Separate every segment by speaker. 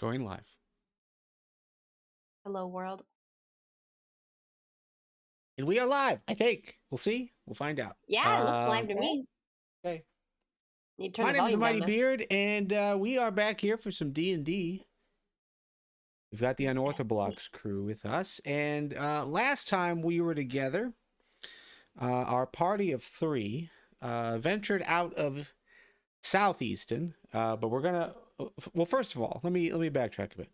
Speaker 1: Going live.
Speaker 2: Hello, world.
Speaker 1: And we are live, I think. We'll see. We'll find out.
Speaker 2: Yeah, it looks live to me.
Speaker 1: Okay.
Speaker 2: You turn
Speaker 1: My
Speaker 2: the
Speaker 1: name is
Speaker 2: volume
Speaker 1: Mighty
Speaker 2: down,
Speaker 1: Beard, and we are back here for some D&D. We've got the Unorthodox crew with us. And last time we were together, our party of 3 ventured out of South Easton. But we're going to... Well, first of all, let me backtrack a bit.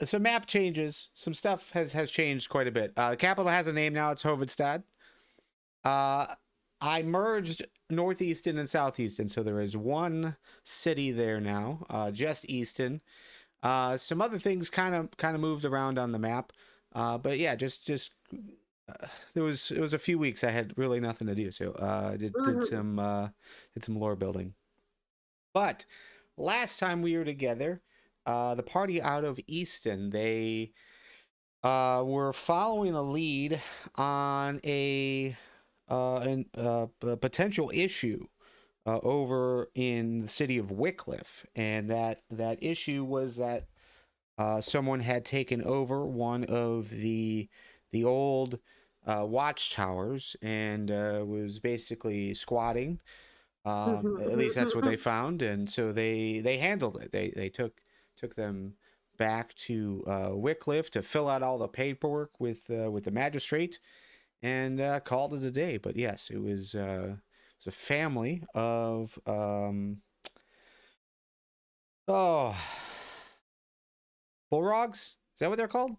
Speaker 1: Some map changes. Some stuff has changed quite a bit. The capital has a name now. It's Hovedstad. I merged Northeastern and Southeastern, so there is one city there now, just Easton. Some other things kind of moved around on the map, but yeah, just it was a few weeks I had really nothing to do, so did some lore building. But last time we were together, the party out of Easton, they were following a lead on a potential issue over in the city of Wycliffe, and that issue was that someone had taken over one of the old watchtowers and was basically squatting. At least that's what they found, and so they handled it. They took them back to Wycliffe to fill out all the paperwork with the magistrate, and called it a day. But yes, it was a family of bullrogs. Is that what they're called?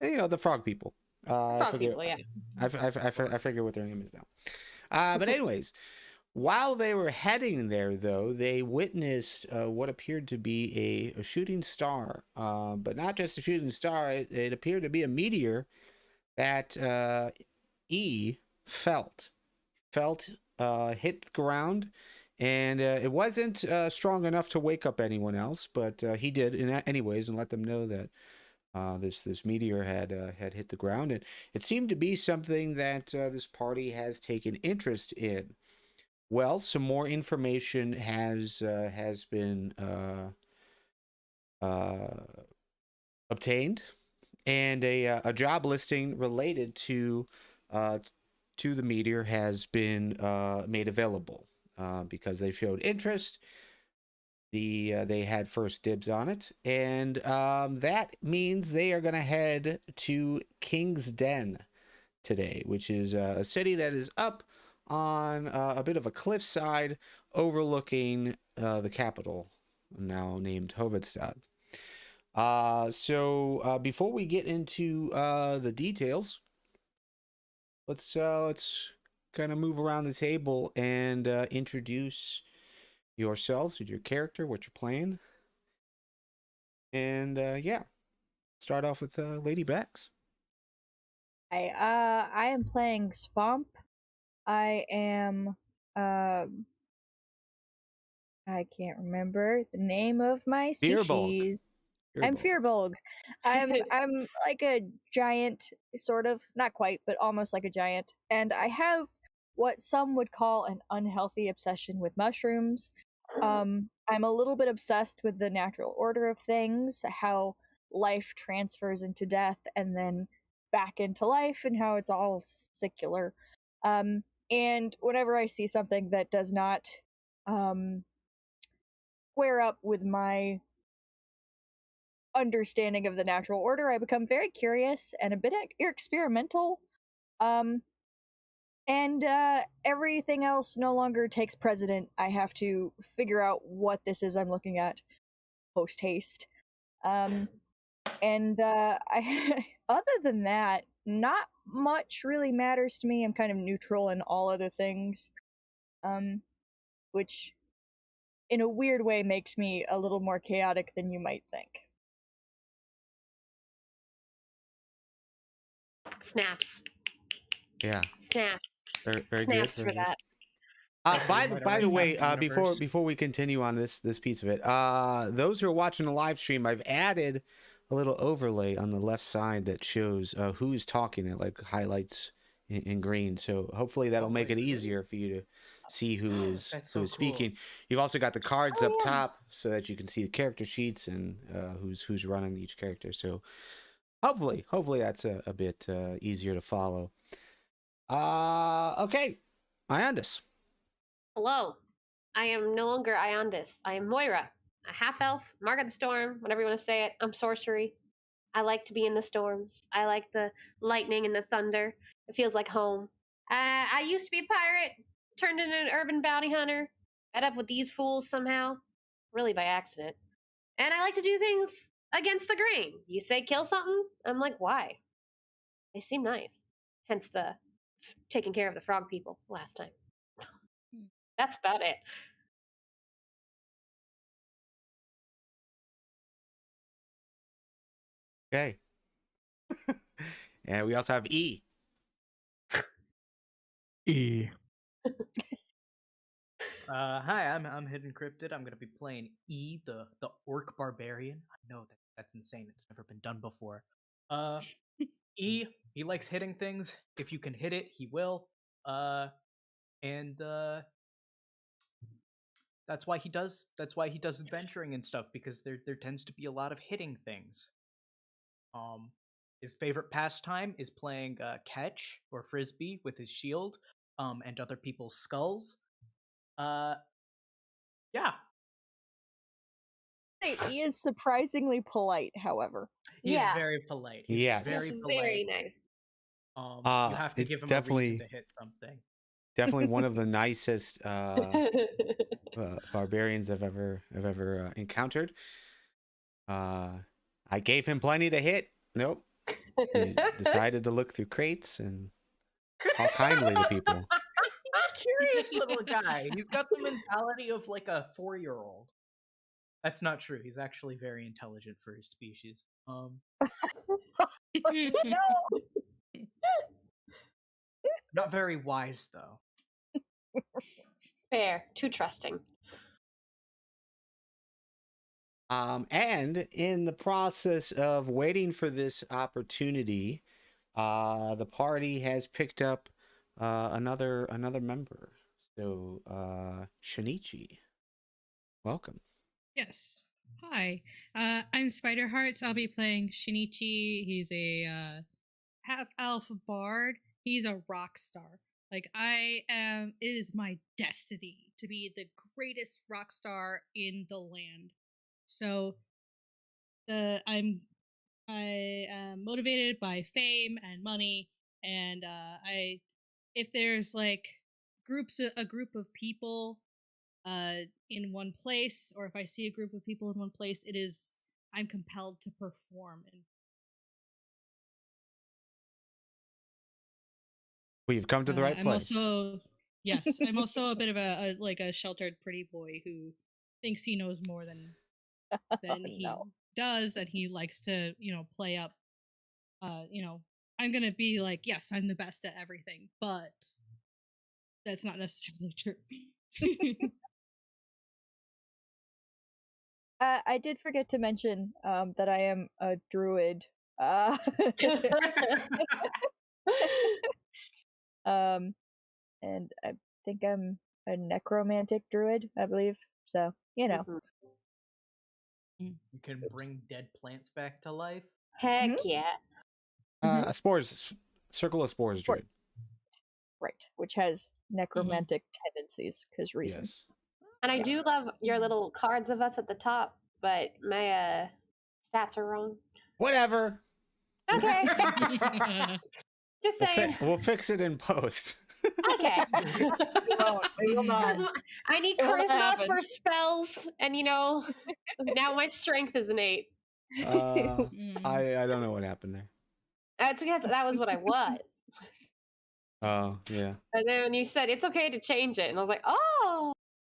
Speaker 1: You know, the frog people.
Speaker 2: Frog people, yeah.
Speaker 1: I figure what their name is now. But anyways, while they were heading there, though, they witnessed what appeared to be a shooting star. But not just a shooting star. It appeared to be a meteor that felt hit the ground, and it wasn't strong enough to wake up anyone else, but he did anyways, and let them know that this meteor had hit the ground, and it seemed to be something that this party has taken interest in. Well, some more information has been obtained, and a job listing related to the meteor has been made available because they showed interest. They had first dibs on it, and that means they are going to head to King's Den today, which is a city that is up on a bit of a cliffside overlooking the capital, now named Hovedstad. So before we get into the details, let's kind of move around the table and introduce yourselves with your character, what you're playing, and yeah, start off with Lady Bex.
Speaker 3: I am playing Swamp. I am I can't remember the name of my species. I'm Fearbolg. I'm like a giant, sort of, not quite, but almost like a giant. And I have what some would call an unhealthy obsession with mushrooms. I'm a little bit obsessed with the natural order of things, how life transfers into death and then back into life, and how it's all secular. And whenever I see something that does not square up with my understanding of the natural order, I become very curious and a bit experimental. And everything else no longer takes precedent. I have to figure out what this is I'm looking at post haste. And I, other than that, not much really matters to me. I'm kind of neutral in all other things, which in a weird way makes me a little more chaotic than you might think.
Speaker 2: Snaps.
Speaker 1: Yeah.
Speaker 2: Snaps.
Speaker 1: Very
Speaker 2: Snaps
Speaker 1: good,
Speaker 2: for that.
Speaker 1: By the way, before we continue on this piece of it, those who are watching the live stream, I've added a little overlay on the left side that shows who's talking. It like highlights in green, so hopefully that'll make it easier for you see who is
Speaker 4: That's so
Speaker 1: who is
Speaker 4: cool.
Speaker 1: speaking. You've also got the cards
Speaker 2: Oh,
Speaker 1: up
Speaker 2: yeah.
Speaker 1: top so that you can see the character sheets and who's running each character. So hopefully that's a bit easier to follow. Okay, Iondis.
Speaker 2: Hello. I am no longer Iondis. I am Moira, a half elf, Mark of the Storm, whatever you want to say it. I'm sorcery. I like to be in the storms. I like the lightning and the thunder. It feels like home. I used to be a pirate, turned into an urban bounty hunter, met up with these fools somehow, really by accident. And I like to do things against the grain. You say kill something, I'm like, why? They seem nice. Hence the taking care of the frog people last time. That's about it.
Speaker 1: Okay. And we also have E.
Speaker 4: E. Hi, I'm Hidden Cryptid. I'm gonna be playing E, the orc barbarian. I know that's insane. It's never been done before. E, he likes hitting things. If you can hit it, he will. And that's why he does adventuring and stuff, because there tends to be a lot of hitting things. His favorite pastime is playing catch or frisbee with his shield, and other people's skulls. Yeah.
Speaker 3: He is surprisingly polite, however.
Speaker 4: He's very polite. He's
Speaker 1: Yes.
Speaker 4: very polite.
Speaker 2: Very nice.
Speaker 4: You have to give him a reason to hit something.
Speaker 1: Definitely one of the nicest barbarians I've ever encountered. I gave him plenty to hit. Nope. He decided to look through crates and talk kindly to people.
Speaker 4: Curious little guy. He's got the mentality of like a 4-year-old. That's not true. He's actually very intelligent for his species.
Speaker 3: No.
Speaker 4: Not very wise though.
Speaker 2: Fair. Too trusting.
Speaker 1: And in the process of waiting for this opportunity, the party has picked up another member. So, Shinichi, welcome.
Speaker 5: Yes. Hi. I'm SpiderHearts. I'll be playing Shinichi. He's a half-elf bard. He's a rock star. Like, it is my destiny to be the greatest rock star in the land. So I am motivated by fame and money, and if there's like a group of people in one place, or if I see a group of people in one place, I'm compelled to perform.
Speaker 1: Well, you've come to the right place.
Speaker 5: I'm also a bit of a sheltered pretty boy who thinks he knows more than he does, and he likes to, play up. I'm gonna be like, yes, I'm the best at everything, but that's not necessarily true.
Speaker 3: I did forget to mention that I am a druid. And I think I'm a necromantic druid, I believe. So,
Speaker 2: Mm-hmm.
Speaker 4: You can bring dead plants back to life.
Speaker 2: Heck yeah.
Speaker 1: A circle of spores druid.
Speaker 3: Right, which has necromantic tendencies because reasons.
Speaker 1: Yes.
Speaker 2: And I do love your little cards of us at the top, but my stats are wrong.
Speaker 1: Whatever.
Speaker 2: Okay. Just saying.
Speaker 1: We'll fix it in post.
Speaker 2: Okay.
Speaker 3: No, it will not.
Speaker 2: I need charisma for spells, and now my strength is an 8.
Speaker 1: I don't know what happened there.
Speaker 2: That's because that was what I was.
Speaker 1: Oh, yeah.
Speaker 2: And then you said it's okay to change it, and I was like, oh.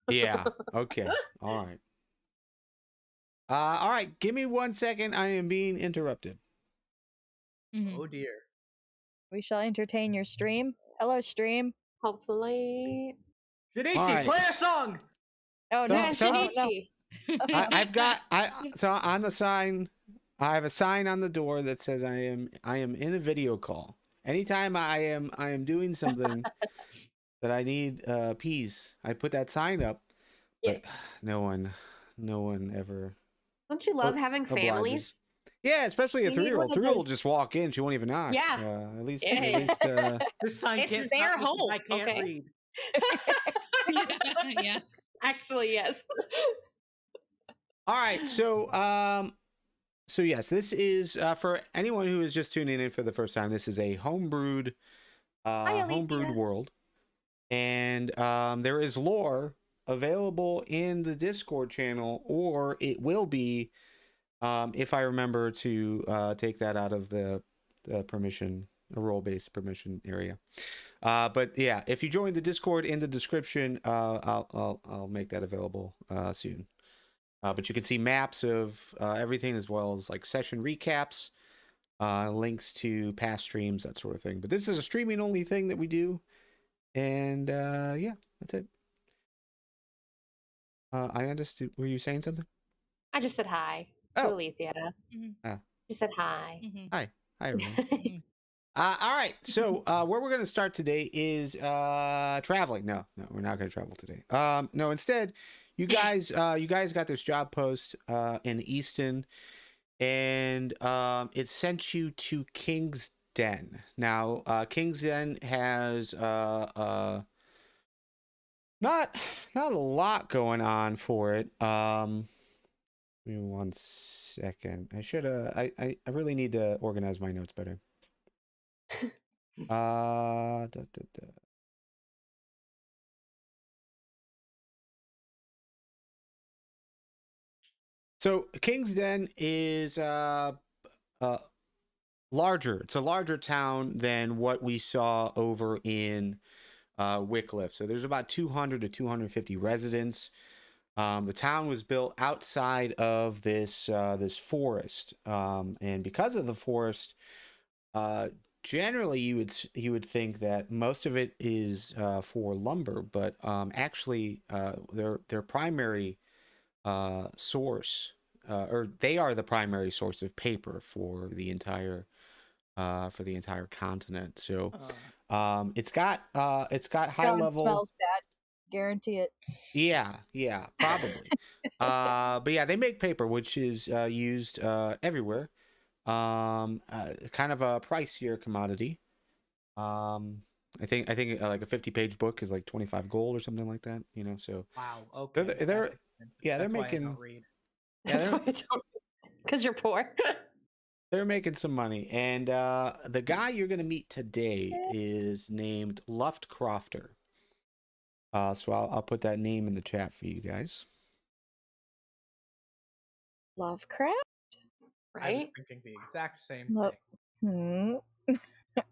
Speaker 1: Yeah. Okay. All right. All right. Give me 1 second. I am being interrupted.
Speaker 5: Mm-hmm.
Speaker 4: Oh dear.
Speaker 3: We shall entertain your stream. Hello, stream.
Speaker 2: Hopefully.
Speaker 4: Shinichi, play a song.
Speaker 3: Oh no,
Speaker 2: Yeah, Shinichi.
Speaker 1: So on the sign, I have a sign on the door that says I am in a video call. Anytime I am doing something that I need peas. I put that sign up, but
Speaker 2: Yes.
Speaker 1: no one ever
Speaker 2: Don't you love having
Speaker 1: obliges.
Speaker 2: families?
Speaker 1: Yeah, a
Speaker 2: You need
Speaker 1: 3-year-old.
Speaker 2: one of
Speaker 1: 3-year-old will
Speaker 2: those-
Speaker 1: just walk in. She won't even knock.
Speaker 2: Yeah.
Speaker 1: At least,
Speaker 2: Yeah.
Speaker 4: This sign
Speaker 2: It's
Speaker 4: can't
Speaker 2: their
Speaker 4: stop me 'cause
Speaker 2: home,
Speaker 4: I can't
Speaker 2: okay?
Speaker 4: read.
Speaker 5: Yeah.
Speaker 2: Actually, yes.
Speaker 1: All right. So yes, this is for anyone who is just tuning in for the first time. This is a homebrewed
Speaker 2: Alicia.
Speaker 1: world, and there is lore available in the Discord channel, or it will be if I remember to take that out of the permission, a role-based permission area. But yeah, if you join the Discord in the description, I'll make that available soon. But you can see maps of everything, as well as like session recaps, links to past streams, that sort of thing. But this is a streaming only thing that we do, and yeah, that's it. Iondis, were you saying something?
Speaker 2: I just said hi to
Speaker 1: Oh.
Speaker 2: Alethea.
Speaker 1: Ah.
Speaker 2: She said hi.
Speaker 1: Hi everyone. All right, so where we're going to start today is traveling. No, we're not going to travel today. No, instead, you guys got this job post in Easton, and it sent you to King's Den. Now, King's Den has not a lot going on for it. Give me 1 second. I really need to organize my notes better. So King's Den is larger. It's a larger town than what we saw over in Wycliffe. So there's about 200 to 250 residents. The town was built outside of this forest, and because of the forest, generally you would think that most of it is for lumber, but actually their primary source, or they are the primary source of paper for the entire continent. So it's got high level.
Speaker 3: Smells bad. Guarantee it.
Speaker 1: Yeah, probably. But yeah, they make paper, which is used everywhere. Kind of a pricier commodity. I think like a 50-page book is like 25 gold or something like that. So
Speaker 4: wow. Okay.
Speaker 1: They're making. Yeah,
Speaker 2: because you're poor.
Speaker 1: They're making some money, and the guy you're gonna meet today is named Luftcrofter. So I'll put that name in the chat for you guys.
Speaker 3: Lovecraft?
Speaker 4: I was
Speaker 2: Right?
Speaker 4: thinking the exact same thing.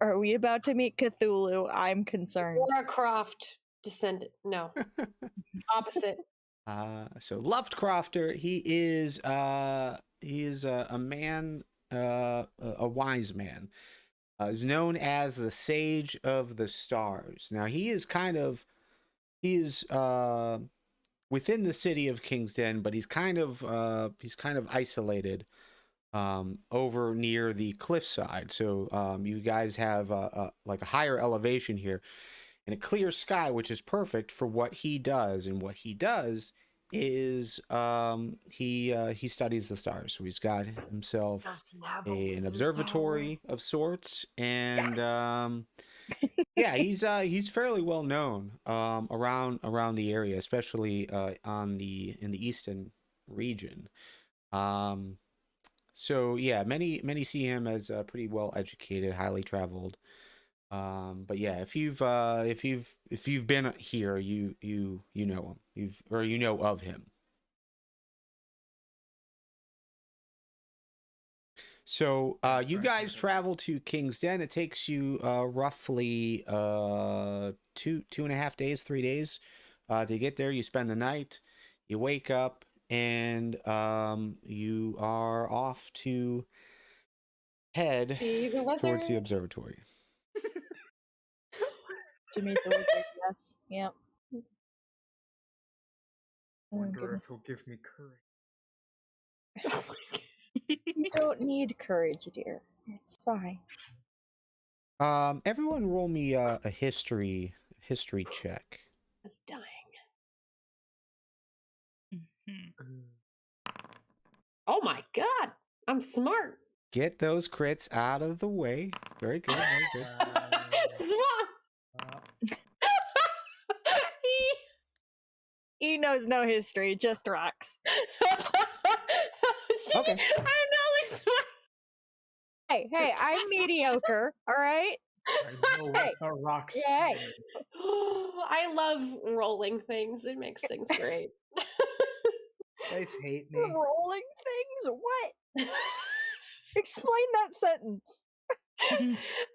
Speaker 3: Are we about to meet Cthulhu? I'm concerned.
Speaker 2: Laura Croft descendant. No. Opposite.
Speaker 1: So Luftcrofter, he is a man, a wise man. Is known as the Sage of the Stars. Now he is within the city of King's Den, but he's kind of isolated over near the cliffside. So you guys have like a higher elevation here and a clear sky, which is perfect for what he does. And what he does is he studies the stars. So he's got himself an observatory of sorts, and yeah, he's fairly well known around the area, especially in the Easton region. So yeah, many see him as pretty well educated, highly traveled. But yeah, if you've been here, you know him. You know of him. So you guys travel to King's Den. It takes you roughly 2.5 days, 3 days to get there. You spend the night, you wake up, and you are off to head towards the observatory.
Speaker 3: To meet the wizard, yes. Yep.
Speaker 4: I wonder if he'll give me courage.
Speaker 3: You don't need courage, dear. It's fine.
Speaker 1: Everyone roll me a history history check.
Speaker 2: It's dying. Oh my god, I'm smart.
Speaker 1: Get those crits out of the way. Very good. Very good.
Speaker 3: He knows no history, just rocks.
Speaker 1: Okay.
Speaker 2: I'm not like smart.
Speaker 3: Hey, I'm mediocre, all right?
Speaker 4: I know what the rocks.
Speaker 3: Yeah.
Speaker 2: I love rolling things. It makes things great.
Speaker 4: You guys hate me.
Speaker 3: Rolling things? What? Explain that sentence.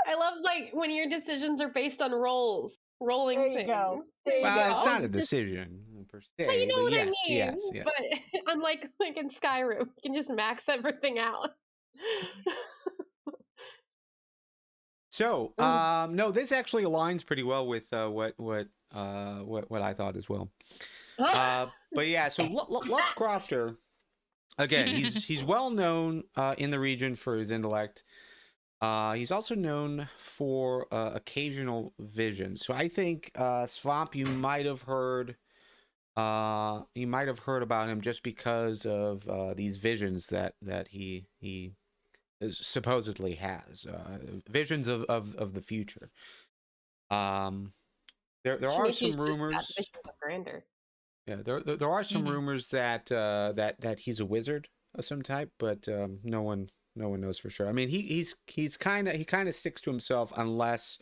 Speaker 2: I love like when your decisions are based on rolls. Rolling
Speaker 3: There you
Speaker 2: things.
Speaker 3: go. There you
Speaker 1: Well,
Speaker 3: go.
Speaker 1: it's not a
Speaker 3: It's just-
Speaker 1: decision per se.
Speaker 2: But you know what
Speaker 1: yes,
Speaker 2: I mean.
Speaker 1: yes, yes.
Speaker 2: But unlike like in Skyrim, you can just max everything out.
Speaker 1: So, no, this actually aligns pretty well with what I thought as well. But yeah, so Lovecrafter, again, he's well known in the region for his intellect. He's also known for occasional visions. So I think Swamp, you might have heard about him just because of these visions that he supposedly has, visions of the future. There are some rumors. Yeah, there are some rumors that that he's a wizard of some type, but no one knows for sure. I mean, he kind of sticks to himself unless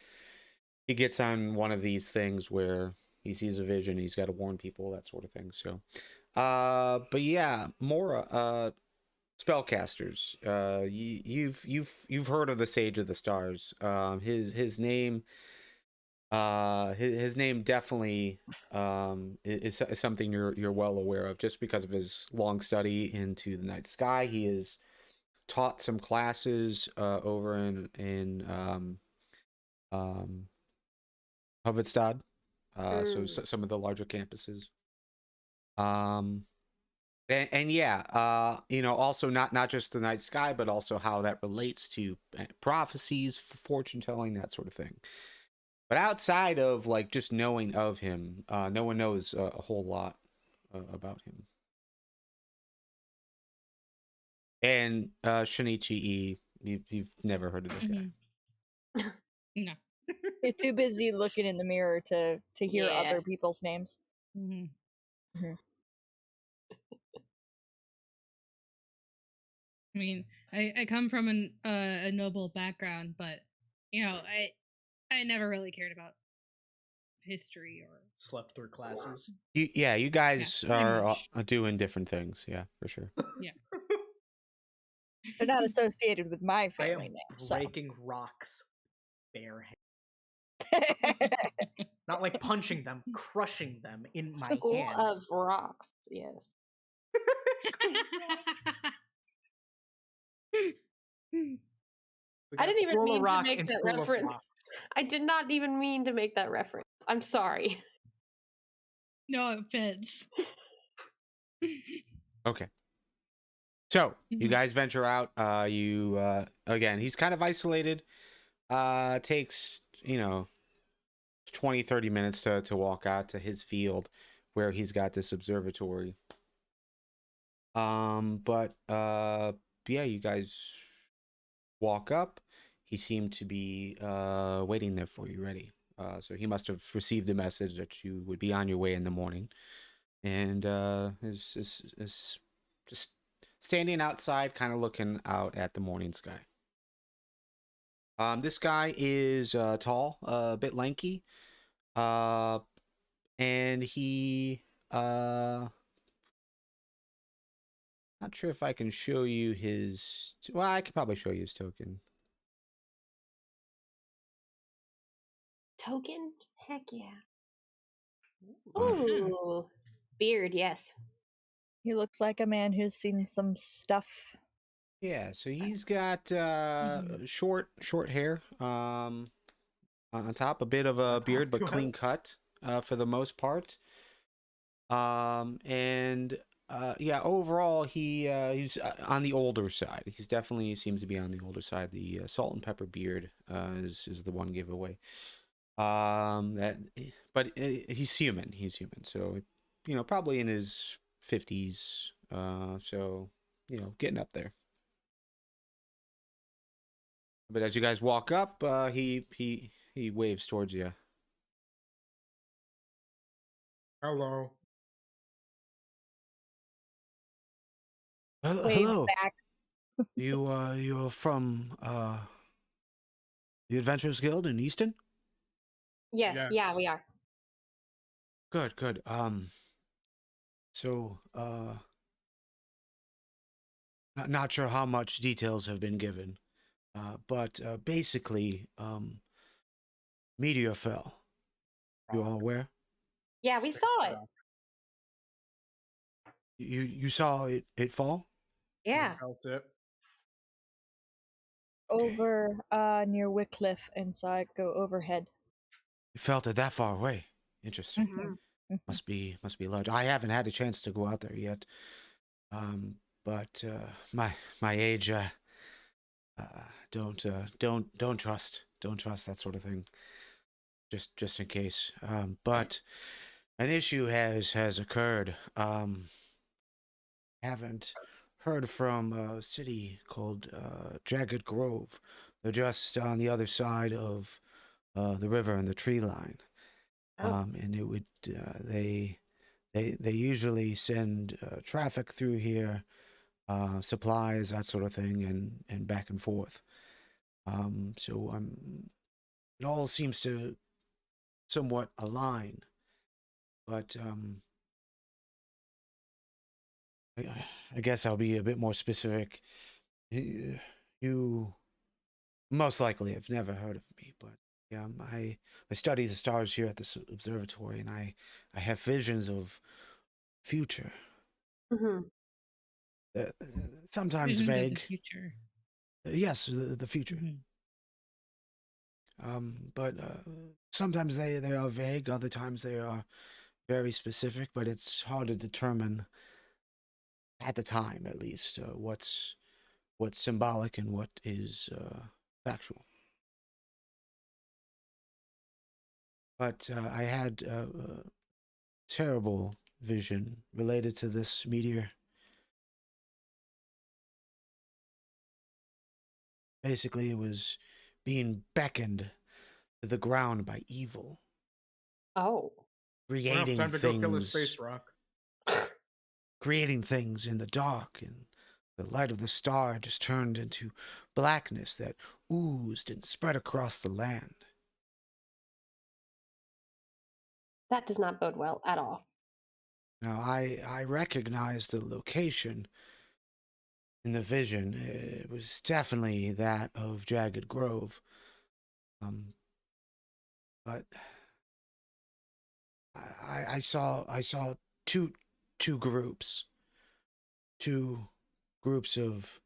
Speaker 1: he gets on one of these things where he sees a vision, he's got to warn people, that sort of thing. So, but yeah, Mora, spellcasters. You've heard of the Sage of the Stars. His name. His name definitely is something you're well aware of, just because of his long study into the night sky. He has taught some classes over in Hovedstad, so some of the larger campuses. And yeah, also not just the night sky, but also how that relates to prophecies, fortune telling, that sort of thing. But outside of like just knowing of him, no one knows a whole lot about him. And Shinichi, you've never heard of that guy?
Speaker 5: No.
Speaker 3: You're too busy looking in the mirror to hear other people's names.
Speaker 5: I mean, I come from a noble background, but I never really cared about history or
Speaker 4: slept through classes.
Speaker 1: You guys are doing different things, yeah, for sure.
Speaker 5: Yeah.
Speaker 3: They're not associated with my
Speaker 4: I
Speaker 3: family
Speaker 4: am
Speaker 3: name.
Speaker 4: breaking rocks bare hands. Not like punching them, crushing them in my
Speaker 2: School
Speaker 4: hands.
Speaker 2: of rocks, yes. I didn't even mean to make that reference. I did not even mean to make that reference. I'm sorry.
Speaker 5: No offense.
Speaker 1: Okay. So you guys venture out. Again, he's kind of isolated. Takes 20-30 minutes to walk out to his field where he's got this observatory. But yeah, you guys walk up. He seemed to be waiting there for you, ready. So he must have received a message that you would be on your way in the morning, and is just standing outside, kind of looking out at the morning sky. This guy is tall, a bit lanky, and he not sure if I can show you his. Well, I could probably show you his token.
Speaker 2: Token? Heck yeah. Ooh. Beard, yes.
Speaker 3: He looks like a man who's seen some stuff.
Speaker 1: Yeah, so he's got short hair. On top, a bit of a beard, but clean cut for the most part. And yeah, overall he's on the older side. He's definitely seems to be on the older side. The salt and pepper beard is the one giveaway. That, but he's human. He's human. So, probably in his 50s. So, getting up there. But as you guys walk up, he waves towards you.
Speaker 4: Hello.
Speaker 3: Wave
Speaker 1: Hello.
Speaker 3: back.
Speaker 1: You're from the Adventurers Guild in Easton?
Speaker 2: Yeah,
Speaker 4: Yes.
Speaker 2: we are.
Speaker 1: Good. So, not sure how much details have been given, but basically, Meteor fell. You all aware?
Speaker 2: Yeah, we saw it.
Speaker 1: You saw it fall?
Speaker 2: Yeah.
Speaker 4: We felt it.
Speaker 3: Over near Wycliffe and saw it go overhead.
Speaker 1: You felt it that far away. Interesting.
Speaker 2: Mhm.
Speaker 1: Must be large. I haven't had a chance to go out there yet. But my age, don't trust that sort of thing. Just in case. But an issue has occurred. Haven't heard from a city called Jagged Grove. They're just on the other side of the river and the tree line.
Speaker 2: Oh.
Speaker 1: And it would they usually send traffic through here, supplies, that sort of thing, and back and forth. So it all seems to somewhat align, but I guess I'll be a bit more specific. You most likely have never heard of me, but yeah, I study the stars here at this observatory, and I have visions of future.
Speaker 2: Mm-hmm.
Speaker 1: Sometimes
Speaker 5: Visions of the
Speaker 1: vague.
Speaker 5: future.
Speaker 1: Yes, the future.
Speaker 5: Mhm.
Speaker 1: But sometimes they are vague. Other times they are very specific. But it's hard to determine at the time, at least, what's symbolic and what is factual. But I had a terrible vision related to this meteor. Basically, it was being beckoned to the ground by evil,
Speaker 2: Oh.
Speaker 1: creating
Speaker 4: Time to go kill a
Speaker 1: things,
Speaker 4: space rock.
Speaker 1: creating things in the dark, and the light of the star just turned into blackness that oozed and spread across the land.
Speaker 2: That does not bode well at all.
Speaker 1: Now, I recognized the location in the vision. It was definitely that of Jagged Grove. But I saw two groups, two groups of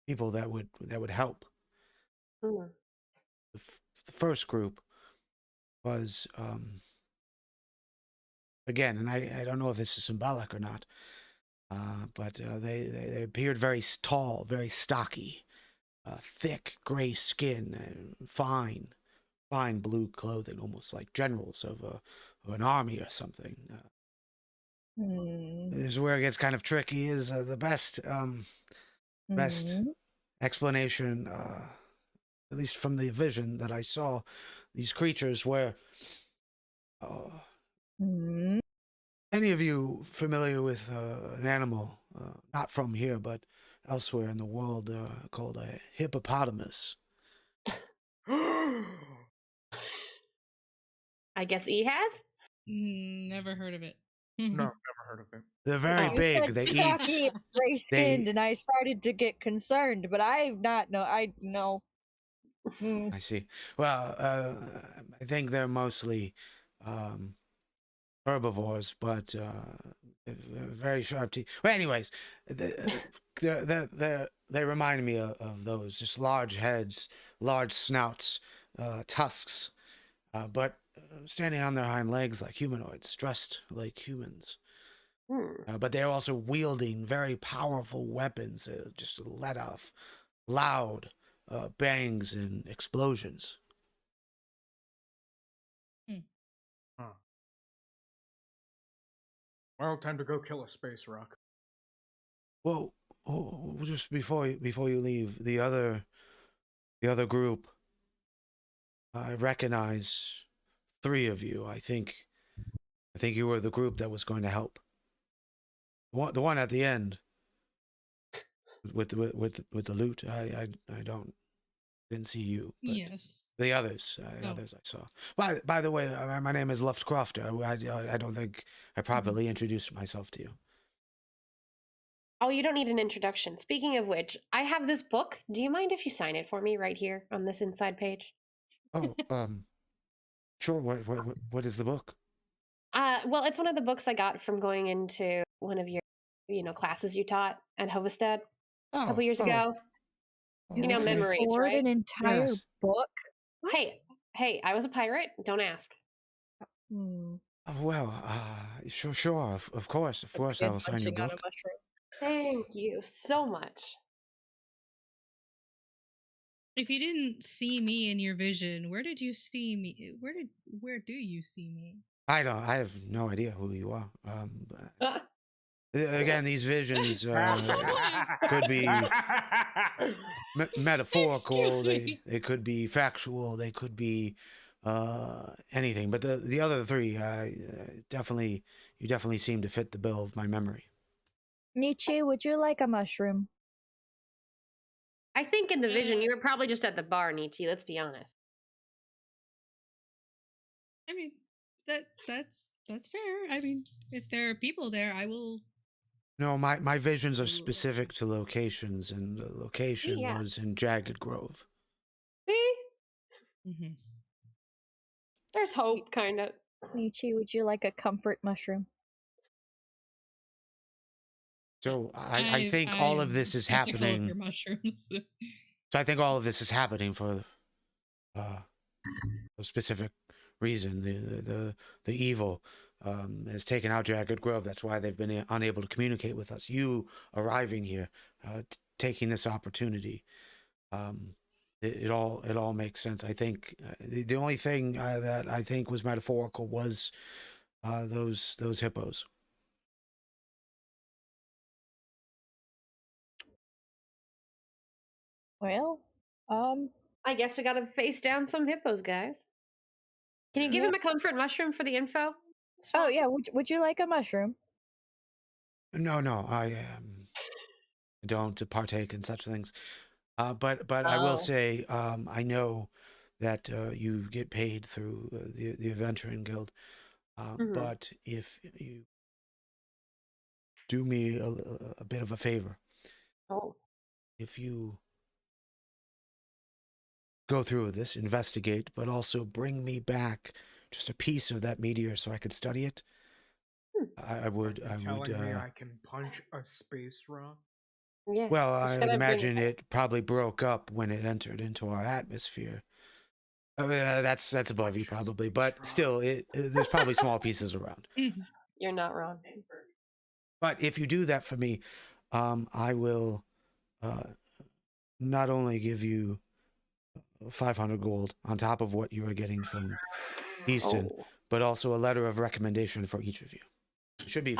Speaker 1: people that would help.
Speaker 2: Mm.
Speaker 1: The first group was again, and I don't know if this is symbolic or not, but they appeared very tall, very stocky, thick gray skin, fine blue clothing, almost like generals of an army or something. This is where it gets kind of tricky. Is the best explanation, at least from the vision that I saw. These creatures were. Any of you familiar with an animal, not from here, but elsewhere in the world, called a hippopotamus?
Speaker 2: I guess E has?
Speaker 5: Never heard of it.
Speaker 4: No, never heard of it.
Speaker 1: They're very
Speaker 2: Oh.
Speaker 1: big.
Speaker 3: You
Speaker 1: They
Speaker 3: said stocky
Speaker 1: eat.
Speaker 3: and gray skinned, and I started to get concerned, but I've not know. I know.
Speaker 1: I see. Well, I think they're mostly herbivores, but very sharp teeth. Well, anyways, they remind me of those, just large heads, large snouts, tusks, but standing on their hind legs like humanoids, dressed like humans. But they're also wielding very powerful weapons, just let off loud bangs and explosions.
Speaker 4: Well, time to go kill a space rock.
Speaker 1: Well, just before you leave, the other group, I recognize 3 of you. I think you were the group that was going to help. The one at the end with the loot. I didn't see you. But
Speaker 5: Yes.
Speaker 1: the others, others I saw. By the way, my name is Lovecraft. I don't think I properly introduced myself to you.
Speaker 2: Oh, you don't need an introduction. Speaking of which, I have this book. Do you mind if you sign it for me right here on this inside page?
Speaker 1: Oh, sure. What is the book?
Speaker 2: Well, it's one of the books I got from going into one of your, classes you taught at Hovestad a couple years ago. You know,
Speaker 1: okay.
Speaker 2: memories, right?
Speaker 3: An entire
Speaker 1: Yes.
Speaker 3: book? What?
Speaker 2: Hey, I was a pirate. Don't ask.
Speaker 1: Well, sure. Of course, I will sign your book.
Speaker 2: Thank you so much.
Speaker 5: If you didn't see me in your vision, where did you see me? Where do you see me?
Speaker 1: I have no idea who you are. Again, these visions could be metaphorical. They could be factual. They could be anything. But the other 3, you definitely seem to fit the bill of my memory.
Speaker 3: Nietzsche, would you like a mushroom?
Speaker 2: I think in the vision, you were probably just at the bar, Nietzsche. Let's be honest.
Speaker 5: I mean, that's fair. I mean, if there are people there, I will.
Speaker 1: No, my visions are specific to locations, and the location was in Jagged Grove.
Speaker 2: See?
Speaker 5: Mm-hmm.
Speaker 2: There's hope, kind of.
Speaker 3: Nietzsche, would you like a comfort mushroom?
Speaker 1: So I think all of this is happening.
Speaker 5: Your mushrooms.
Speaker 1: So I think all of this is happening for a specific reason. The evil has taken out Jagged Grove. That's why they've been unable to communicate with us. You arriving here, taking this opportunity, it all makes sense. I think the only thing that I think was metaphorical was those hippos.
Speaker 3: Well,
Speaker 2: I guess we gotta face down some hippos, guys. Can you give him a comfort mushroom for the info?
Speaker 3: Oh yeah, would you like a mushroom?
Speaker 1: No, I don't partake in such things. But I will say, I know that you get paid through the Adventuring Guild. But if you do me a bit of a favor, if you go through with this, investigate, but also bring me back just a piece of that meteor so I could study it, I would.
Speaker 4: Telling me I can punch a space rock?
Speaker 2: Yeah.
Speaker 1: Well, I would imagine it probably broke up when it entered into our atmosphere. I mean, that's above you probably, but still, there's probably small pieces around.
Speaker 2: You're not wrong.
Speaker 1: But if you do that for me, I will not only give you 500 gold on top of what you are getting from Easton, but also a letter of recommendation for each of you. It should be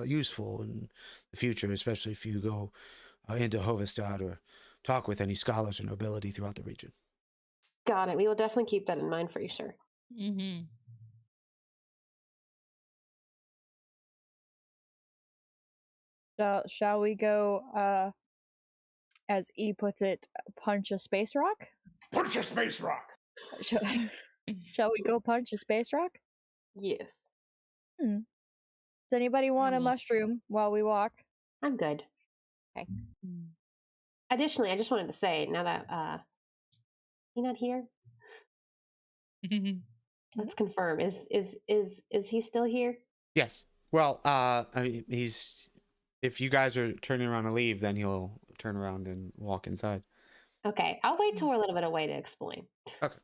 Speaker 1: useful in the future, especially if you go into Hovestad or talk with any scholars or nobility throughout the region.
Speaker 2: Got it. We will definitely keep that in mind for you, sir.
Speaker 5: Mm-hmm.
Speaker 3: Shall we go, as E puts it, punch a space rock?
Speaker 4: Punch a space rock!
Speaker 3: Shall we go punch a space rock?
Speaker 2: Yes.
Speaker 3: Does anybody want a mushroom while we walk?
Speaker 2: I'm good. Okay. Additionally, I just wanted to say, now that he not here? Let's confirm. Is he still here?
Speaker 1: Yes. Well, I mean, if you guys are turning around to leave, then he'll turn around and walk inside.
Speaker 2: Okay. I'll wait till we're a little bit away to explain.
Speaker 1: Okay.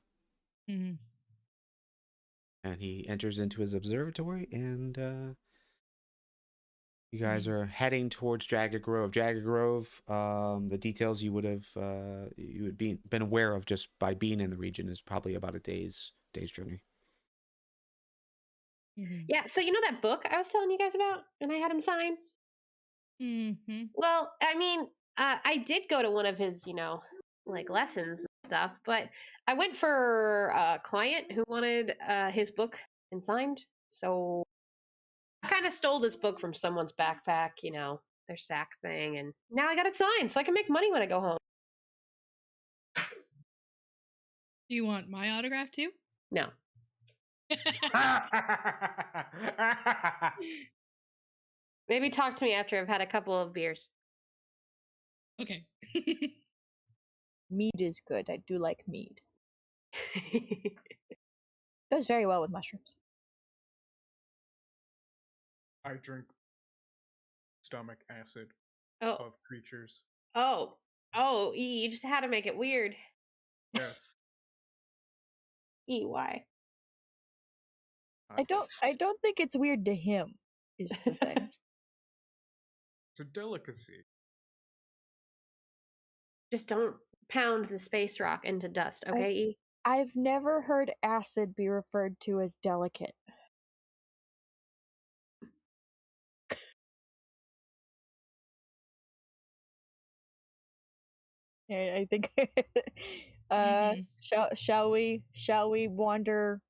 Speaker 1: And he enters into his observatory, and you guys are heading towards Jagged Grove. Jagged Grove, the details you would been aware of just by being in the region is probably about a day's journey.
Speaker 2: Yeah, so you know that book I was telling you guys about and I had him sign? Well, I mean, I did go to one of his, like lessons and stuff, but I went for a client who wanted his book and signed. So I kind of stole this book from someone's backpack, their sack thing, and now I got it signed so I can make money when I go home.
Speaker 5: Do you want my autograph too?
Speaker 2: No. Maybe talk to me after I've had a couple of beers.
Speaker 5: Okay.
Speaker 3: Mead is good. I do like mead. Goes very well with mushrooms.
Speaker 6: I drink stomach acid
Speaker 2: Oh.
Speaker 6: of creatures.
Speaker 2: Oh, you just had to make it weird.
Speaker 6: Yes.
Speaker 2: Why?
Speaker 3: I don't think it's weird to him, is the thing.
Speaker 6: It's a delicacy.
Speaker 2: Just don't pound the space rock into dust, okay, E?
Speaker 3: I've never heard acid be referred to as delicate. I think shall we wander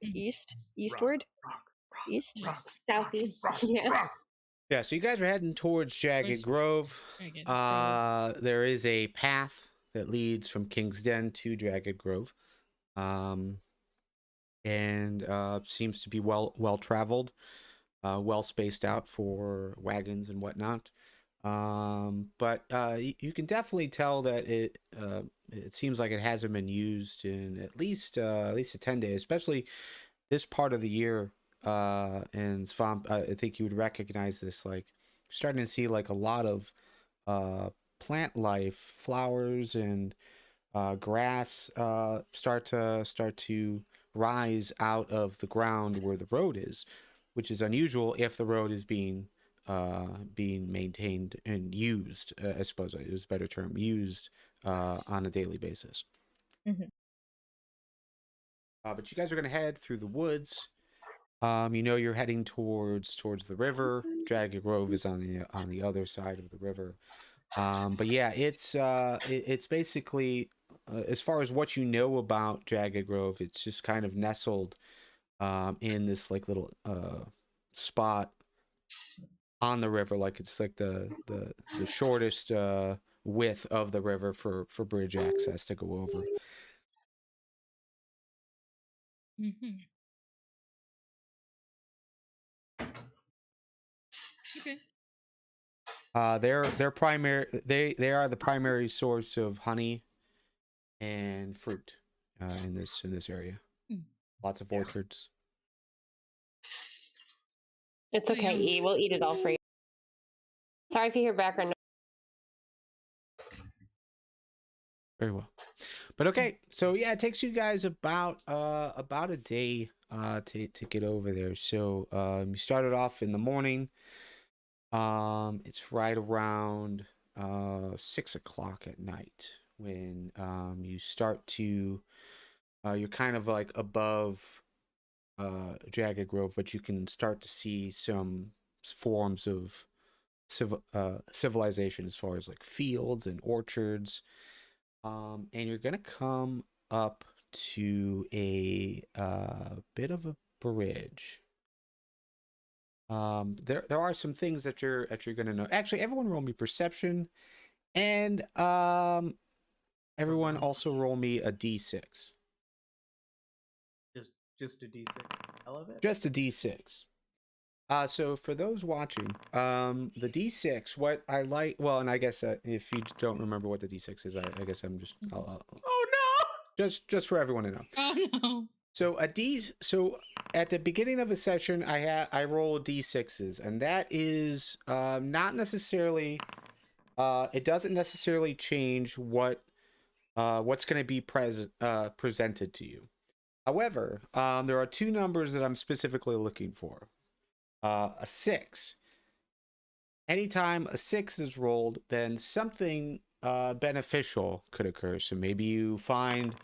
Speaker 3: eastward? East?
Speaker 2: Southeast. Yeah.
Speaker 1: Yeah, so you guys are heading towards Jagged Grove. There is a path that leads from King's Den to Jagged Grove. And seems to be well traveled, well spaced out for wagons and whatnot. But you can definitely tell that it seems like it hasn't been used in at least a 10 days, especially this part of the year. And Swamp, I think you would recognize this. Like, you're starting to see like a lot of plant life, flowers and grass start to rise out of the ground where the road is, which is unusual if the road is being maintained and used. I suppose it was a better term, used on a daily basis.
Speaker 3: Mm-hmm.
Speaker 1: But you guys are going to head through the woods. You're heading towards the river. Jagged Grove is on the other side of the river. But yeah, it's basically, as far as what you know about Jagged Grove, it's just kind of nestled in this like little spot on the river. Like, it's like the shortest width of the river for bridge access to go over.
Speaker 5: Okay.
Speaker 1: They're primary. They are the primary source of honey and fruit in this area. Lots of orchards.
Speaker 2: It's okay, E. We'll eat it all for you. Sorry if you hear background noise.
Speaker 1: Very well. But okay, so yeah, it takes you guys about a day to get over there. So you started off in the morning. It's right around 6 o'clock at night when you start to you're kind of like above Jagged Grove, but you can start to see some forms of civilization as far as like fields and orchards. And you're gonna come up to a bit of a bridge. There are some things that you're gonna know. Actually, everyone roll me perception, and everyone also roll me a d6.
Speaker 4: Just a d6. I love it.
Speaker 1: Just a d6. So for those watching, the d6, what I like, well, and I guess if you don't remember what the d6 is, I guess I'm just,
Speaker 4: oh no!
Speaker 1: Just for everyone to know.
Speaker 5: Oh no!
Speaker 1: So so at the beginning of a session, I roll d6s, and that is not necessarily, it doesn't necessarily change what's going to be presented to you. However, there are two numbers that I'm specifically looking for. A 6. Anytime a 6 is rolled, then something beneficial could occur. So maybe you find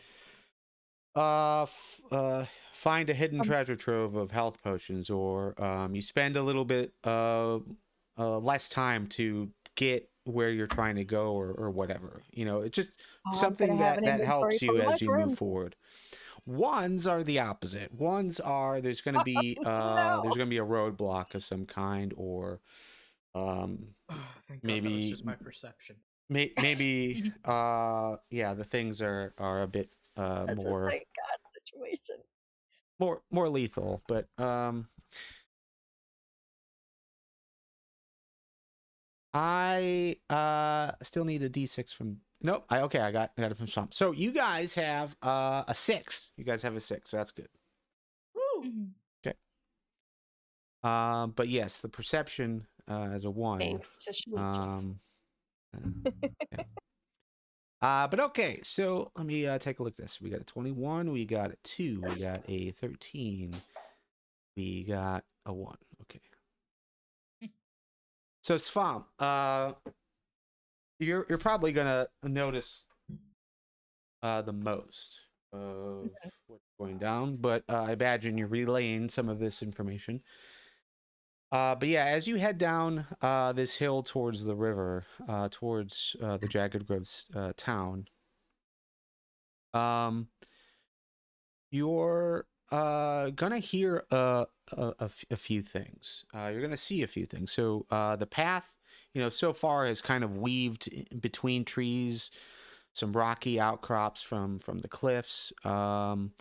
Speaker 1: find a hidden treasure trove of health potions, or you spend a little bit less time to get where you're trying to go, or whatever. It's just something that helps you as you move forward. Ones are the opposite. Ones are there's going to be there's going to be a roadblock of some kind, or
Speaker 4: Thank God
Speaker 1: maybe
Speaker 4: that was just my perception.
Speaker 1: maybe the things are a bit more
Speaker 3: thank God situation.
Speaker 1: more lethal, but I still need a D6 from. Nope. I got it from some. So you guys have a 6. You guys have a 6, so that's good.
Speaker 2: Woo.
Speaker 1: Okay. But yes, the perception as a 1.
Speaker 2: Thanks to Shinichi.
Speaker 1: Okay. But okay, so let me take a look at this. We got a 21, we got a 2, we got a 13, we got a 1. Okay. So Svam, you're probably gonna notice the most of what's going down, but I imagine you're relaying some of this information. But yeah, as you head down this hill towards the river, towards the Jagged Groves town, you're gonna hear a few things. You're gonna see a few things. So the path, so far has kind of weaved in between trees, some rocky outcrops from the cliffs, and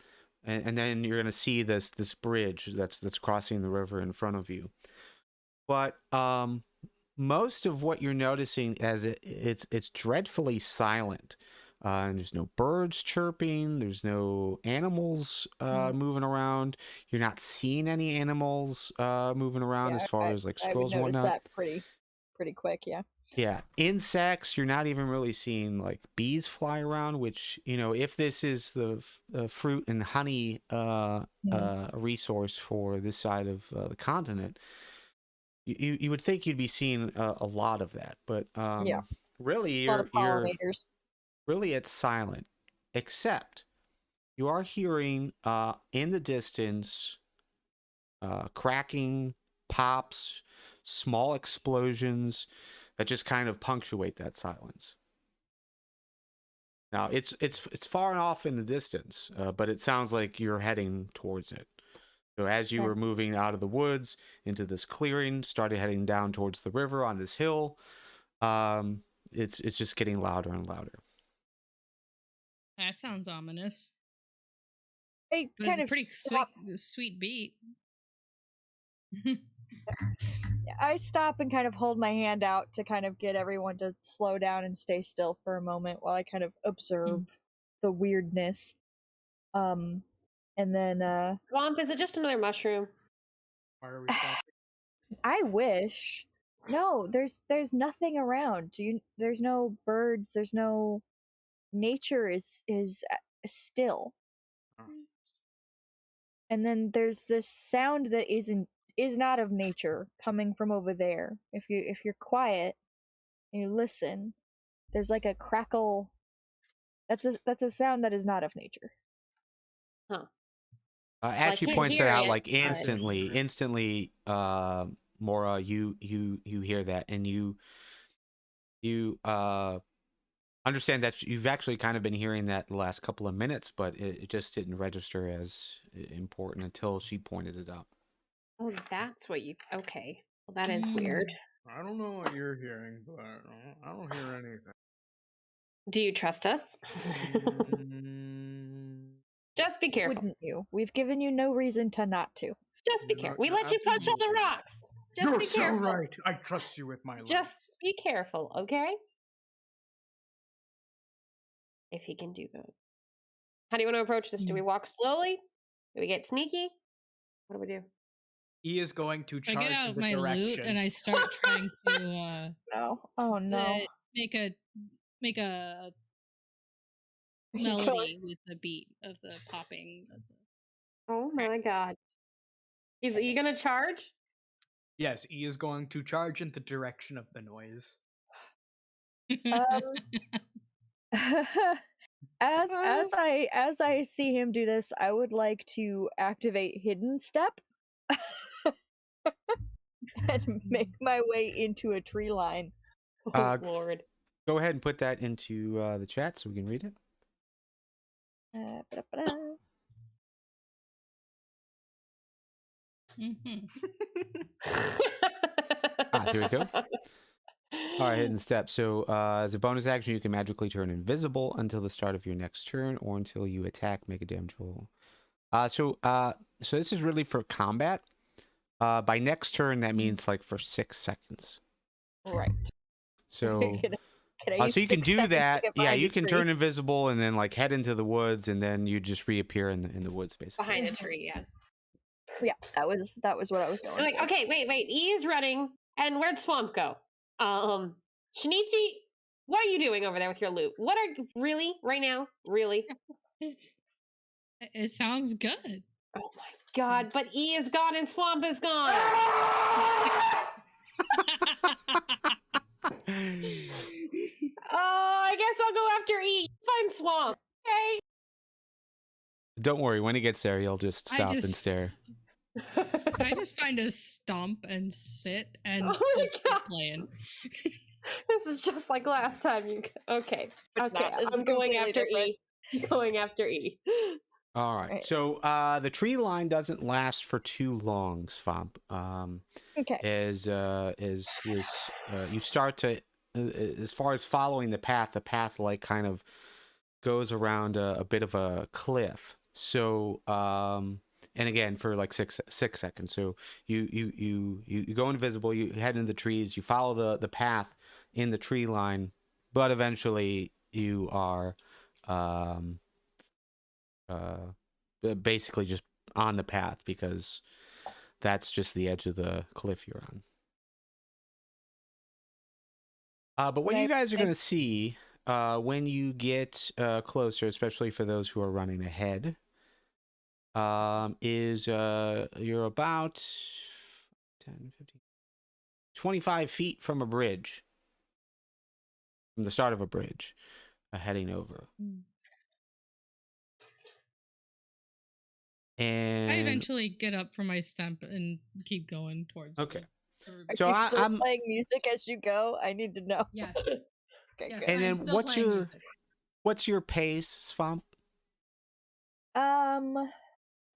Speaker 1: then you're gonna see this bridge that's crossing the river in front of you. But most of what you're noticing as it's dreadfully silent. And there's no birds chirping. There's no animals moving around. You're not seeing any animals moving around as far as like squirrels and whatnot.
Speaker 3: That pretty quick, yeah.
Speaker 1: Yeah, insects. You're not even really seeing like bees fly around. Which if this is the fruit and honey resource for this side of the continent, you would think you'd be seeing a lot of that. But really,
Speaker 3: a lot of pollinators.
Speaker 1: Really, it's silent, except you are hearing in the distance cracking, pops, small explosions that just kind of punctuate that silence. Now, it's far off in the distance, but it sounds like you're heading towards it. So as you were moving out of the woods into this clearing, started heading down towards the river on this hill, it's just getting louder and louder.
Speaker 5: That sounds ominous.
Speaker 3: It's
Speaker 5: a pretty sweet beat.
Speaker 3: I stop and kind of hold my hand out to kind of get everyone to slow down and stay still for a moment while I kind of observe the weirdness. And then
Speaker 2: Womp, is it just another mushroom?
Speaker 6: Why are we stopping?
Speaker 3: I wish. No, there's nothing around. There's no birds, there's no nature is still.
Speaker 6: Oh.
Speaker 3: And then there's this sound that is not of nature coming from over there. If you're quiet and you listen, there's like a crackle. That's a sound that is not of nature.
Speaker 2: Huh.
Speaker 1: As she points it out, like instantly, Mora, you hear that, and you understand that you've actually kind of been hearing that the last couple of minutes, but it just didn't register as important until she pointed it out.
Speaker 2: Oh, that's what you... Okay. Well, that is weird.
Speaker 6: I don't know what you're hearing, but I don't hear anything.
Speaker 2: Do you trust us? Just be careful.
Speaker 3: Wouldn't you? We've given you no reason to not to.
Speaker 2: Just be careful. We let you punch all the rocks. Just
Speaker 6: You're
Speaker 2: be
Speaker 6: so
Speaker 2: careful.
Speaker 6: right. I trust you with my life.
Speaker 2: Just be careful, okay? If he can do that. How do you want to approach this? Do we walk slowly? Do we get sneaky? What do we do?
Speaker 4: He is going to charge
Speaker 5: I get out
Speaker 4: the
Speaker 5: my
Speaker 4: direction.
Speaker 5: loot and I start trying to
Speaker 3: Oh no.
Speaker 5: make a melody with the beat of the popping of the...
Speaker 2: Oh my god. Is he gonna charge?
Speaker 4: Yes, he is going to charge in the direction of the noise.
Speaker 3: As I see him do this, I would like to activate Hidden Step and make my way into a tree line.
Speaker 2: Oh, Lord.
Speaker 1: Go ahead and put that into the chat so we can read it.
Speaker 3: Ba-da-ba-da.
Speaker 1: Here we go. All right, hidden step. So as a bonus action, you can magically turn invisible until the start of your next turn or until you attack, make a damage roll. So this is really for combat. By next turn, that means like for 6 seconds.
Speaker 3: Right.
Speaker 1: So
Speaker 3: Can I use
Speaker 1: so you can
Speaker 3: 6
Speaker 1: do
Speaker 3: seconds to
Speaker 1: that.
Speaker 3: get
Speaker 1: Yeah,
Speaker 3: behind
Speaker 1: you
Speaker 3: a
Speaker 1: can
Speaker 3: tree?
Speaker 1: turn invisible and then like head into the woods, and then you just reappear in the woods, basically.
Speaker 2: Behind a tree, yeah.
Speaker 3: Yeah, that was what I was going
Speaker 2: I'm like,
Speaker 3: for.
Speaker 2: okay, wait. E is running. And where'd Swamp go? Shinichi, what are you doing over there with your loot? What are really right now? Really?
Speaker 5: It sounds good.
Speaker 2: Oh my god! But E is gone and Swamp is gone. Oh, I guess I'll go after E. Find Swamp. Okay.
Speaker 1: Don't worry, when he gets there, he'll just stop and stare.
Speaker 5: I just find a stump and sit and
Speaker 2: Oh my
Speaker 5: just
Speaker 2: God.
Speaker 5: keep playing.
Speaker 2: This is just like last time. Okay.
Speaker 3: It's
Speaker 2: Okay.
Speaker 3: not. This is
Speaker 2: I'm going
Speaker 3: completely
Speaker 2: after
Speaker 3: different.
Speaker 2: E. Going after E.
Speaker 1: All right.
Speaker 3: Right.
Speaker 1: So the tree line doesn't last for too long, Svamp.
Speaker 3: Okay.
Speaker 1: As this you start to as far as following the path like kind of goes around a bit of a cliff. So and again for like six seconds. So you go invisible, you head into the trees, you follow the path in the tree line, but eventually you are basically just on the path because that's just the edge of the cliff you're on. But what you guys are going to see when you get closer, especially for those who are running ahead, is you're about 10, 15, 25 feet from a bridge, from the start of a bridge, heading over. And
Speaker 5: I eventually get up from my stump and keep going towards.
Speaker 1: Okay.
Speaker 3: Are
Speaker 1: So
Speaker 3: you still
Speaker 1: I'm
Speaker 3: playing music as you go? I need to know.
Speaker 5: Yes.
Speaker 3: Okay,
Speaker 5: Yes.
Speaker 3: good.
Speaker 1: And
Speaker 5: I'm
Speaker 1: then
Speaker 5: still playing music.
Speaker 1: what's your pace, Svamp?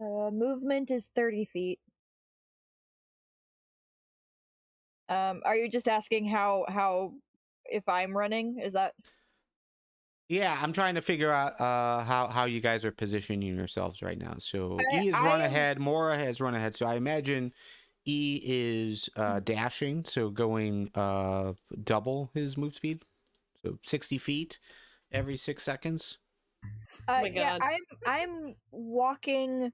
Speaker 3: Movement is 30 feet. Are you just asking how if I'm running? Is that?
Speaker 1: Yeah, I'm trying to figure out how you guys are positioning yourselves right now. So E has
Speaker 3: I
Speaker 1: run
Speaker 3: am-
Speaker 1: ahead, Mora has run ahead. So I imagine E is dashing, so going double his move speed, so 60 feet every 6 seconds.
Speaker 2: Oh my
Speaker 3: Yeah,
Speaker 2: God.
Speaker 3: I'm walking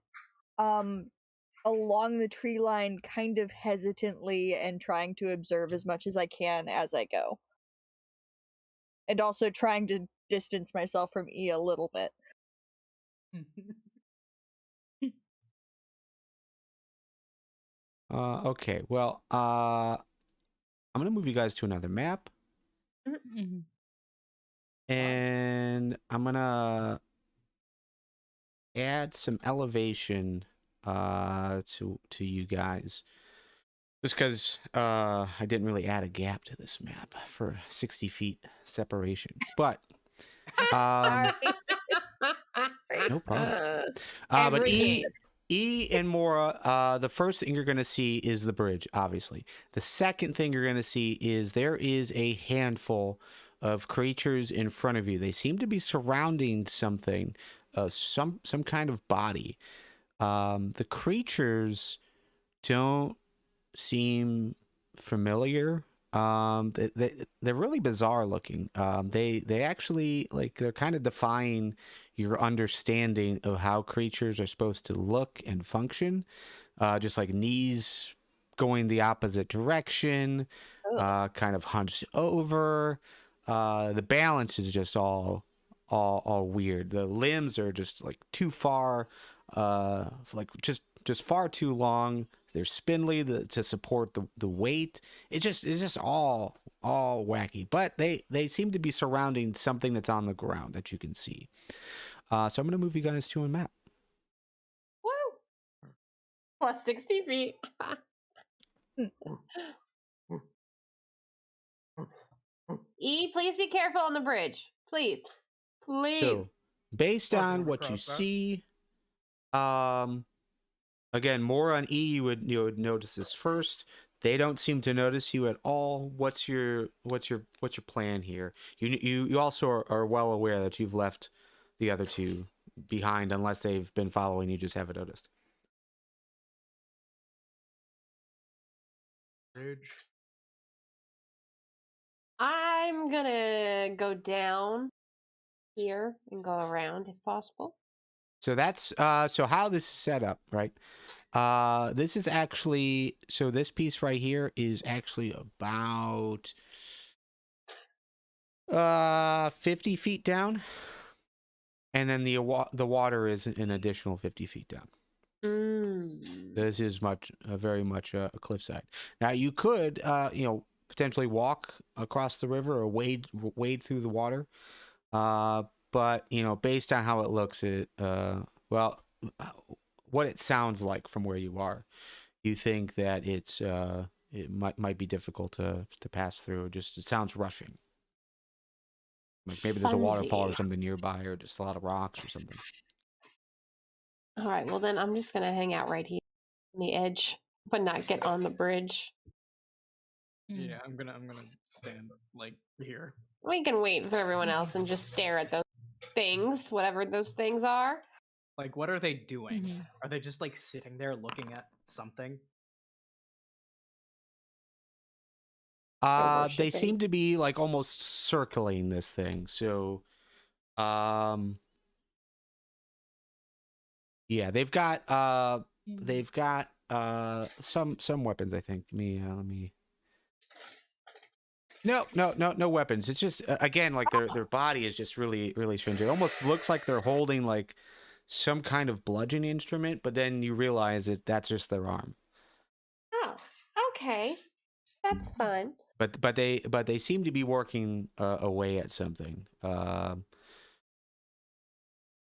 Speaker 3: along the tree line kind of hesitantly and trying to observe as much as I can as I go. And also trying to distance myself from E a little bit.
Speaker 1: Okay, well, I'm gonna move you guys to another map,
Speaker 5: Mhm.
Speaker 1: and I'm gonna add some elevation to you guys. Just because I didn't really add a gap to this map for 60 feet separation. But no problem. But
Speaker 2: Every game.
Speaker 1: E and Mora, the first thing you're going to see is the bridge, obviously. The second thing you're going to see is there is a handful of creatures in front of you. They seem to be surrounding something, some kind of body. The creatures don't seem familiar. They're really bizarre looking. They actually they're kind of defying your understanding of how creatures are supposed to look and function. Just like knees going the opposite direction, kind of hunched over. The balance is just all weird. The limbs are just like too far, just far too long. They're spindly to support the weight. It's just all all wacky, but they seem to be surrounding something that's on the ground that you can see. So I'm going to move you guys to a map.
Speaker 2: Woo! Plus 60 feet. E, please be careful on the bridge. Please. Please.
Speaker 1: So, based
Speaker 6: Fucking
Speaker 1: on what you
Speaker 6: across that.
Speaker 1: see, again, more on E, you would notice this first. They don't seem to notice you at all. What's your plan here? You also are well aware that you've left the other two behind, unless they've been following you, just haven't noticed.
Speaker 6: Bridge.
Speaker 2: I'm gonna go down here and go around if possible.
Speaker 1: So that's so how this is set up, right? This is actually, so this piece right here is actually about 50 feet down, and then the water is an additional 50 feet down. This is very much a cliffside. Now you could potentially walk across the river or wade through the water, but based on how it looks, what it sounds like from where you are, you think that it might be difficult to pass through. Just it sounds rushing. Like maybe there's a waterfall or something nearby, or just a lot of rocks or something.
Speaker 2: All right, well then I'm just gonna hang out right here on the edge, but not get on the bridge.
Speaker 6: Yeah, I'm gonna stand like here.
Speaker 2: We can wait for everyone else and just stare at those things, whatever those things are.
Speaker 4: Like, what are they doing? Are they just like sitting there looking at something?
Speaker 1: They seem to be like almost circling this thing. So, yeah, they've got some weapons. I think. Let me. No weapons. It's just again like their body is just really strange. It almost looks like they're holding like some kind of bludgeoning instrument, but then you realize that's just their arm.
Speaker 2: Oh, okay, that's fun.
Speaker 1: But they seem to be working away at something.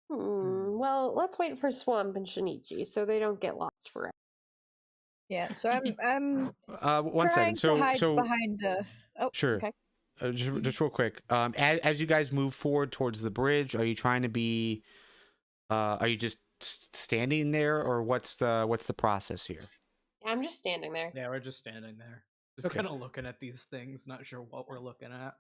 Speaker 2: Well, let's wait for Swamp and Shinichi so they don't get lost forever.
Speaker 3: Yeah, so I'm
Speaker 1: one second. So
Speaker 3: behind.
Speaker 1: Sure.
Speaker 3: Okay.
Speaker 1: Just real quick. As you guys move forward towards the bridge, are you trying to be? Are you just standing there, or what's the process here?
Speaker 2: I'm just standing there.
Speaker 4: Yeah, we're just standing there, just kind of looking at these things, not sure what we're looking at.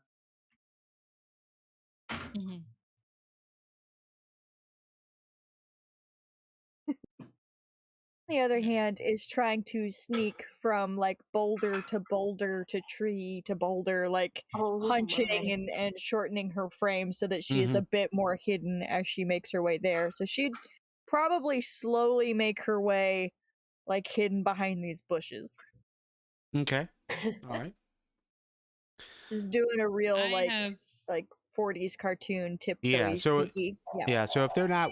Speaker 3: The other hand is trying to sneak from like boulder to boulder to tree to boulder, like hunching and shortening her frame so that she is a bit more hidden as she makes her way there. So she'd probably slowly make her way like hidden behind these bushes.
Speaker 1: Okay. All right.
Speaker 3: Just doing a real like 40s cartoon tiptoey sneaky.
Speaker 1: Yeah, so if they're not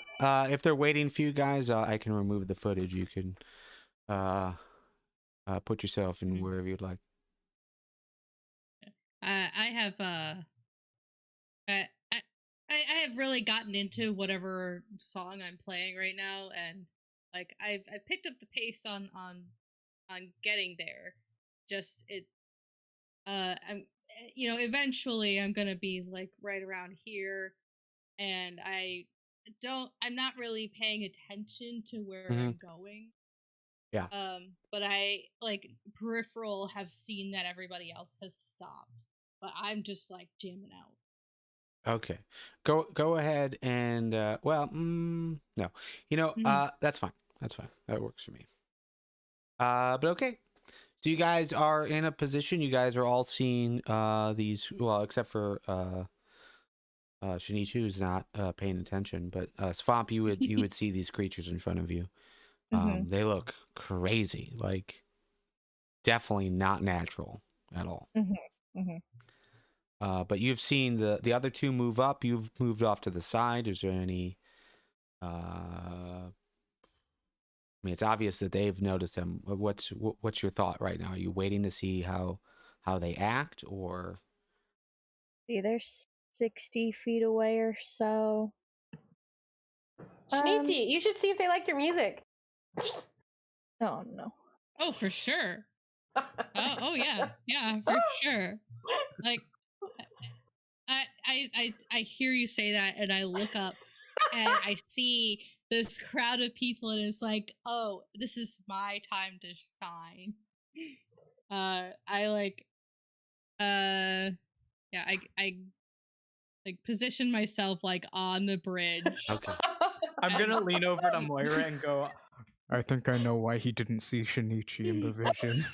Speaker 1: if they're waiting for you guys, I can remove the footage. You can put yourself in wherever you'd like.
Speaker 5: I have really gotten into whatever song I'm playing right now, and like I've picked up the pace on getting there. Just I'm eventually I'm gonna be like right around here, and I'm not really paying attention to where I'm going.
Speaker 1: Yeah.
Speaker 5: But I like peripheral have seen that everybody else has stopped, but I'm just like jamming out.
Speaker 1: Okay. Go ahead and no. That's fine. That's fine. That works for me. But okay. So you guys are in a position. You guys are all seeing these. Well, except for Shinichi, who's not paying attention. But Swamp, you would see these creatures in front of you. They look crazy. Like definitely not natural at all. But you've seen the other two move up. You've moved off to the side. Is there any? I mean, it's obvious that they've noticed them. What's your thought right now? Are you waiting to see how how they act, or
Speaker 3: See, they're 60 feet away or so.
Speaker 2: Shinichi, you should see if they like your music.
Speaker 3: Oh no.
Speaker 5: Oh, for sure. Oh yeah, for sure. Like, I hear you say that, and I look up, and I see this crowd of people, and it's like, oh, this is my time to shine. I like, yeah, I like position myself like on the bridge.
Speaker 1: okay.
Speaker 6: I'm gonna lean over to Moira and go, I think I know why he didn't see Shinichi in the vision.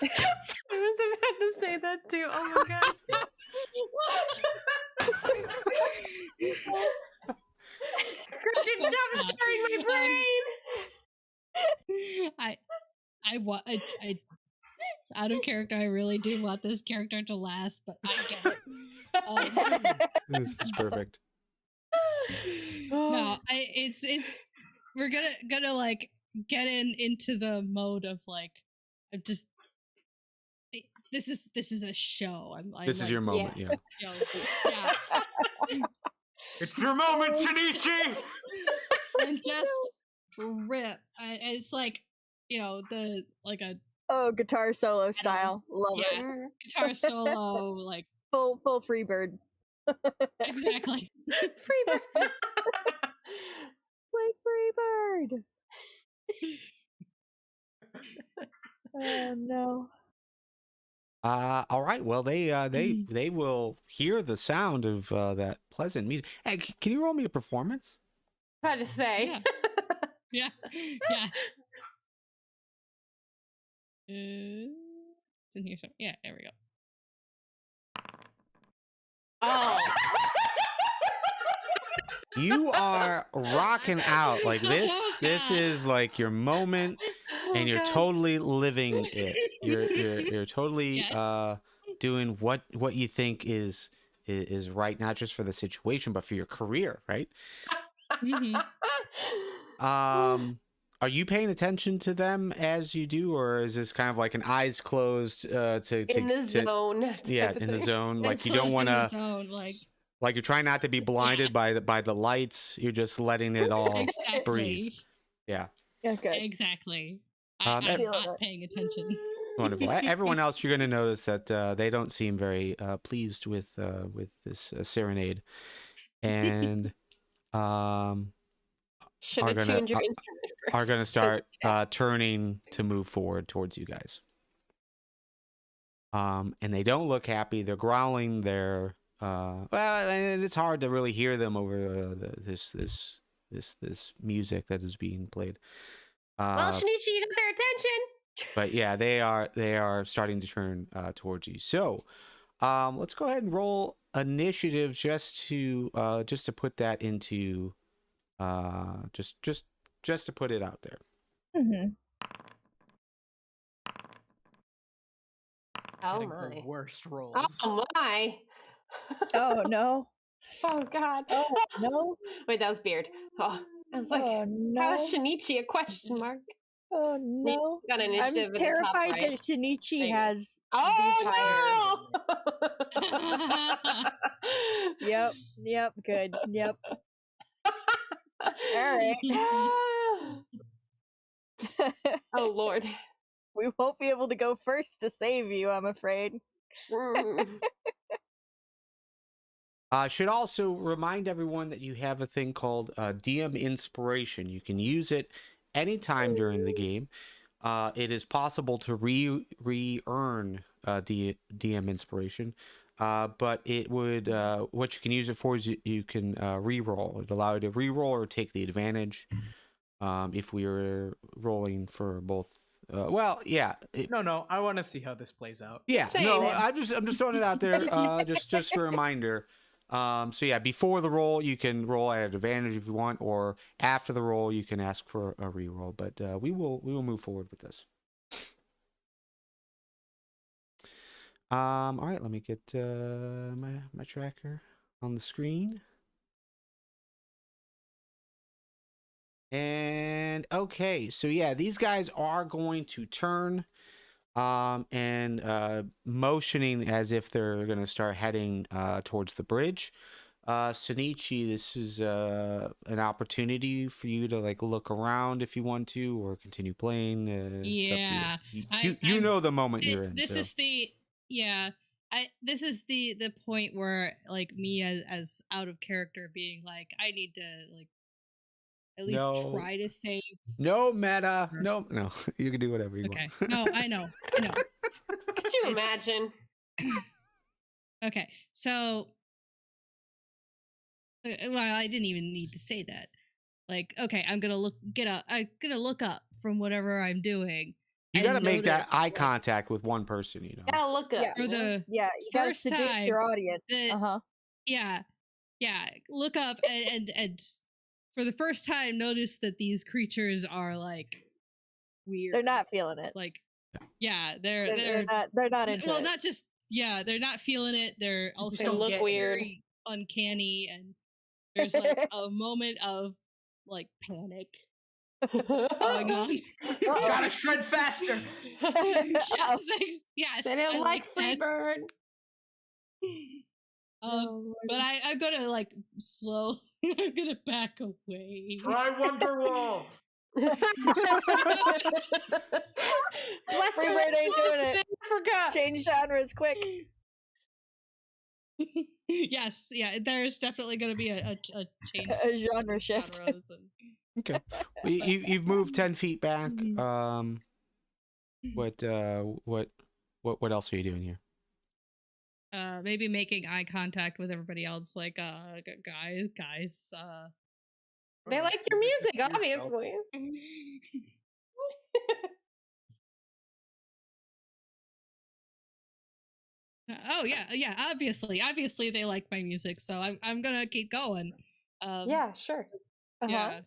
Speaker 2: I was about to say that too. Oh my god. Cryptid, stop sharing my brain!
Speaker 5: I want out of character. I really do want this character to last, but I get it.
Speaker 1: This is perfect.
Speaker 5: No, it's we're gonna like get into the mode of like, I'm just, this is a show.
Speaker 1: This is
Speaker 5: like,
Speaker 1: your moment, yeah.
Speaker 5: Yeah.
Speaker 6: It's your moment, Shinichi!
Speaker 5: And just rip. It's like, the like a
Speaker 3: guitar solo style. Love
Speaker 5: yeah,
Speaker 3: it.
Speaker 5: guitar solo, like
Speaker 3: Full Freebird.
Speaker 5: exactly.
Speaker 2: Freebird.
Speaker 3: Play Freebird. Oh no.
Speaker 1: All right. Well, they will hear the sound of that pleasant music. Hey, can you roll me a performance?
Speaker 2: Try to say.
Speaker 5: Yeah. It's in here somewhere. Yeah, there we go.
Speaker 2: Oh.
Speaker 1: You are rocking out like this. This is like your moment, and you're totally living it. You're totally doing what you think is right, not just for the situation, but for your career, right?
Speaker 5: Mm-hmm.
Speaker 1: Are you paying attention to them as you do, or is this kind of like an eyes closed
Speaker 2: in the zone?
Speaker 1: Yeah, in the zone. Like
Speaker 5: It's
Speaker 1: you don't
Speaker 5: closed in
Speaker 1: want
Speaker 5: the
Speaker 1: to.
Speaker 5: zone,
Speaker 1: Like you're trying not to be blinded by the lights. You're just letting it all breathe. Yeah.
Speaker 3: Okay.
Speaker 5: Exactly.
Speaker 1: Um,
Speaker 5: I'm
Speaker 1: ev-
Speaker 5: not paying attention.
Speaker 1: Wonderful. Everyone else, you're going to notice that they don't seem very pleased with this serenade, and
Speaker 2: Should
Speaker 1: are
Speaker 2: have
Speaker 1: gonna
Speaker 2: tuned your instrument first.
Speaker 1: are gonna start turning to move forward towards you guys. And they don't look happy. They're growling. They're well, and it's hard to really hear them over this music that is being played.
Speaker 2: Well, Shinichi, you got their attention.
Speaker 1: But yeah, they are starting to turn towards you. So, let's go ahead and roll initiative just to put that into just to put it out there.
Speaker 3: Mm-hmm.
Speaker 2: Oh
Speaker 6: The
Speaker 2: my.
Speaker 6: worst rolls.
Speaker 2: Oh my.
Speaker 3: Oh no.
Speaker 2: Oh god.
Speaker 3: Oh no.
Speaker 2: Wait, that was Beard. Oh, I was like,
Speaker 3: Oh no.
Speaker 2: how is Shinichi a question mark?
Speaker 3: Oh no.
Speaker 2: Got an
Speaker 3: I'm
Speaker 2: initiative in the top
Speaker 3: terrified
Speaker 2: right.
Speaker 3: that Shinichi
Speaker 2: There
Speaker 3: has
Speaker 2: Oh no!
Speaker 3: Yep, good. Yep. Alright.
Speaker 2: Oh lord.
Speaker 3: We won't be able to go first to save you, I'm afraid.
Speaker 1: Should also remind everyone that you have a thing called DM Inspiration. You can use it anytime during the game. It is possible to re-earn DM Inspiration, but it would what you can use it for is you can re-roll. It allows you to re-roll or take the advantage if we were rolling for both. Well, yeah.
Speaker 6: No, I want to see how this plays out.
Speaker 1: Yeah,
Speaker 2: Same.
Speaker 1: no, I'm just throwing it out there, just a reminder. So yeah, before the roll, you can roll at advantage if you want, or after the roll, you can ask for a reroll. But we will move forward with this. All right, let me get my tracker on the screen. And okay, so yeah, these guys are going to turn. and motioning as if they're going to start heading towards the bridge. Shinichi, this is an opportunity for you to like look around if you want to, or continue playing. It's up to you. You know the moment you're in.
Speaker 5: This is the this is the point where like me as out of character being like I need to like at least try to save.
Speaker 1: No meta. No. You can do whatever you want.
Speaker 5: No, I know.
Speaker 2: Could you imagine?
Speaker 5: Okay, so well, I didn't even need to say that. Like, okay, I'm gonna look up from whatever I'm doing.
Speaker 1: You gotta make that eye contact with one person, you know.
Speaker 2: Gotta look up.
Speaker 5: For the
Speaker 3: you gotta seduce your audience.
Speaker 5: Yeah. Look up and for the first time notice that these creatures are like weird.
Speaker 3: They're not feeling it.
Speaker 5: Like, yeah, they're
Speaker 3: not into it.
Speaker 5: Well, not just they're not feeling it. They're also
Speaker 2: they look weird,
Speaker 5: very uncanny, and there's like a moment of like panic going on.
Speaker 4: Gotta shred faster.
Speaker 5: Yes.
Speaker 2: They don't like Freebird.
Speaker 5: But I'm gonna like I'm gonna back away.
Speaker 4: Try Wonderwall.
Speaker 3: Freebird ain't doing it.
Speaker 2: Forgot.
Speaker 3: Change genres quick.
Speaker 5: Yes, yeah. There's definitely gonna be a change,
Speaker 3: a genre shift.
Speaker 1: Okay, well, you've moved 10 feet back. What else are you doing here?
Speaker 5: Maybe making eye contact with everybody else, like guys.
Speaker 2: They like your music, obviously.
Speaker 5: Oh yeah. Obviously they like my music, so I'm gonna keep going.
Speaker 2: Yeah, sure.
Speaker 5: Yeah.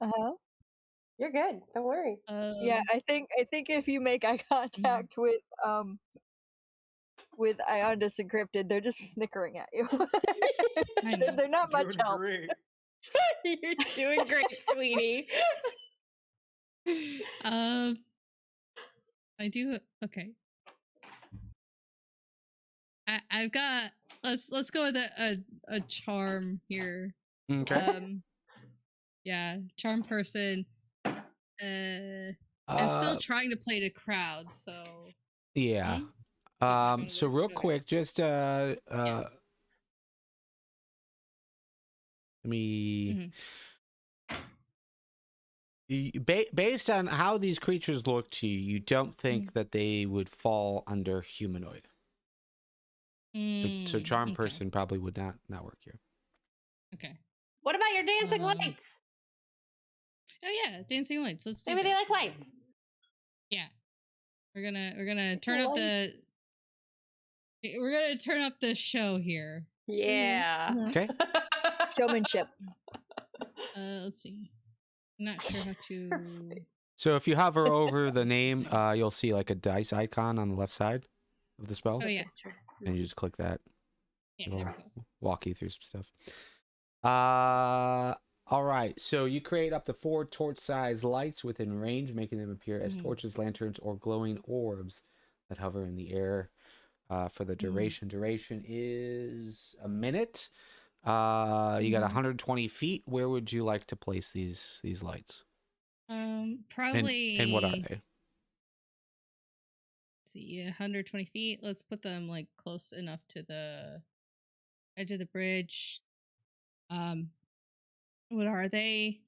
Speaker 2: You're good. Don't worry.
Speaker 3: Yeah, I think if you make eye contact with Iondis and Cryptid, they're just snickering at you. They're not much help.
Speaker 2: You're doing great, sweetie.
Speaker 5: I do okay. I've got let's go with a charm here.
Speaker 1: Okay.
Speaker 5: Yeah, charm person. I'm still trying to play to crowd, so
Speaker 1: yeah. So real quick, just let me based on how these creatures look to you, you don't think that they would fall under humanoid. So charm person probably would not work here.
Speaker 5: Okay.
Speaker 2: What about your dancing lights?
Speaker 5: Oh yeah, dancing lights. Let's do
Speaker 2: Maybe
Speaker 5: that.
Speaker 2: they like lights.
Speaker 5: Yeah. We're gonna turn up the show here.
Speaker 2: Yeah.
Speaker 1: Okay.
Speaker 3: Showmanship.
Speaker 5: Let's see. I'm not sure how to.
Speaker 1: So if you hover over the name, you'll see like a dice icon on the left side of the spell.
Speaker 5: Oh yeah.
Speaker 1: And you just click that.
Speaker 5: Yeah,
Speaker 1: It'll
Speaker 5: there we go.
Speaker 1: walk you through some stuff. All right. So you create up to 4 torch-sized lights within range, making them appear as torches, lanterns, or glowing orbs that hover in the air. For the duration, duration is a minute. You got 120 feet. Where would you like to place these lights?
Speaker 5: Probably.
Speaker 1: And what are they?
Speaker 5: See, 120 feet. Let's put them like close enough to the edge of the bridge. What are they?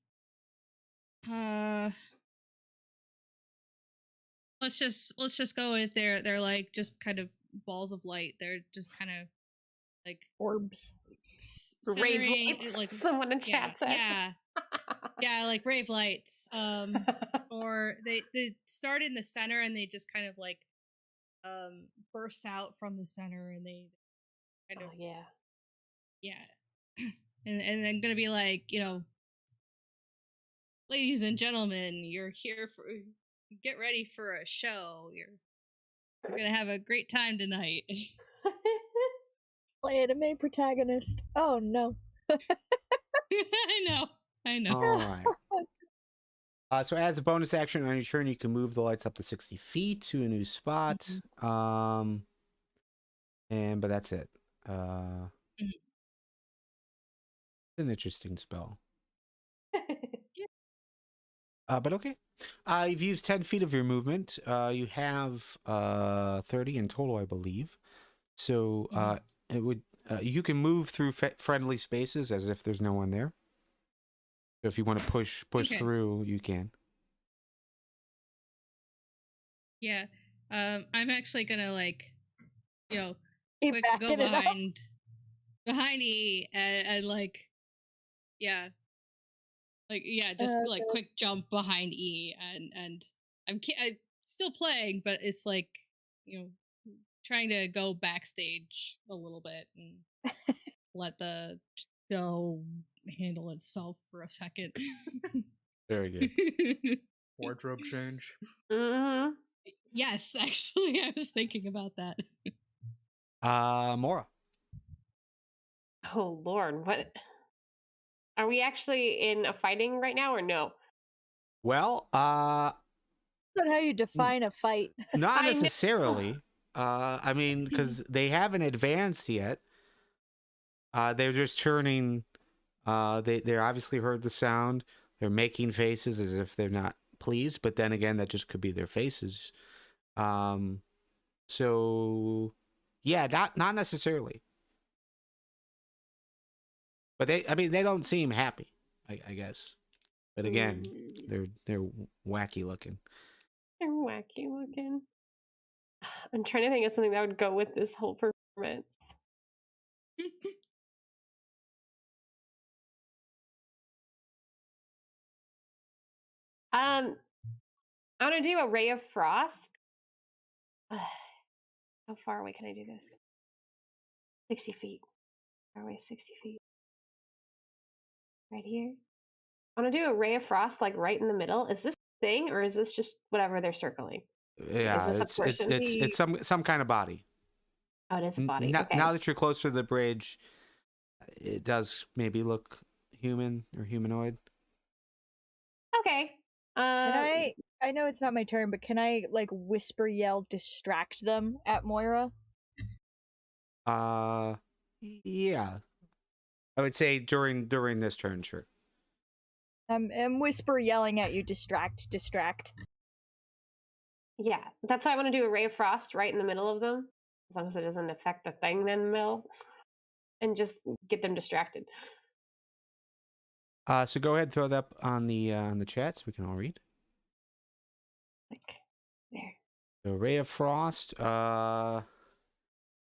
Speaker 5: Let's just go with they're like just kind of balls of light. They're just kind of like
Speaker 3: orbs.
Speaker 2: Rave lights. Like someone in chat said.
Speaker 5: Yeah, like rave lights. Or they start in the center and they just kind of like burst out from the center and they kind of and I'm gonna be like, you know, ladies and gentlemen, you're here for get ready for a show. You're gonna have a great time tonight.
Speaker 3: Play anime protagonist. Oh no.
Speaker 5: I know.
Speaker 1: All So as a bonus action on your turn, you can move the lights up to 60 feet to a new spot. But that's it. It's an interesting spell. But okay. You've used 10 feet of your movement. You have 30 in total, I believe. So it would you can move through friendly spaces as if there's no one there. So if you want to push through, you can.
Speaker 5: Yeah. I'm actually gonna quick go behind E and just quick jump behind E and I'm still playing, but it's trying to go backstage a little bit and let the show handle itself for a second.
Speaker 1: Very good.
Speaker 6: Wardrobe change.
Speaker 2: Mm-hmm.
Speaker 5: Yes, actually, I was thinking about that.
Speaker 1: Mora.
Speaker 2: Oh Lord, what? Are we actually in a fighting right now or no?
Speaker 1: Well,
Speaker 3: That's not how you define a fight.
Speaker 1: Not necessarily. I mean, because they haven't advanced yet. They're just turning. They obviously heard the sound. They're making faces as if they're not pleased, but then again, that just could be their faces. So yeah, not necessarily. But they don't seem happy, I guess. But again, they're wacky looking.
Speaker 2: They're wacky looking. I'm trying to think of something that would go with this whole performance. I'm gonna do a ray of frost. How far away can I do this? 60 feet. Far away, 60 feet. Right here. I'm gonna do a ray of frost, like right in the middle. Is this a thing, or is this just whatever they're circling?
Speaker 1: Yeah, it's some kind of body.
Speaker 2: Oh, it is a body. Okay.
Speaker 1: Now that you're closer to the bridge, it does maybe look human or humanoid.
Speaker 2: Okay.
Speaker 3: I know it's not my turn, but can I whisper yell distract them at Moira?
Speaker 1: Yeah. I would say during this turn, sure.
Speaker 3: I'm whisper yelling at you, distract.
Speaker 2: Yeah, that's why I want to do a ray of frost right in the middle of them, as long as it doesn't affect the thing in the middle, and just get them distracted.
Speaker 1: So go ahead and throw that up on the chat so we can all read.
Speaker 2: Like there.
Speaker 1: So ray of frost. I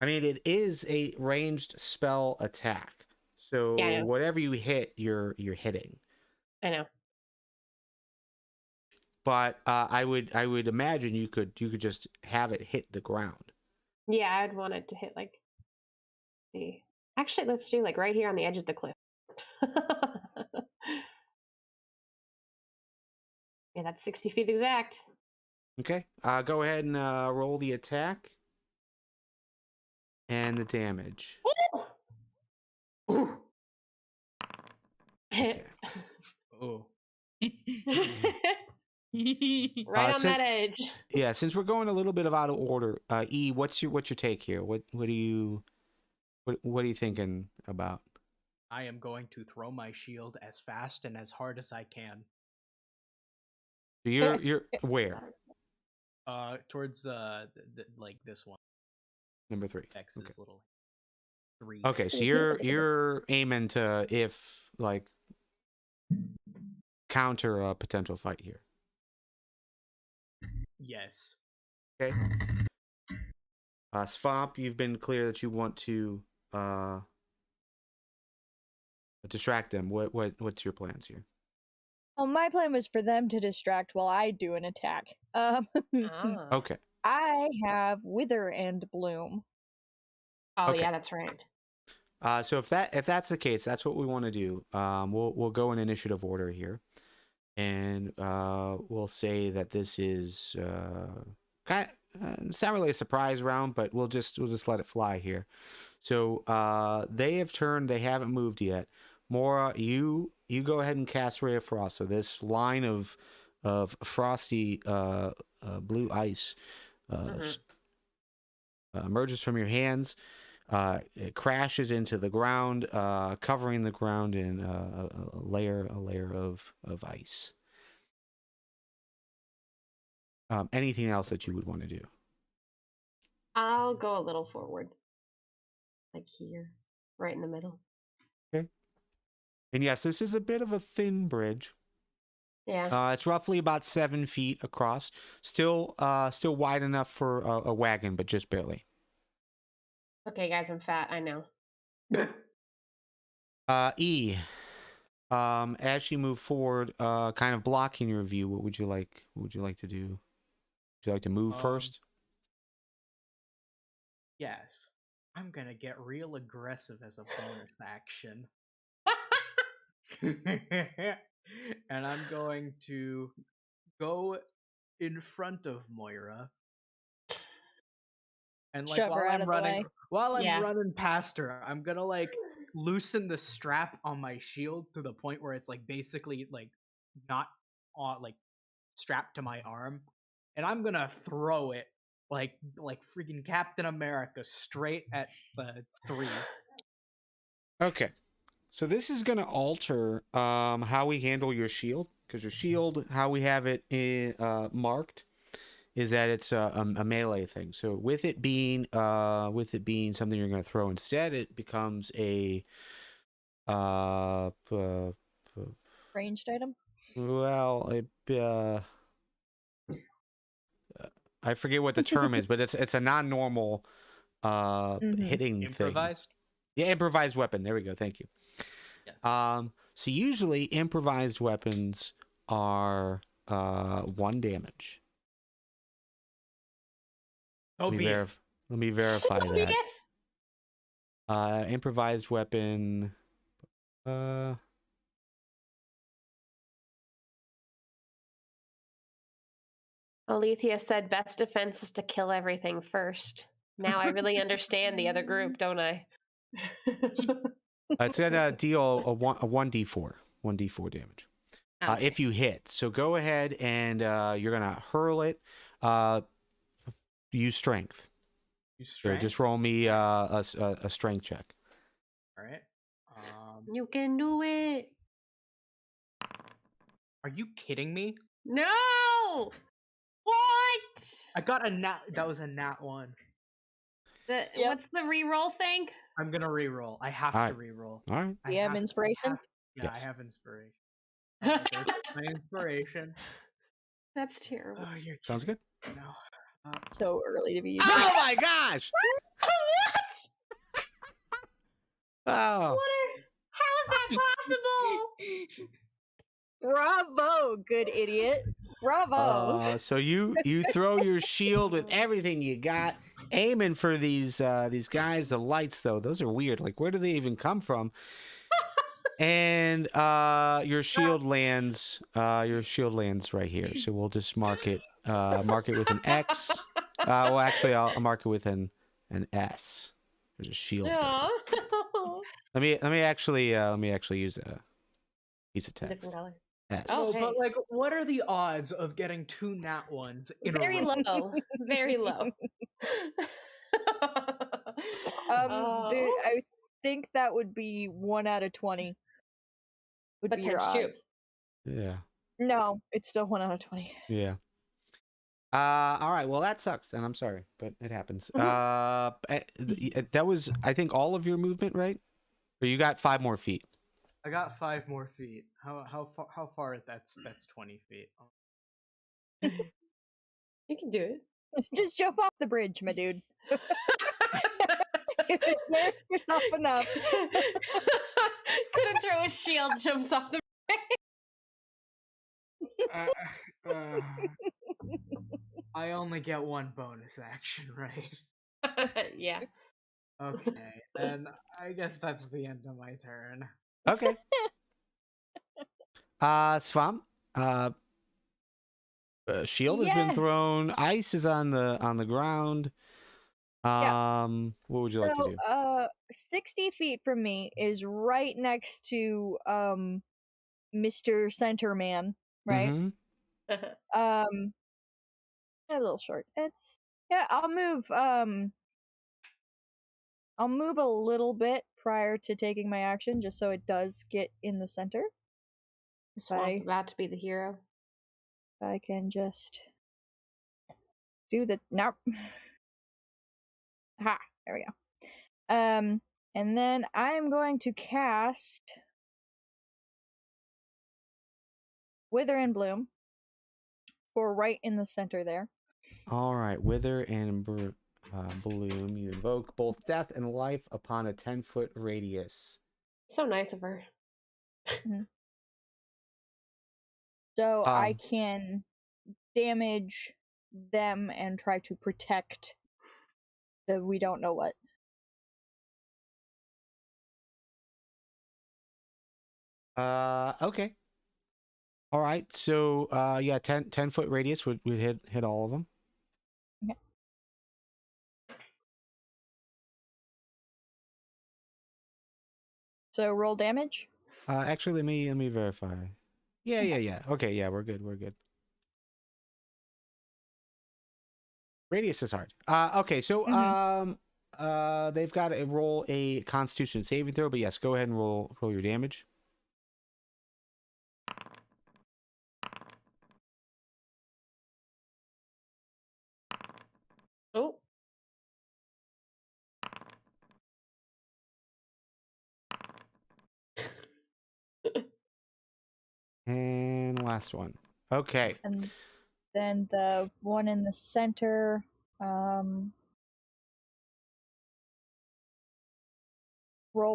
Speaker 1: mean, it is a ranged spell attack. So
Speaker 2: yeah,
Speaker 1: whatever you hit, you're hitting.
Speaker 2: I know.
Speaker 1: But I would imagine you could just have it hit the ground.
Speaker 2: Yeah, I'd want it to hit see. Actually, let's do right here on the edge of the cliff. Yeah, that's 60 feet exact.
Speaker 1: Okay. Go ahead and roll the attack and the damage.
Speaker 2: Ooh.
Speaker 1: Okay.
Speaker 6: Oh.
Speaker 2: Right on that edge.
Speaker 1: Yeah, since we're going a little bit out of order, E, what's your take here? What are you thinking about?
Speaker 4: I am going to throw my shield as fast and as hard as I can.
Speaker 1: So you're where?
Speaker 4: Towards this one.
Speaker 1: Number 3.
Speaker 4: X is little 3.
Speaker 1: Okay, so you're aiming to counter a potential fight here.
Speaker 4: Yes.
Speaker 1: Okay. Swamp, you've been clear that you want to distract them. What's your plans here?
Speaker 3: Well, my plan was for them to distract while I do an attack.
Speaker 1: Okay.
Speaker 3: I have Wither and Bloom.
Speaker 2: Oh
Speaker 1: okay.
Speaker 2: Yeah, that's right.
Speaker 1: So if that's the case, that's what we want to do. We'll go in initiative order here, and we'll say that this is it's not really a surprise round, but we'll just let it fly here. So they have turned. They haven't moved yet. Mora, you go ahead and cast Ray of Frost. So this line of of frosty blue ice emerges from your hands. It crashes into the ground, covering the ground in a layer of ice. Anything else that you would want to do?
Speaker 2: I'll go a little forward. Like here. Right in the middle.
Speaker 1: Okay. And yes, this is a bit of a thin bridge.
Speaker 2: Yeah.
Speaker 1: It's roughly about 7 feet across. Still wide enough for a wagon, but just barely.
Speaker 2: Okay, guys, I'm fat. I know.
Speaker 1: E. As you move forward, kind of blocking your view, what would you like? What would you like to do? Would you like to move first?
Speaker 4: Yes. I'm gonna get real aggressive as a bonus action. And I'm going to go in front of Moira. And like
Speaker 3: Shove her out of the way.
Speaker 4: while I'm running past her, I'm gonna like loosen the strap on my shield to the point where it's like basically like not on like strapped to my arm. And I'm gonna throw it like freaking Captain America straight at the 3.
Speaker 1: Okay. So this is going to alter how we handle your shield, because your shield, how we have it marked, is that it's a melee thing. So with it being something you're going to throw instead, it becomes a
Speaker 3: Ranged item.
Speaker 1: Well, I forget what the term is, but it's a non-normal hitting
Speaker 4: Improvised?
Speaker 1: thing. Yeah, improvised weapon. There we go. Thank you.
Speaker 4: Yes.
Speaker 1: So usually improvised weapons are 1 damage.
Speaker 4: Let
Speaker 1: me verify that. Improvised weapon.
Speaker 2: Alethea said best defense is to kill everything first. Now I really understand the other group, don't I?
Speaker 1: It's gonna deal a 1d4 damage.
Speaker 2: Okay.
Speaker 1: If you hit. So go ahead and you're gonna hurl it. Use strength. So just roll me a strength check.
Speaker 4: All right.
Speaker 2: You can do it.
Speaker 4: Are you kidding me?
Speaker 2: No. What?
Speaker 4: I got a nat. That was a nat 1.
Speaker 2: What's the re-roll thing?
Speaker 4: I'm gonna re-roll. I have to re-roll.
Speaker 1: All right.
Speaker 3: You have inspiration?
Speaker 4: Yeah, I have inspiration. There's my inspiration.
Speaker 2: That's terrible.
Speaker 4: Oh, you're
Speaker 1: Sounds good.
Speaker 4: No.
Speaker 3: So early to be using.
Speaker 1: Oh my gosh!
Speaker 2: What?
Speaker 1: Oh.
Speaker 2: How is that possible?
Speaker 3: Bravo, good idiot. Bravo.
Speaker 1: So you throw your shield with everything you got, aiming for these guys. The lights, though, those are weird. Like, where do they even come from? And your shield lands. Your shield lands right here. So we'll just mark it with an X. Well, actually, I'll mark it with an S. There's a shield. Let me actually use a piece of text.
Speaker 2: Different color.
Speaker 1: S.
Speaker 4: Oh, but like, what are the odds of getting 2 nat 1s in
Speaker 2: Very
Speaker 4: a row?
Speaker 2: low. Very low.
Speaker 3: I think that would be 1 out of 20. Would
Speaker 2: but
Speaker 3: be your
Speaker 2: times 2.
Speaker 3: odds.
Speaker 1: Yeah.
Speaker 3: No, it's still 1 out of 20.
Speaker 1: Yeah. All right. Well, that sucks, and I'm sorry, but it happens. That was, I think, all of your movement, right? Or you got 5 more feet.
Speaker 4: I got 5 more feet. How far is that? That's 20 feet.
Speaker 2: You can do it.
Speaker 3: Just jump off the bridge, my dude. If it hurts yourself enough.
Speaker 2: Couldn't throw a shield, jumps off the
Speaker 4: I only get 1 bonus action, right?
Speaker 2: Yeah.
Speaker 4: Okay, and I guess that's the end of my turn.
Speaker 1: Okay. Svam. Shield has been thrown. Ice is on the ground. What would you like to do?
Speaker 3: 60 feet from me is right next to Mr. Centerman, right?
Speaker 1: Mm-hmm.
Speaker 3: A little short. It's yeah. I'll move a little bit prior to taking my action, just so it does get in the center.
Speaker 2: Swamp about to be the hero.
Speaker 3: If I can just do the nope. Ha! There we go. And then I'm going to cast Wither and Bloom for right in the center there.
Speaker 1: All right, Wither and Bloom. You invoke both death and life upon a 10-foot radius.
Speaker 2: So nice of her.
Speaker 3: So I can damage them and try to protect the we don't know what.
Speaker 1: Okay. All right. So yeah, 10-foot radius would hit all of them.
Speaker 3: Okay. So roll damage.
Speaker 1: Actually, let me verify. Yeah. Okay, yeah, we're good. Radius is hard. Okay, so they've got to roll a Constitution saving throw, but yes, go ahead and roll your damage.
Speaker 2: Oh.
Speaker 1: And last one. Okay.
Speaker 3: And then the one in the center, roll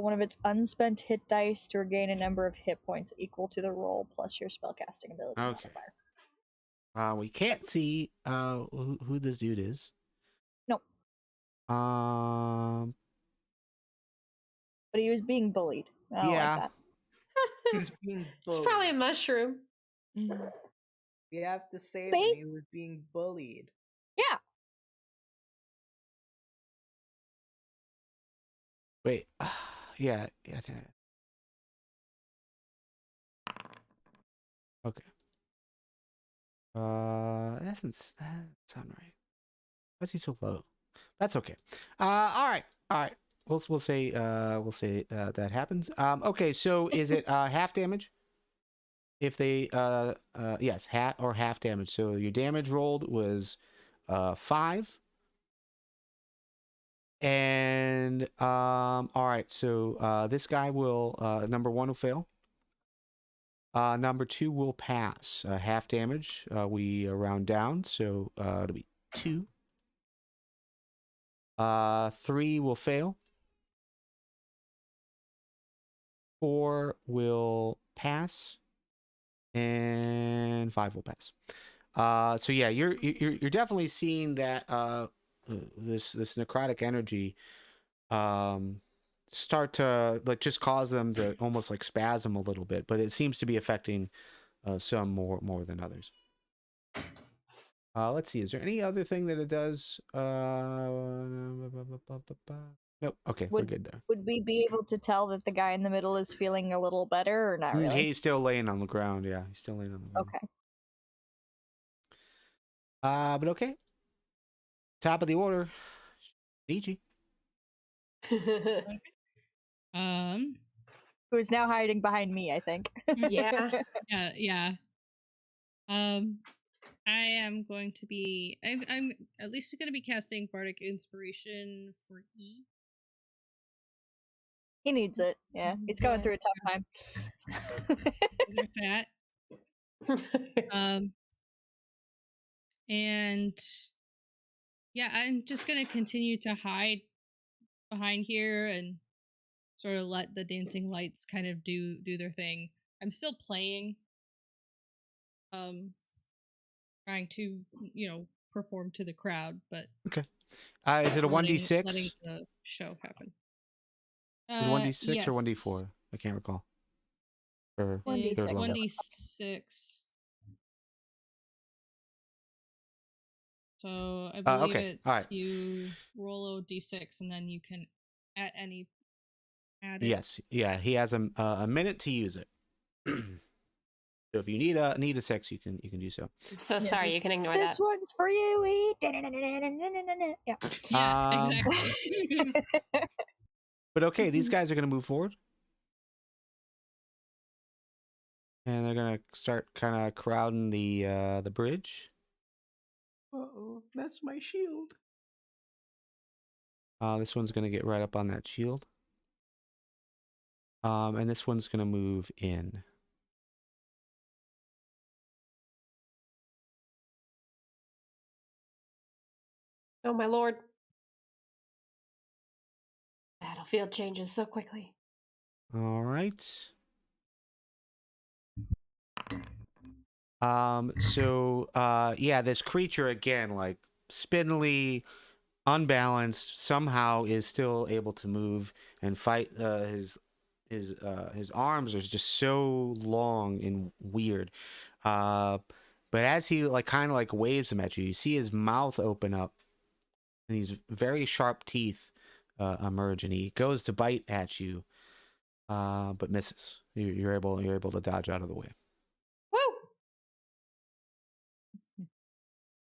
Speaker 3: one of its unspent hit dice to regain a number of hit points equal to the roll plus your spellcasting ability
Speaker 1: Okay.
Speaker 3: modifier.
Speaker 1: We can't see who this dude is.
Speaker 3: Nope.
Speaker 1: But
Speaker 3: he was being bullied. I don't like that.
Speaker 4: He's being bullied.
Speaker 2: It's probably a mushroom.
Speaker 4: We have to say that he was being bullied.
Speaker 3: Yeah.
Speaker 1: Wait. Yeah. Okay. That doesn't sound right. Why is he so low? That's okay. All right. We'll say that happens. Okay. So is it half damage? If they yes, half damage. So your damage rolled was 5. And all right. So this guy will number 1 will fail. Number 2 will pass. Half damage. We round down, so it'll be 2. 3 will fail. 4 will pass, and 5 will pass. So yeah, you're definitely seeing that this necrotic energy start to like just cause them to almost like spasm a little bit, but it seems to be affecting some more than others. Let's see, is there any other thing that it does? Nope. Okay, we're good there.
Speaker 3: Would we be able to tell that the guy in the middle is feeling a little better or not really?
Speaker 1: He's still laying on the ground. Yeah, he's still laying on the ground.
Speaker 3: Okay.
Speaker 1: But okay. Top of the order, DG.
Speaker 3: Who is now hiding behind me, I think.
Speaker 2: Yeah.
Speaker 5: Yeah. I am going to be. I'm at least going to be casting Bardic Inspiration for E.
Speaker 3: He needs it. Yeah, he's going through a tough time.
Speaker 5: There's that. And yeah, I'm just gonna continue to hide behind here and sort of let the dancing lights kind of do their thing. I'm still playing, trying to perform to the crowd, but
Speaker 1: okay. Is it a 1d6?
Speaker 5: Letting the show happen.
Speaker 1: Is it 1d6
Speaker 5: yes.
Speaker 1: or 1d4? I can't recall. Or
Speaker 5: 1d6. So I believe it's you roll a d6 and then you can add it.
Speaker 1: Yes, yeah, he has a minute to use it. So if you need a 6, you can do so.
Speaker 2: So sorry, you can ignore
Speaker 3: This
Speaker 2: that.
Speaker 3: one's for you. Yeah.
Speaker 5: Yeah, exactly.
Speaker 1: But okay, these guys are gonna move forward. And they're gonna start kind of crowding the bridge.
Speaker 4: Uh-oh, that's my shield.
Speaker 1: This one's gonna get right up on that shield. And this one's gonna move in.
Speaker 2: Oh my lord. Battlefield changes so quickly.
Speaker 1: All right. Yeah, this creature again, like spindly, unbalanced, somehow is still able to move and fight. His arms are just so long and weird. But as he kind of waves them at you, you see his mouth open up, and these very sharp teeth emerge, and he goes to bite at you, but misses. You're able to dodge out of the way.
Speaker 2: Woo!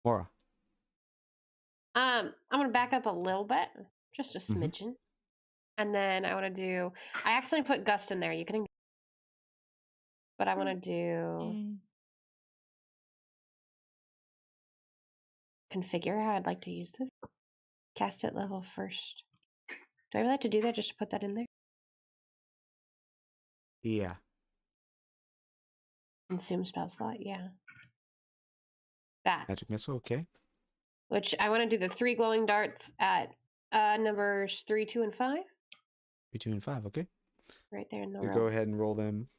Speaker 1: Laura.
Speaker 2: I'm gonna back up a little bit, just a
Speaker 1: Mhm.
Speaker 2: smidgen, and then I want to do. I accidentally put Gust in there. You can, but I want to do configure how I'd like to use this. Cast it level first. Do I really have to do that just to put that in there?
Speaker 1: Yeah.
Speaker 2: Consume spell slot. Yeah. That.
Speaker 1: Magic missile. Okay.
Speaker 2: Which I want to do the 3 glowing darts at numbers 3, 2, and 5.
Speaker 1: 3, 2, and 5. Okay.
Speaker 2: Right there in the
Speaker 1: You
Speaker 2: row.
Speaker 1: go ahead and roll them.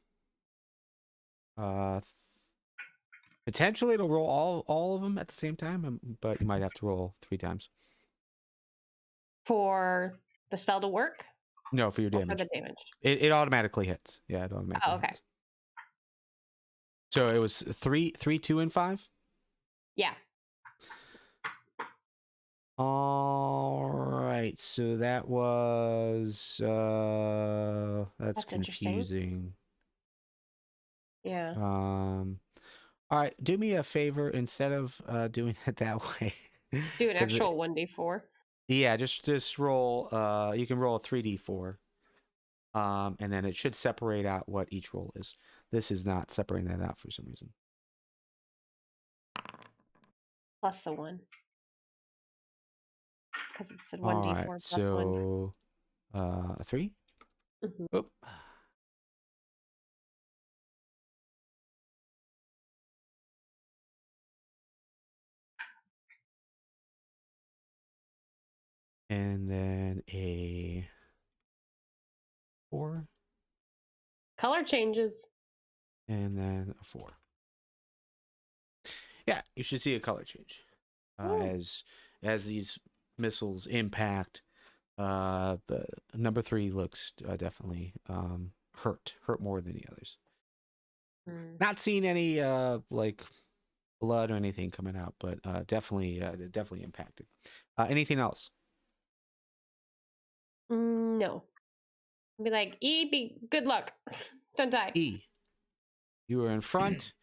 Speaker 1: Potentially it'll roll all of them at the same time, but you might have to roll 3 times.
Speaker 2: For the spell to work?
Speaker 1: No, for your
Speaker 2: Or
Speaker 1: damage.
Speaker 2: for the damage.
Speaker 1: It automatically hits. Yeah, it automatically
Speaker 2: okay.
Speaker 1: hits. So it was 3, 2, and 5?
Speaker 2: Yeah.
Speaker 1: All right. So that was that's confusing.
Speaker 2: Yeah.
Speaker 1: All right, do me a favor instead of doing it that way.
Speaker 2: Do an actual 1d4.
Speaker 1: Yeah, just roll. You can roll a 3d4, and then it should separate out what each roll is. This is not separating that out for some reason.
Speaker 2: Plus the 1. Because it's a 1d4
Speaker 1: All right,
Speaker 2: plus
Speaker 1: so
Speaker 2: 1.
Speaker 1: 3.
Speaker 2: Mm-hmm.
Speaker 1: Oop. And then a 4.
Speaker 2: Color changes.
Speaker 1: And then a 4. Yeah, you should see a color change as these missiles impact. The number 3 looks definitely hurt more than the others. Not seeing any blood or anything coming out, but definitely impacted. Anything else?
Speaker 2: No. Be like, be good luck. Don't die.
Speaker 1: E. You are in front.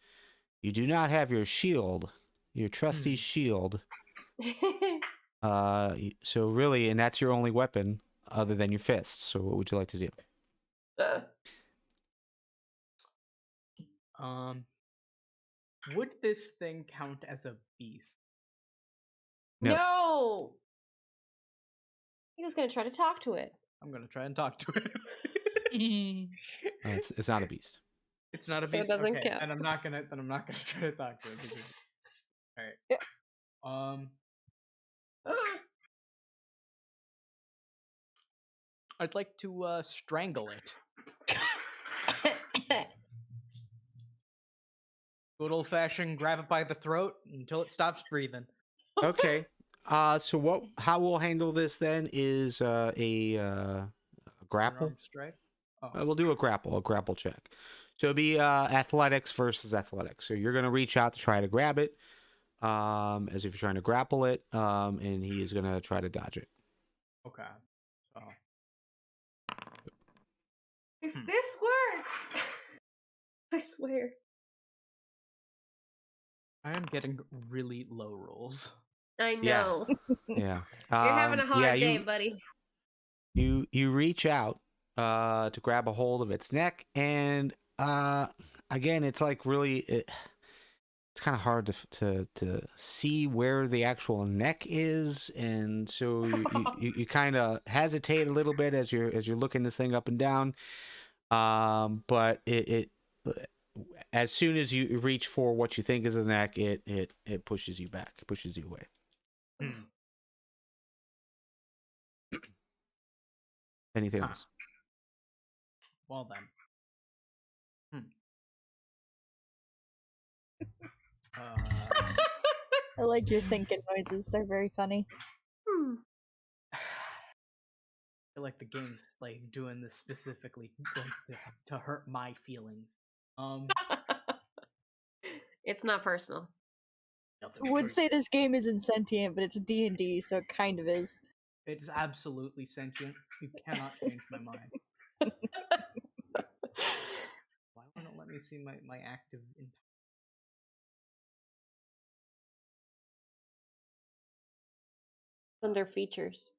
Speaker 1: You do not have your shield, your trusty shield. So really, and that's your only weapon other than your fists. So what would you like to do?
Speaker 4: Would this thing count as a beast?
Speaker 2: No. He was gonna try to talk to it.
Speaker 4: I'm gonna try and talk to it.
Speaker 1: It's not a beast.
Speaker 4: It's not a
Speaker 2: So
Speaker 4: beast.
Speaker 2: it doesn't
Speaker 4: Okay,
Speaker 2: count.
Speaker 4: and I'm not gonna try to talk to it. Because... All right. I'd like to strangle it. Good old fashioned grab it by the throat until it stops breathing.
Speaker 1: Okay. So how we'll handle this then is a grapple.
Speaker 4: Unarmed strike. Oh.
Speaker 1: We'll do a grapple check. So it'll be athletics versus athletics. So you're gonna reach out to try to grab it, as if you're trying to grapple it, and he is gonna try to dodge it.
Speaker 4: Okay. So.
Speaker 2: If this works, I swear.
Speaker 4: I am getting really low rolls.
Speaker 2: I know.
Speaker 1: Yeah.
Speaker 2: You're having a hard day,
Speaker 1: you,
Speaker 2: buddy.
Speaker 1: You reach out to grab a hold of its neck, and again, it's like really it's kind of hard to see where the actual neck is, and so you kind of hesitate a little bit as you're looking this thing up and down. But it as soon as you reach for what you think is the neck, it pushes you back, pushes you away. Anything else?
Speaker 4: Well then.
Speaker 3: I like your thinking noises. They're very funny.
Speaker 4: I feel like the game's like doing this specifically to hurt my feelings.
Speaker 2: It's not personal.
Speaker 3: I would say this game isn't sentient, but it's D&D, so it kind of is.
Speaker 4: It's absolutely sentient. You cannot change my mind. Why won't it let me see my active impact?
Speaker 2: Under features.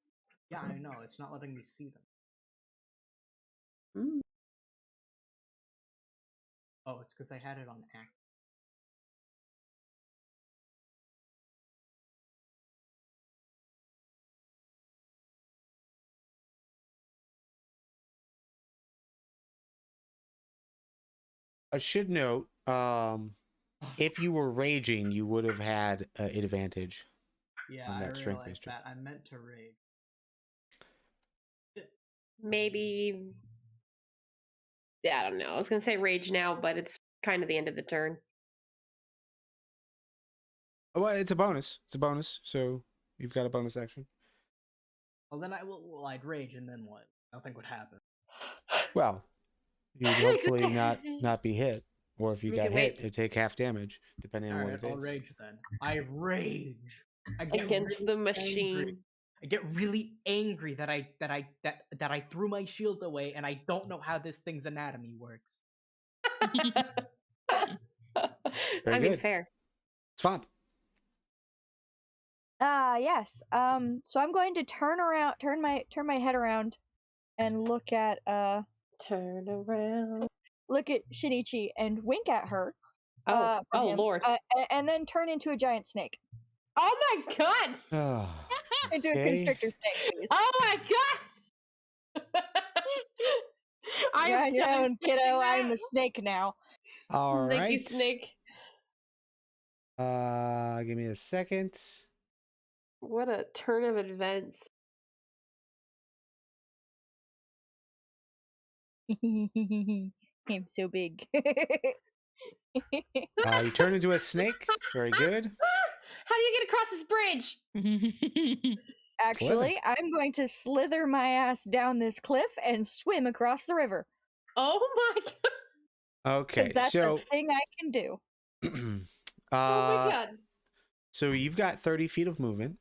Speaker 4: Yeah, I know. It's not letting me see them.
Speaker 2: Mm.
Speaker 4: Oh, it's because I had it on act.
Speaker 1: I should note, if you were raging, you would have had an advantage.
Speaker 4: Yeah,
Speaker 1: on that
Speaker 4: I
Speaker 1: strength
Speaker 4: realized
Speaker 1: booster.
Speaker 4: that. I meant to rage.
Speaker 2: Maybe. Yeah, I don't know. I was gonna say rage now, but it's kind of the end of the turn.
Speaker 1: Well, it's a bonus. It's a bonus, so you've got a bonus action.
Speaker 4: Well, then I'd rage, and then what? Nothing would happen.
Speaker 1: Well, you'd hopefully not be hit, or if you
Speaker 2: We
Speaker 1: got
Speaker 2: can
Speaker 1: hit,
Speaker 2: wait.
Speaker 1: it'd take half damage, depending on what
Speaker 4: Alright,
Speaker 1: it
Speaker 4: I'll
Speaker 1: is.
Speaker 4: rage then. I rage. I get
Speaker 2: Against
Speaker 4: really
Speaker 2: the machine.
Speaker 4: angry. I get really angry that I threw my shield away, and I don't know how this thing's anatomy works.
Speaker 1: Very
Speaker 2: I mean,
Speaker 1: good.
Speaker 2: fair.
Speaker 1: Swamp.
Speaker 3: Yes. So I'm going to turn my head around and look at
Speaker 2: Turn around.
Speaker 3: look at Shinichi and wink at her.
Speaker 2: Oh,
Speaker 3: For
Speaker 2: oh
Speaker 3: him,
Speaker 2: Lord.
Speaker 3: and then turn into a giant snake.
Speaker 2: Oh my God.
Speaker 1: Oh,
Speaker 3: Into a
Speaker 1: Okay.
Speaker 3: constrictor snake, please.
Speaker 2: Oh my God. I
Speaker 3: You're
Speaker 2: am
Speaker 3: on your
Speaker 2: so
Speaker 3: own,
Speaker 2: expecting
Speaker 3: kiddo.
Speaker 2: that.
Speaker 3: I'm the snake now.
Speaker 1: all
Speaker 2: Thank you,
Speaker 1: right.
Speaker 2: Snake.
Speaker 1: Give me a second.
Speaker 2: What a turn of events.
Speaker 3: I'm so big.
Speaker 1: You turn into a snake. Very good.
Speaker 2: How do you get across this bridge?
Speaker 3: Actually, I'm going to slither my ass down this cliff and swim across the river.
Speaker 2: Oh my God.
Speaker 1: Okay,
Speaker 3: Because that's
Speaker 1: so
Speaker 3: a thing I can do.
Speaker 2: Oh my God.
Speaker 1: So you've got 30 feet of movement.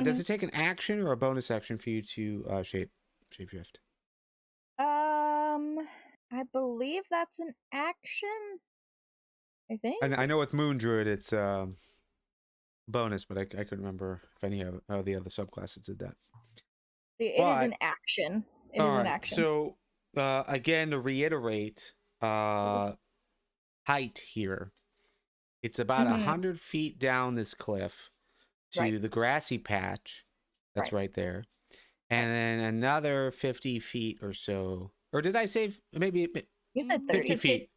Speaker 1: Does it take an action or a bonus action for you to shapeshift?
Speaker 3: I believe that's an action. I think.
Speaker 1: And I know with Moon Druid it's bonus, but I couldn't remember if any of the other subclasses did that.
Speaker 3: It is an action. It is an action.
Speaker 1: So again, to reiterate, height here. It's about 100 feet down this cliff to the grassy patch that's right there. And then another 50 feet or so. Or did I say maybe
Speaker 3: you said
Speaker 1: 50
Speaker 3: 30
Speaker 1: feet?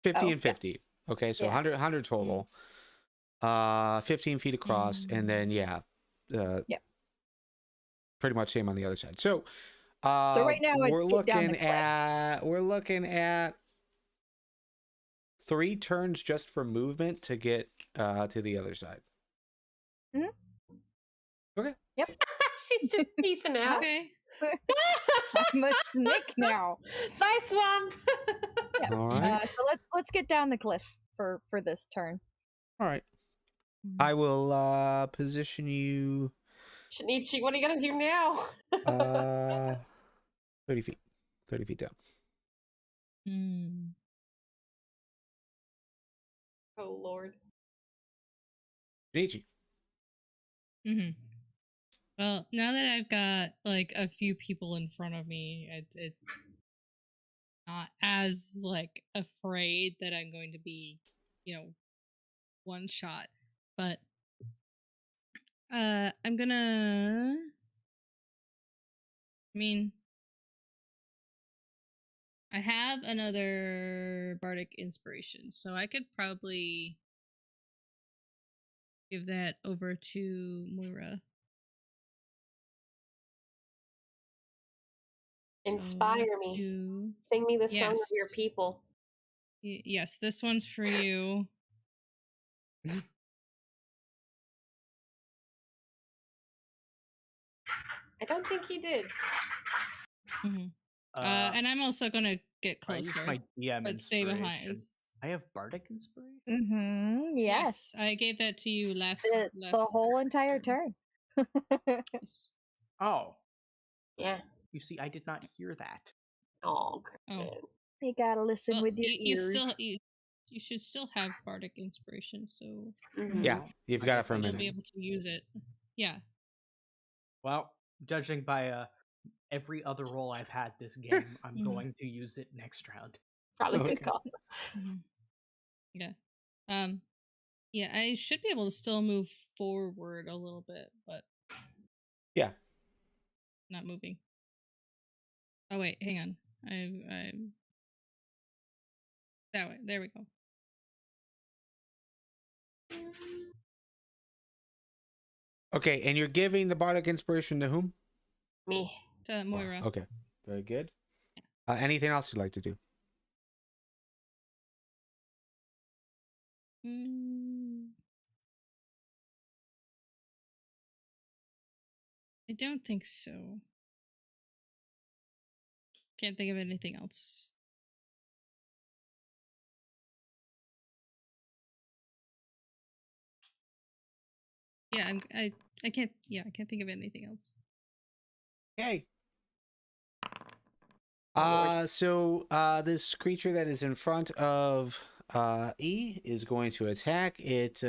Speaker 1: 50 and 50. Okay, so 100 total. 15 feet across, and then pretty much same on the other side. So
Speaker 3: right now
Speaker 1: we're looking at 3 turns just for movement to get to the other side. Okay.
Speaker 3: Yep.
Speaker 2: She's just peacing out.
Speaker 5: Okay.
Speaker 3: I'm a snake now.
Speaker 2: Bye, Swamp.
Speaker 3: Yeah.
Speaker 1: All right.
Speaker 3: So let's get down the cliff for this turn.
Speaker 1: All right. I will position you
Speaker 2: Shinichi, what are you gonna do now?
Speaker 1: 30 feet. 30 feet down.
Speaker 2: Oh Lord.
Speaker 1: Shinichi.
Speaker 5: Well, now that I've got like a few people in front of me, it's not as like afraid that I'm going to be, one shot. But I'm gonna. I mean, I have another bardic inspiration, so I could probably give that over to Moira.
Speaker 2: Inspire me. Sing me the song of your people.
Speaker 5: Yes, this one's for you.
Speaker 2: I don't think he did.
Speaker 5: And I'm also gonna get closer.
Speaker 4: I use my DM
Speaker 5: but stay behind.
Speaker 4: I have bardic inspiration.
Speaker 3: Yes.
Speaker 5: I gave that to you last.
Speaker 3: The whole entire turn.
Speaker 5: Yes.
Speaker 4: Oh.
Speaker 2: Yeah.
Speaker 4: You see, I did not hear that.
Speaker 2: Oh.
Speaker 3: You gotta listen with your ears.
Speaker 5: You should still have bardic inspiration, so
Speaker 1: Yeah, you've got it for a minute.
Speaker 5: You'll be able to use it. Yeah.
Speaker 4: Well, judging by every other roll I've had this game, I'm going to use it next round.
Speaker 2: Probably good call.
Speaker 5: Yeah. Yeah, I should be able to still move forward a little bit, but
Speaker 1: yeah,
Speaker 5: not moving. Oh wait, hang on. I'm that way. There we go.
Speaker 1: Okay, and you're giving the bardic inspiration to whom?
Speaker 2: Me.
Speaker 5: To Moira.
Speaker 1: Okay, very good. Anything else you'd like to do?
Speaker 5: I don't think so. Can't think of anything else. Yeah, I can't. Yeah, I can't think of anything else.
Speaker 1: Okay. So this creature that is in front of E is going to attack it.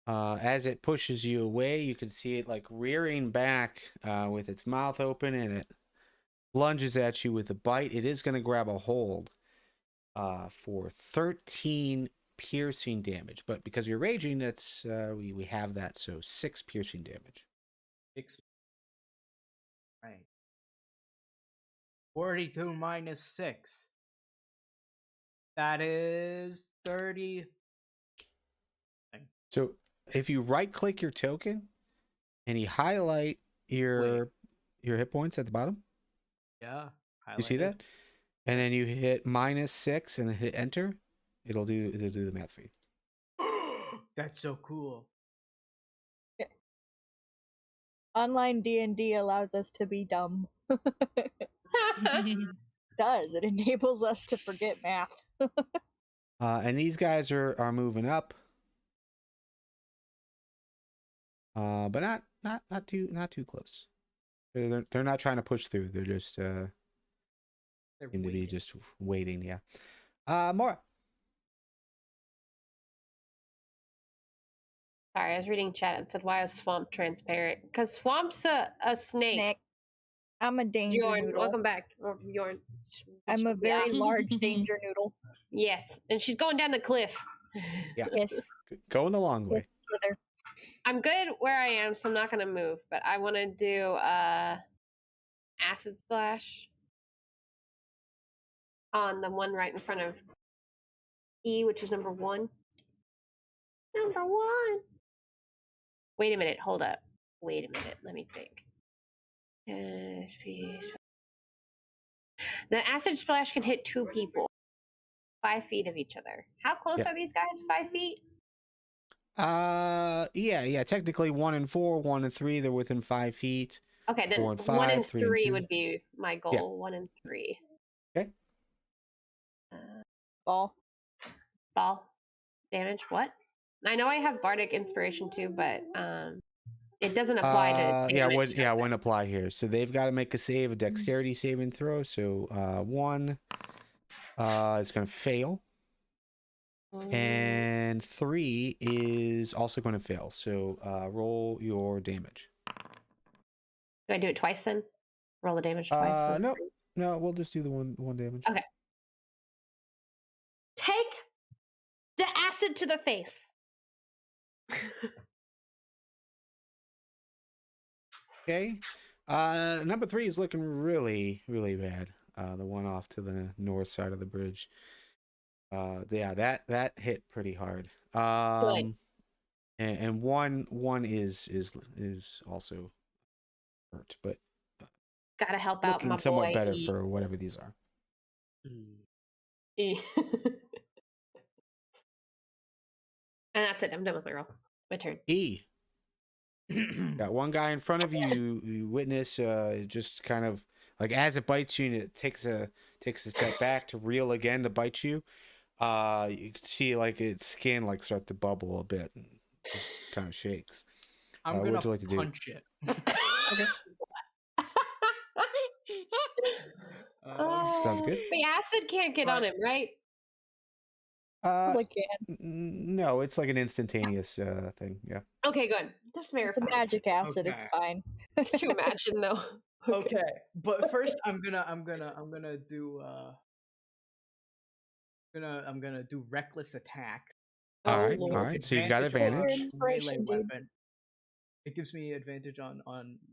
Speaker 1: As it pushes you away, you can see it like rearing back with its mouth open, and it lunges at you with a bite. It is going to grab a hold for 13 piercing damage, but because you're raging, that's we have that, so 6 piercing damage.
Speaker 4: 6. Right. 42 minus 6. That is 30.
Speaker 1: So if you right click your token and you highlight your hit points at the bottom.
Speaker 4: Yeah.
Speaker 1: You see that? And then you hit -6 and then hit enter. It'll do the math for you.
Speaker 4: That's so cool.
Speaker 3: Online D&D allows us to be dumb. It does. It enables us to forget math.
Speaker 1: And these guys are moving up. But not too close. They're not trying to push through. They're just seem to be just waiting. Yeah. Maura.
Speaker 2: Sorry, I was reading chat. It said, "Why is swamp transparent?" Because swamp's a snake.
Speaker 3: I'm a danger noodle.
Speaker 2: Welcome back, Bjorn.
Speaker 3: I'm a very large danger noodle.
Speaker 2: Yes, and she's going down the cliff.
Speaker 1: Yeah.
Speaker 3: Yes.
Speaker 1: Going the long way.
Speaker 3: Yes, Slither.
Speaker 2: I'm good where I am, so I'm not going to move. But I want to do acid splash on the one right in front of E, which is number 1. Number 1. Wait a minute. Hold up. Wait a minute. Let me think. The acid splash can hit 2 people, 5 feet of each other. How close are these guys? 5 feet?
Speaker 1: Yeah. Technically 1 and 4, 1 and 3, they're within 5 feet.
Speaker 2: Okay, then
Speaker 1: 4 and 5,
Speaker 2: 1 and
Speaker 1: 3
Speaker 2: 3 would be my goal.
Speaker 1: Yeah.
Speaker 2: 1 and 3.
Speaker 1: Okay.
Speaker 3: Ball
Speaker 2: damage. What? I know I have bardic inspiration too, but it doesn't apply to.
Speaker 1: Yeah, wouldn't apply here. So they've got to make a dexterity saving throw. So 1 is going to fail. And 3 is also going to fail. So roll your damage.
Speaker 2: Do I do it twice then? Roll the damage twice?
Speaker 1: No, we'll just do the one damage.
Speaker 2: Okay. Take the acid to the face.
Speaker 1: Okay. Number 3 is looking really, really bad. The one off to the north side of the bridge. Yeah, that hit pretty hard. And one is also hurt, but
Speaker 2: gotta help out
Speaker 1: looking
Speaker 2: my
Speaker 1: somewhat
Speaker 2: boy.
Speaker 1: better for whatever these are.
Speaker 2: And that's it. I'm done with my roll. My turn.
Speaker 1: E. Got one guy in front of you. You witness just kind of like as it bites you, and it takes a step back to reel again to bite you. You can see like its skin like start to bubble a bit and just kind of shakes.
Speaker 4: I'm gonna
Speaker 1: what would you like to
Speaker 4: punch it.
Speaker 1: Okay. Sounds good.
Speaker 2: The acid can't get on him, right?
Speaker 1: No, it's like an instantaneous thing. Yeah.
Speaker 2: Okay, good. Just
Speaker 3: It's a magic acid.
Speaker 4: Okay.
Speaker 3: It's fine.
Speaker 2: Could you imagine though?
Speaker 4: Okay, but first I'm gonna do I'm gonna do reckless attack.
Speaker 1: All right. So you've got advantage.
Speaker 4: On melee weapon. It gives me advantage on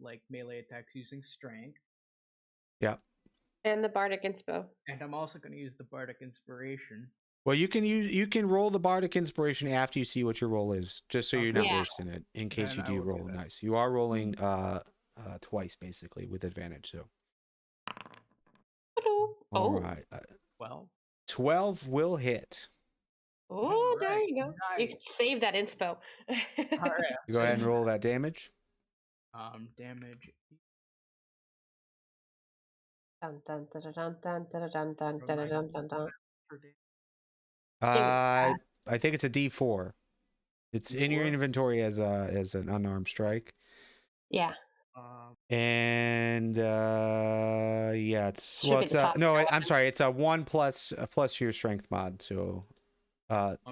Speaker 4: like melee attacks using strength.
Speaker 1: Yeah.
Speaker 2: And the bardic inspo.
Speaker 4: And I'm also gonna use the bardic inspiration.
Speaker 1: Well, you can roll the bardic inspiration after you see what your roll is, just so you're not wasting it in case
Speaker 4: Then
Speaker 1: you do
Speaker 4: I will
Speaker 1: roll
Speaker 4: do that.
Speaker 1: nice. You are rolling twice basically with advantage. So. All right. 12 will hit.
Speaker 2: Oh, there you go.
Speaker 4: Nice.
Speaker 2: You can save that inspo.
Speaker 4: All right.
Speaker 1: Go ahead and roll that damage.
Speaker 4: Damage.
Speaker 2: Dun, dun, dun, dun, dun, dun, dun, dun, dun, dun, dun, dun.
Speaker 1: I think it's a D4. It's in your inventory as an unarmed strike.
Speaker 2: Yeah.
Speaker 1: And it's I'm sorry, it's a 1 plus your strength mod, so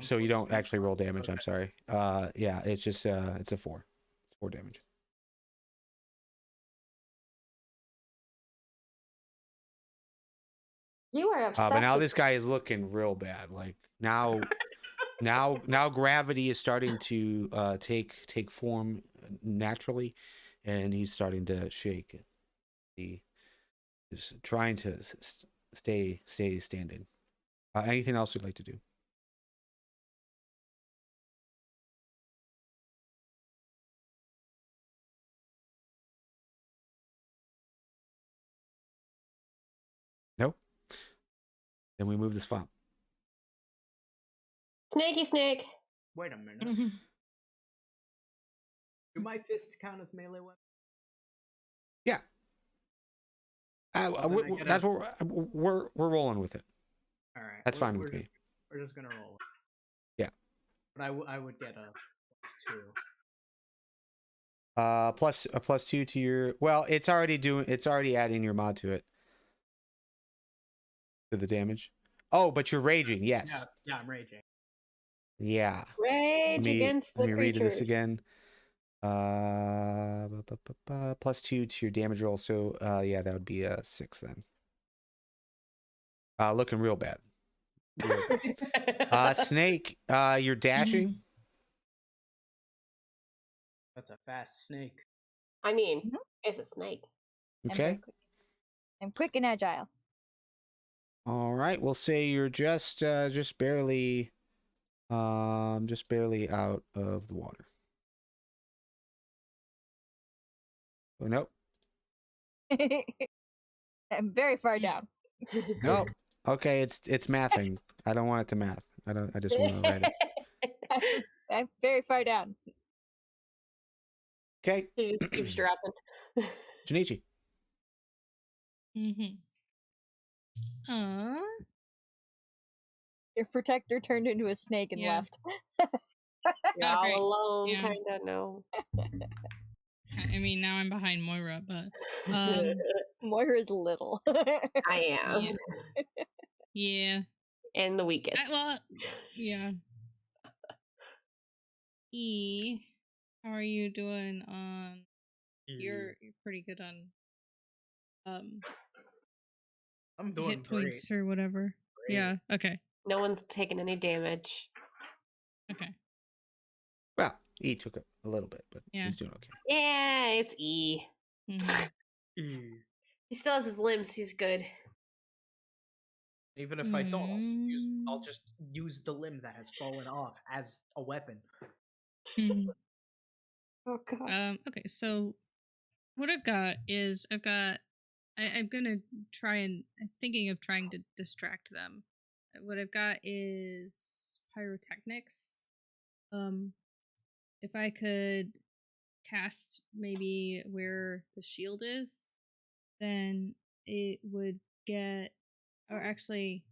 Speaker 1: so you don't actually roll damage. I'm sorry. It's just it's a 4. It's 4 damage.
Speaker 2: You are obsessed.
Speaker 1: But now this guy is looking real bad. Like now gravity is starting to take form naturally, and he's starting to shake. He is trying to stay standing. Anything else you'd like to do? No? Then we move the swamp.
Speaker 2: Snakey snake.
Speaker 4: Wait a minute. Do my fists count as melee weapons?
Speaker 1: Yeah. That's what we're rolling with it.
Speaker 4: All right.
Speaker 1: That's fine with me.
Speaker 4: We're just gonna roll.
Speaker 1: Yeah.
Speaker 4: But I would get a +2.
Speaker 1: A +2 to your. Well, it's already adding your mod to it. To the damage. Oh, but you're raging. Yes.
Speaker 4: Yeah, I'm raging.
Speaker 1: Yeah.
Speaker 2: Rage against the
Speaker 1: Let me read
Speaker 2: creatures.
Speaker 1: this again. +2 to your damage roll. So that would be a 6 then. Looking real bad. Snake, you're dashing.
Speaker 4: That's a fast snake.
Speaker 2: I mean, it's a snake.
Speaker 1: Okay.
Speaker 3: I'm quick and agile.
Speaker 1: All right. We'll say you're just barely out of the water. Oh, nope.
Speaker 3: I'm very far down.
Speaker 1: Nope. Okay, it's mathing. I don't want it to math. I just want to write it.
Speaker 3: I'm very far down.
Speaker 1: Okay.
Speaker 2: He just keeps dropping.
Speaker 1: Shinichi.
Speaker 3: Your protector turned into a snake and left.
Speaker 2: You're all alone,
Speaker 5: Yeah.
Speaker 2: kinda, no.
Speaker 5: I mean, now I'm behind Moira, but
Speaker 3: Moira's little.
Speaker 2: I am.
Speaker 5: yeah.
Speaker 2: And the weakest.
Speaker 5: Well, yeah. E, how are you doing on? You're pretty good on.
Speaker 4: I'm doing
Speaker 5: hit points or whatever.
Speaker 4: Great.
Speaker 5: Yeah. Okay.
Speaker 2: No one's taken any damage.
Speaker 5: Okay.
Speaker 1: Well, E took a little bit, but
Speaker 5: Yeah.
Speaker 1: he's doing okay.
Speaker 2: Yeah, it's E.
Speaker 5: Mhm.
Speaker 2: He still has his limbs. He's good.
Speaker 4: Even if I don't, I'll just use the limb that has fallen off as a weapon.
Speaker 5: Mhm.
Speaker 2: Oh god.
Speaker 5: Okay, so what I've got is I'm gonna try and I'm thinking of trying to distract them. What I've got is pyrotechnics. If I could cast maybe where the shield is, then it would get, or actually,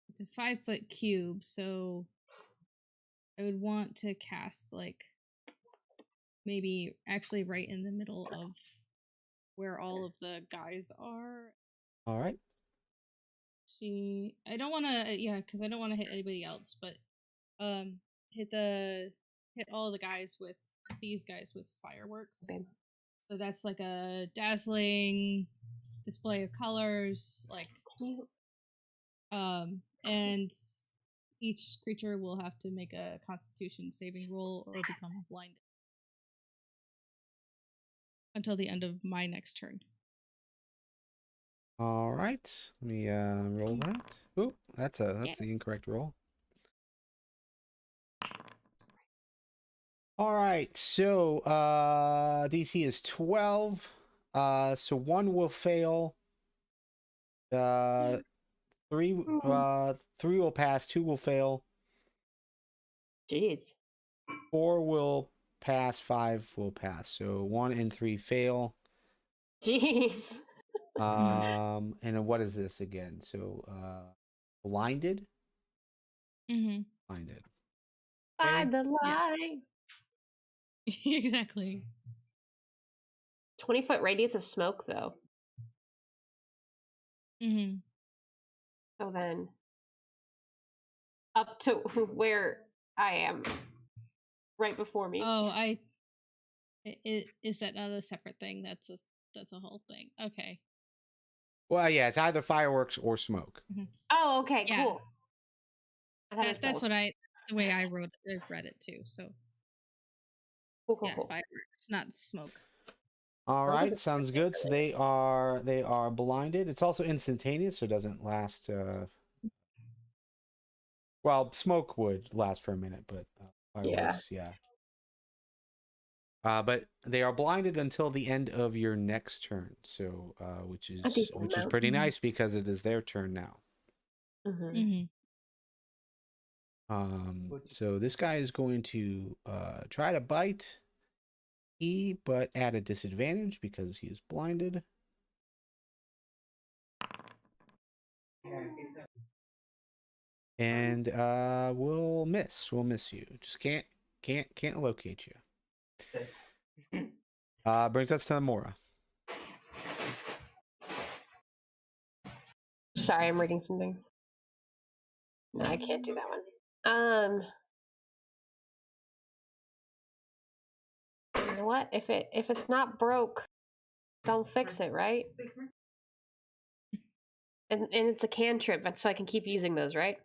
Speaker 5: it's a 5-foot cube, so I would want to cast like maybe actually right in the middle of where all of the guys are.
Speaker 1: All right.
Speaker 5: See, I don't want to, yeah, because I don't want to hit anybody else, but hit all the guys with these guys with fireworks.
Speaker 2: Okay.
Speaker 5: So that's like a dazzling display of colors, like and each creature will have to make a Constitution saving roll or become blinded until the end of my next turn.
Speaker 1: All right. Let me roll that. Oop, that's the incorrect roll. All right. So DC is 12. So 1 will fail. 3 will pass, 2 will fail.
Speaker 2: Jeez.
Speaker 1: 4 will pass, 5 will pass. So 1 and 3 fail.
Speaker 2: Jeez.
Speaker 1: And then what is this again? So blinded?
Speaker 5: Mm-hmm.
Speaker 1: Blinded.
Speaker 2: By the line.
Speaker 5: Yes. Exactly.
Speaker 2: 20-foot radius of smoke, though.
Speaker 5: Mm-hmm.
Speaker 2: So then, up to where I am, right before me.
Speaker 5: Oh, is that not a separate thing? That's a whole thing. Okay.
Speaker 1: Well, yeah, it's either fireworks or smoke.
Speaker 5: Mm-hmm.
Speaker 2: Oh, okay,
Speaker 5: Yeah.
Speaker 2: cool.
Speaker 5: That's what the way I read it too. So
Speaker 2: cool.
Speaker 5: fireworks, not smoke.
Speaker 1: All right, sounds good. So they are blinded. It's also instantaneous, so it doesn't last. Well, smoke would last for a minute, but fireworks, yeah. But they are blinded until the end of your next turn. So, which is pretty nice because it is their turn now.
Speaker 5: Mm-hmm.
Speaker 1: So this guy is going to try to bite E, but at a disadvantage because he is blinded. And we'll miss you. Just can't locate you. Brings us to Mora.
Speaker 2: Sorry, I'm reading something. No, I can't do that one. You know what? If it's not broke, don't fix it, right? And it's a cantrip, so I can keep using those, right?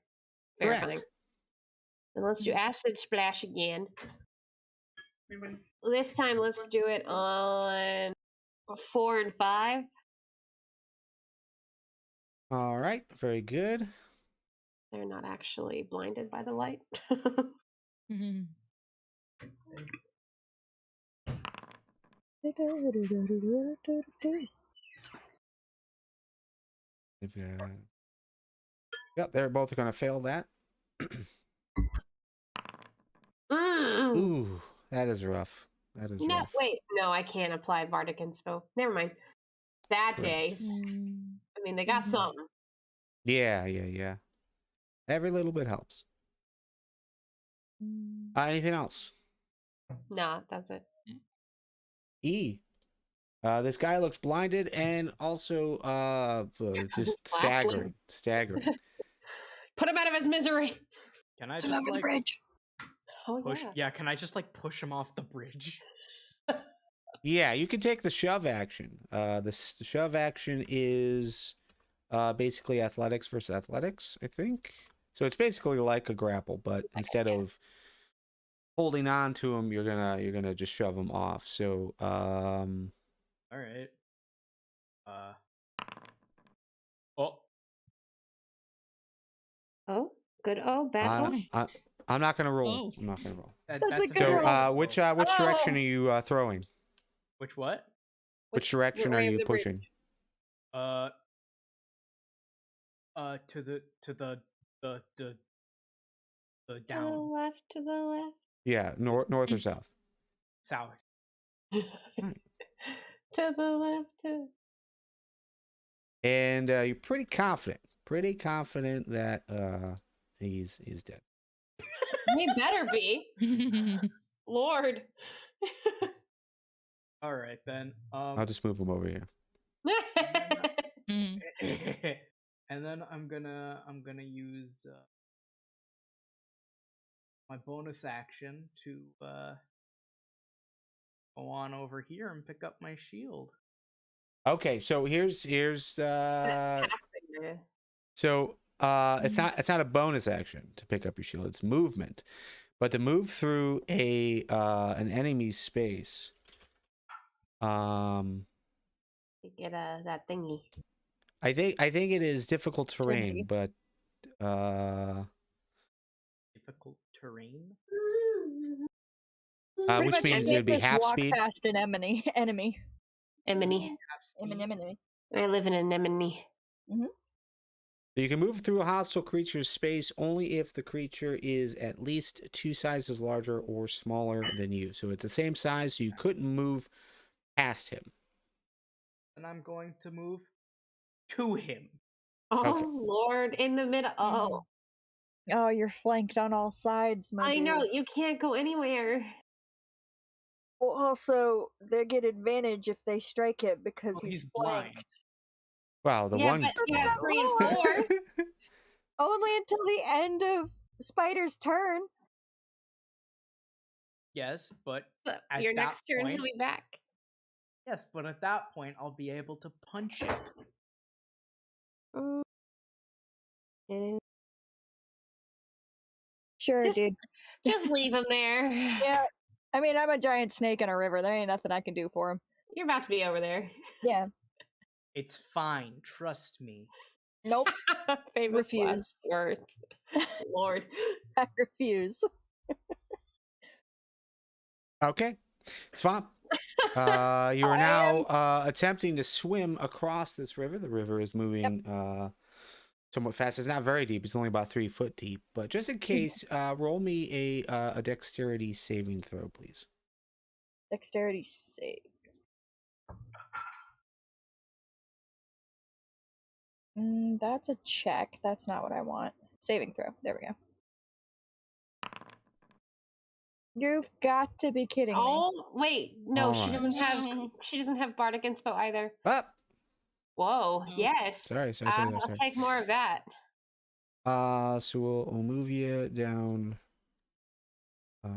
Speaker 2: Verifying.
Speaker 1: Correct.
Speaker 2: And let's do acid splash again. This time, let's do it on 4 and 5.
Speaker 1: All right, very good.
Speaker 2: They're not actually blinded by the light.
Speaker 5: Mm-hmm.
Speaker 1: Yep, they're both going to fail that. Ooh, that is rough. That is rough.
Speaker 2: Wait, no, I can't apply Bardic Inspo. Never mind. That day. I mean, they got something.
Speaker 1: Yeah. Every little bit helps. Anything else?
Speaker 2: Nah, that's it.
Speaker 1: E. This guy looks blinded and also just
Speaker 2: Lastly.
Speaker 1: staggering.
Speaker 2: Put him out of his misery.
Speaker 4: Can I
Speaker 3: It's
Speaker 4: just
Speaker 3: over the
Speaker 4: like
Speaker 3: bridge.
Speaker 2: Oh
Speaker 4: push?
Speaker 2: yeah.
Speaker 4: Yeah, can I just like push him off the bridge?
Speaker 1: Yeah, you can take the shove action. The shove action is basically athletics versus athletics, I think. So it's basically like a grapple, but instead of holding on to him, you're gonna just shove him off. So
Speaker 4: All right. Oh,
Speaker 2: Oh, good. Oh, bad. Oh.
Speaker 1: I'm not gonna roll.
Speaker 5: Oh.
Speaker 1: I'm not gonna roll.
Speaker 3: That's a
Speaker 4: that's
Speaker 3: good
Speaker 1: So
Speaker 3: roll.
Speaker 1: which direction are you throwing?
Speaker 4: Which what?
Speaker 1: Which direction are
Speaker 2: way of
Speaker 1: you
Speaker 2: the bridge?
Speaker 1: pushing?
Speaker 4: To the
Speaker 2: To the
Speaker 4: down
Speaker 2: left. To the left.
Speaker 1: Yeah, north or south.
Speaker 4: south.
Speaker 2: To the left.
Speaker 1: And you're pretty confident that he's dead.
Speaker 2: He better be. Lord.
Speaker 4: All right then.
Speaker 1: I'll just move him over here.
Speaker 5: Mm.
Speaker 4: And then I'm gonna use my bonus action to go on over here and pick up my shield.
Speaker 1: Okay, so here's so it's not a bonus action to pick up your shield, it's movement. But to move through an enemy's space,
Speaker 2: You get that thingy.
Speaker 1: I think it is difficult terrain, but
Speaker 4: Difficult terrain.
Speaker 1: which means it would be
Speaker 3: Just
Speaker 1: half
Speaker 3: walk
Speaker 1: speed.
Speaker 3: past an enemy.
Speaker 2: Emily. I live in an anemone.
Speaker 1: You can move through a hostile creature's space only if the creature is at least 2 sizes larger or smaller than you. So it's the same size, so you couldn't move past him.
Speaker 4: And I'm going to move to him.
Speaker 2: Oh,
Speaker 1: Okay.
Speaker 2: Lord, in the middle. Oh,
Speaker 3: Oh, you're flanked on all sides, my
Speaker 2: I
Speaker 3: dude.
Speaker 2: know. You can't go anywhere.
Speaker 3: Well, also, they get advantage if they strike it because
Speaker 4: Oh,
Speaker 3: he's
Speaker 4: blind.
Speaker 3: flanked.
Speaker 1: Wow, the
Speaker 2: Yeah,
Speaker 1: one.
Speaker 2: but you have 3 and 4.
Speaker 3: Only until the end of Spider's turn.
Speaker 4: Yes, but
Speaker 2: So
Speaker 4: at
Speaker 2: your
Speaker 4: that
Speaker 2: next turn,
Speaker 4: point,
Speaker 2: he'll be back.
Speaker 4: yes, but at that point, I'll be able to punch it.
Speaker 3: Sure,
Speaker 2: Just-
Speaker 3: dude.
Speaker 2: Just leave him there.
Speaker 3: Yeah. I mean, I'm a giant snake in a river. There ain't nothing I can do for him.
Speaker 2: You're about to be over there.
Speaker 3: Yeah.
Speaker 4: It's fine. Trust me.
Speaker 3: Nope.
Speaker 2: Famous
Speaker 3: Refuse.
Speaker 2: last words. Lord.
Speaker 3: I refuse.
Speaker 1: Okay, it's fine. You are now attempting to swim across this river. The river is moving somewhat fast. It's not very deep. It's only about 3 foot deep. But just in case, roll me a dexterity saving throw, please.
Speaker 3: Dexterity save. That's a check. That's not what I want. Saving throw. There we go. You've got to be kidding me.
Speaker 2: Oh, wait. No, she
Speaker 1: Alright.
Speaker 2: doesn't have Bardic Inspo either.
Speaker 1: Up.
Speaker 2: Whoa.
Speaker 5: Oh.
Speaker 2: Yes.
Speaker 1: Sorry.
Speaker 2: I'll take more of that.
Speaker 1: So we'll move you down. There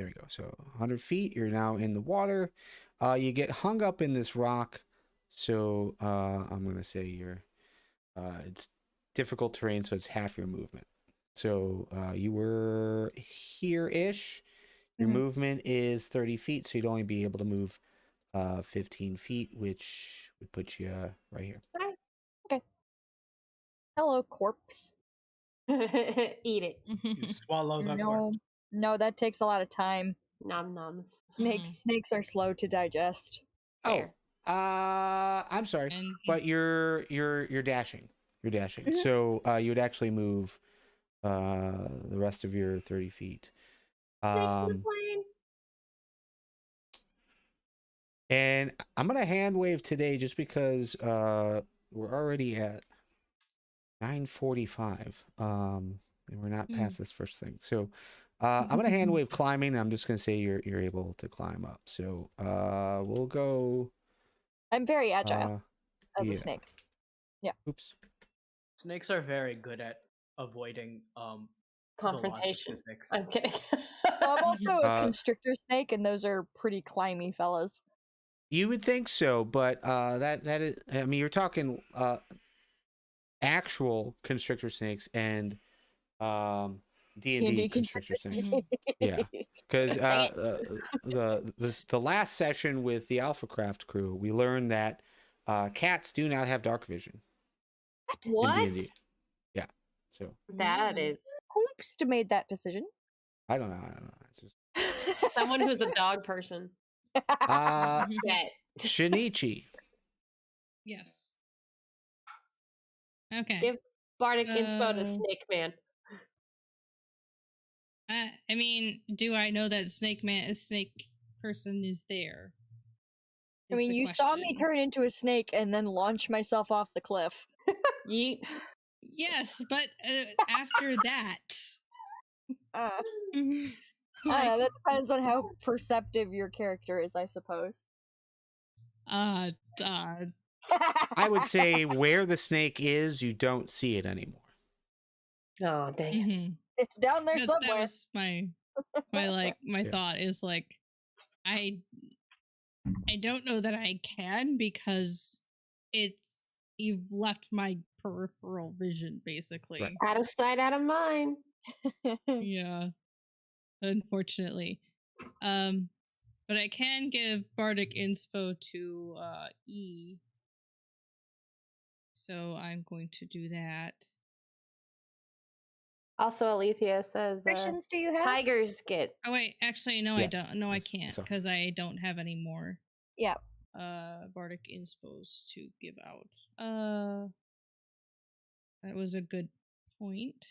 Speaker 1: we go. So 100 feet. You're now in the water. You get hung up in this rock. So I'm gonna say you're. It's difficult terrain, so it's half your movement. So you were here-ish. Your movement is 30 feet, so you'd only be able to move 15 feet, which would put you right here.
Speaker 3: Okay. Hello, corpse.
Speaker 2: Eat it.
Speaker 4: You swallow the
Speaker 3: No,
Speaker 4: corpse.
Speaker 3: no, that takes a lot of time.
Speaker 2: Nom noms.
Speaker 3: Snakes are slow to digest.
Speaker 2: Fair.
Speaker 1: I'm sorry,
Speaker 5: And
Speaker 1: but you're dashing. You're dashing. So you would actually move the rest of your 30 feet. And I'm gonna hand wave today just because we're already at 9:45. And we're not past this first thing. So I'm gonna hand wave climbing. I'm just gonna say you're able to climb up. So we'll go.
Speaker 3: I'm very agile as a
Speaker 1: yeah.
Speaker 3: snake. Yeah.
Speaker 1: Oops.
Speaker 4: Snakes are very good at avoiding the laws of
Speaker 2: Confrontation.
Speaker 4: physics.
Speaker 2: I'm kidding.
Speaker 3: Well, I'm also a
Speaker 1: Uh,
Speaker 3: constrictor snake, and those are pretty climby fellas.
Speaker 1: You would think so, but that is. I mean, you're talking actual constrictor snakes and D&D constrictor snakes. Yeah, because the last session with the Alphacraft crew, we learned that cats do not have dark vision.
Speaker 2: What?
Speaker 1: In D&D. Yeah, so
Speaker 2: That is
Speaker 3: Whoops made that decision.
Speaker 1: I don't know. It's just
Speaker 2: someone who's a dog person.
Speaker 1: uh
Speaker 2: Cat.
Speaker 1: Shinichi.
Speaker 5: Yes. Okay.
Speaker 2: Give Bardic inspo to Snake Man.
Speaker 5: I mean, do I know that Snake person is there?
Speaker 3: I mean, you saw me turn into a snake and then launch myself off the cliff.
Speaker 2: Yeet.
Speaker 5: Yes, but after that.
Speaker 3: That depends on how perceptive your character is, I suppose.
Speaker 1: I would say where the snake is, you don't see it anymore.
Speaker 2: Oh, dang it.
Speaker 3: It's down there somewhere.
Speaker 5: That was my thought is like, I don't know that I can because you've left my peripheral vision basically.
Speaker 1: Right.
Speaker 2: Out of sight, out of mind.
Speaker 5: Yeah. Unfortunately. But I can give Bardic inspo to E. So I'm going to do that.
Speaker 2: Also, Alethea says
Speaker 3: Questions do you have?
Speaker 2: tigers get.
Speaker 5: Oh wait, actually no,
Speaker 1: Yes.
Speaker 5: I don't. No, I can't
Speaker 1: Sorry.
Speaker 5: because I don't have any more.
Speaker 3: Yeah.
Speaker 5: Bardic inspos to give out. That was a good point.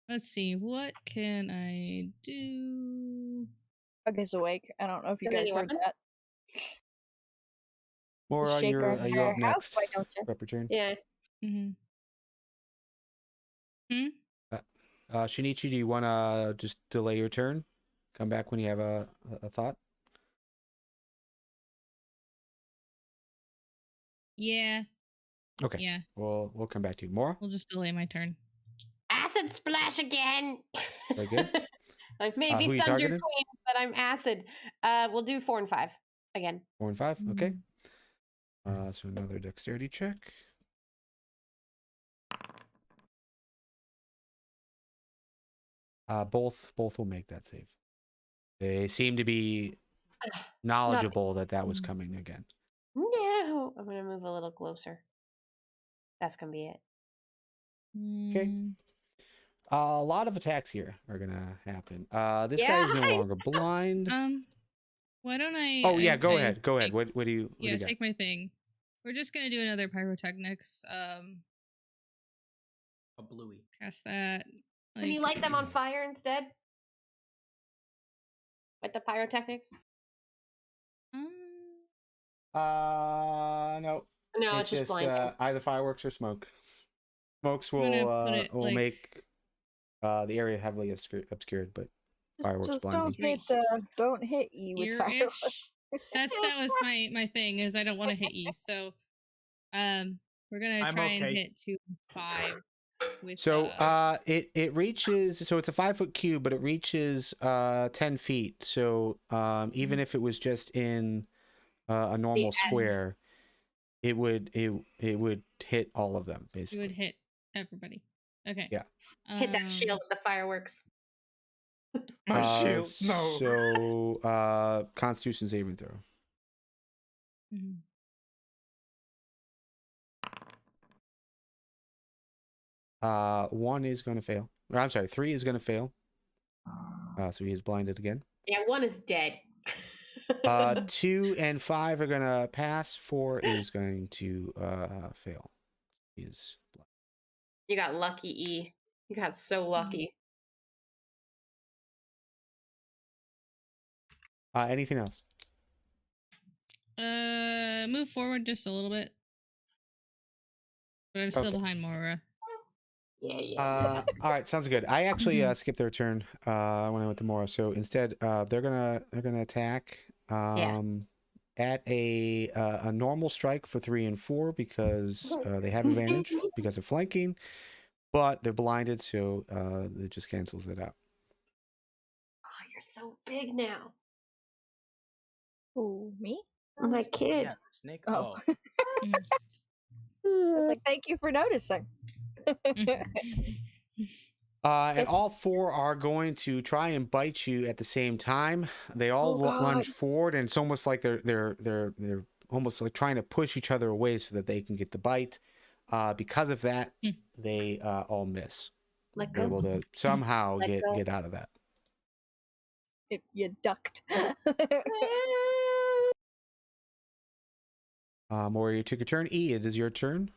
Speaker 5: Let's see, what can I do?
Speaker 3: Bug is awake. I don't know if you guys heard that.
Speaker 1: Or are you up next?
Speaker 3: Why don't you?
Speaker 1: Prep return.
Speaker 2: Yeah.
Speaker 1: Shinichi, do you want to just delay your turn? Come back when you have a thought?
Speaker 5: Yeah.
Speaker 1: Okay.
Speaker 5: Yeah.
Speaker 1: We'll come back to you. More?
Speaker 5: We'll just delay my turn.
Speaker 2: Acid splash again.
Speaker 1: Very good.
Speaker 2: Like maybe
Speaker 1: who you
Speaker 2: Thunder
Speaker 1: targeting?
Speaker 2: Queen, but I'm acid. We'll do 4 and 5 again.
Speaker 1: 4 and 5. Okay. So another dexterity check. Both will make that save. They seem to be knowledgeable that was coming again.
Speaker 2: No, I'm gonna move a little closer. That's gonna be it.
Speaker 1: Okay. A lot of attacks here are gonna happen. This guy is no longer blind.
Speaker 5: Why don't I?
Speaker 1: Oh yeah, go ahead. Go ahead. What do you?
Speaker 5: Yeah, take my thing. We're just gonna do another pyrotechnics. A
Speaker 4: bluey.
Speaker 5: Cast that.
Speaker 2: Can you light them on fire instead? With the pyrotechnics?
Speaker 1: No.
Speaker 2: No, it's just blinding.
Speaker 1: Either fireworks or smoke. Smokes will make the area heavily obscured, but fireworks
Speaker 3: just
Speaker 1: blinding.
Speaker 3: don't hit E with fireworks.
Speaker 5: That was my thing is I don't want to hit E. So we're gonna try and hit 2 and 5.
Speaker 1: So it reaches, so it's a 5-foot cube, but it reaches 10 feet. So even if it was just in a normal square, it would hit all of them basically.
Speaker 5: It would hit everybody. Okay.
Speaker 1: Yeah.
Speaker 2: Hit that shield with the fireworks.
Speaker 6: My shield. No.
Speaker 1: So Constitution saving throw.
Speaker 5: Mm-hmm.
Speaker 1: One is going to fail. Or, I'm sorry, 3 is going to fail. So he is blinded again.
Speaker 2: Yeah, 1 is dead.
Speaker 1: 2 and 5 are going to pass. 4 is going to fail. He is blind.
Speaker 2: You got lucky, E. You got so lucky.
Speaker 1: Anything else?
Speaker 5: Move forward just a little bit. But I'm still
Speaker 1: Okay.
Speaker 5: behind Moira.
Speaker 2: Yeah.
Speaker 1: All right, sounds good. I actually skipped their turn when I went to Mora. So instead, they're gonna attack at a normal strike for 3 and 4 because they have advantage because of flanking, but they're blinded, so it just cancels it out.
Speaker 2: Oh, you're so big now.
Speaker 3: Who, me?
Speaker 2: My kid.
Speaker 4: Yeah, the snake.
Speaker 3: Oh.
Speaker 4: Oh.
Speaker 3: I was like, thank you for noticing.
Speaker 1: And
Speaker 3: Yes.
Speaker 1: all 4 are going to try and bite you at the same time. They all lunge forward, and it's almost like they're almost like trying to push each other away so that they can get the bite. Because of that, they all miss.
Speaker 2: Let
Speaker 1: They're able
Speaker 2: go.
Speaker 1: to somehow
Speaker 3: Let go.
Speaker 1: get out of that.
Speaker 3: You ducked.
Speaker 1: Mora, you took your turn. E, it is your turn.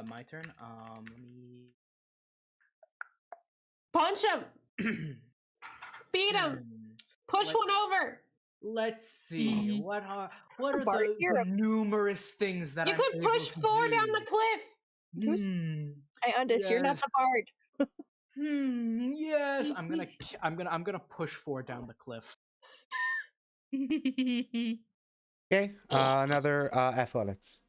Speaker 4: My turn. Let me.
Speaker 2: Punch him. Beat him. Push one over.
Speaker 4: Let's see. What are
Speaker 3: Bart,
Speaker 4: the numerous things that
Speaker 2: You
Speaker 4: I'm
Speaker 2: could
Speaker 4: able
Speaker 2: push
Speaker 4: to
Speaker 2: 4
Speaker 4: do?
Speaker 2: down the cliff.
Speaker 3: Iondis, you're not the bard.
Speaker 4: Yes. I'm gonna push 4 down the cliff.
Speaker 1: Okay. Another athletics.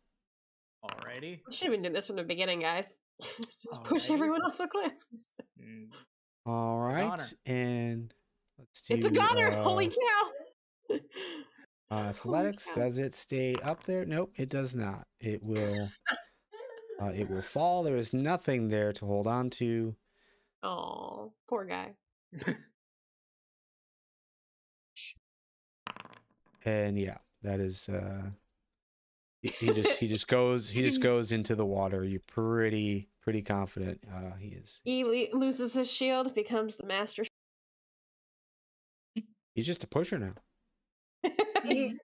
Speaker 4: Alrighty.
Speaker 2: We should have been doing this from the beginning, guys. Just push
Speaker 4: Alrighty.
Speaker 2: everyone off the cliff.
Speaker 1: All right, and let's do.
Speaker 2: It's a goner. Holy cow.
Speaker 1: Athletics. Does it stay up there? Nope, it does not. It will. It will fall. There is nothing there to hold on to.
Speaker 2: Oh, poor guy.
Speaker 1: And yeah, that is. He just goes into the water. You're pretty confident. He is.
Speaker 2: He loses his shield, becomes the master.
Speaker 1: He's just a pusher now.
Speaker 2: He's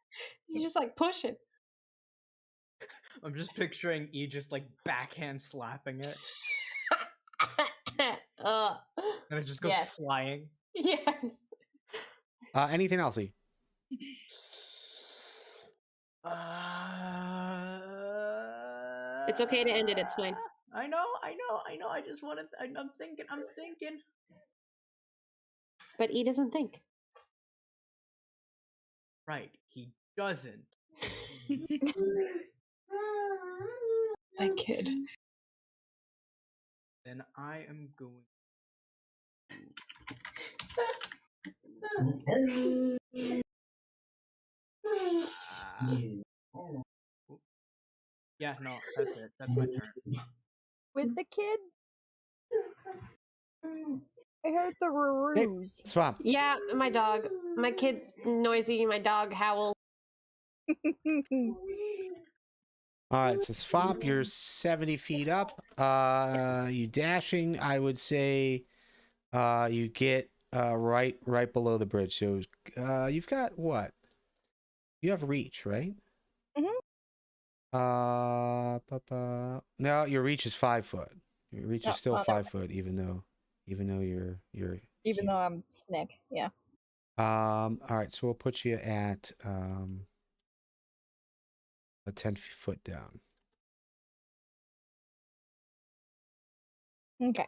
Speaker 2: just like pushing.
Speaker 4: I'm just picturing E just like backhand slapping it, and it just goes flying.
Speaker 2: Yes.
Speaker 1: Anything else, E?
Speaker 2: It's okay to end it. It's fine.
Speaker 4: I know. I just want to. I'm thinking.
Speaker 2: But E doesn't think.
Speaker 4: Right, he doesn't.
Speaker 2: That kid.
Speaker 4: Then I am going. Yeah, no, that's it. That's my turn.
Speaker 3: With the kid? I heard the roos.
Speaker 1: Swamp.
Speaker 2: Yeah, my dog. My kid's noisy. My dog howls.
Speaker 1: All right, so Swamp, you're 70 feet up. You dashing, I would say you get right below the bridge. So you've got what? You have reach, right? No, your reach is 5 foot. Your reach is still 5 foot, even though you're
Speaker 3: even though I'm Snick, yeah.
Speaker 1: all right, so we'll put you at a 10 foot down.
Speaker 3: Okay.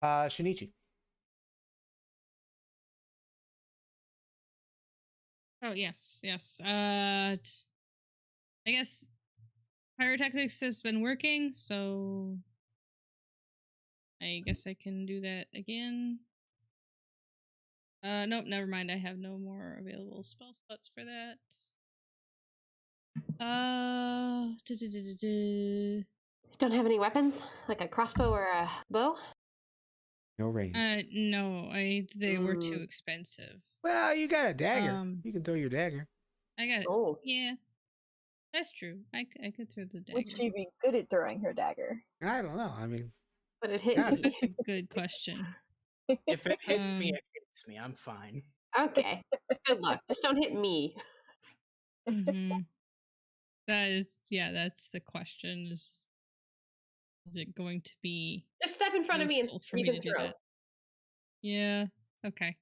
Speaker 1: Shinichi.
Speaker 5: Oh yes. I guess pyrotechnics has been working, so I guess I can do that again. Nope, never mind. I have no more available spell slots for that.
Speaker 2: Don't have any weapons, like a crossbow or a bow.
Speaker 1: No range.
Speaker 5: No, they were too expensive.
Speaker 1: Well, you got a dagger. You can throw your dagger.
Speaker 5: I got it.
Speaker 2: Oh,
Speaker 5: Yeah, that's true. I could throw the dagger.
Speaker 3: Would she be good at throwing her dagger?
Speaker 1: I don't know. I mean,
Speaker 2: but it hit
Speaker 1: Yeah.
Speaker 2: me.
Speaker 5: That's a good question.
Speaker 4: If it hits me, it hits me. I'm fine.
Speaker 2: Okay. Good luck. Just don't hit me.
Speaker 5: That's the question. Is it going to be
Speaker 2: Just step in front of me and
Speaker 5: for me to do that? Yeah. Okay.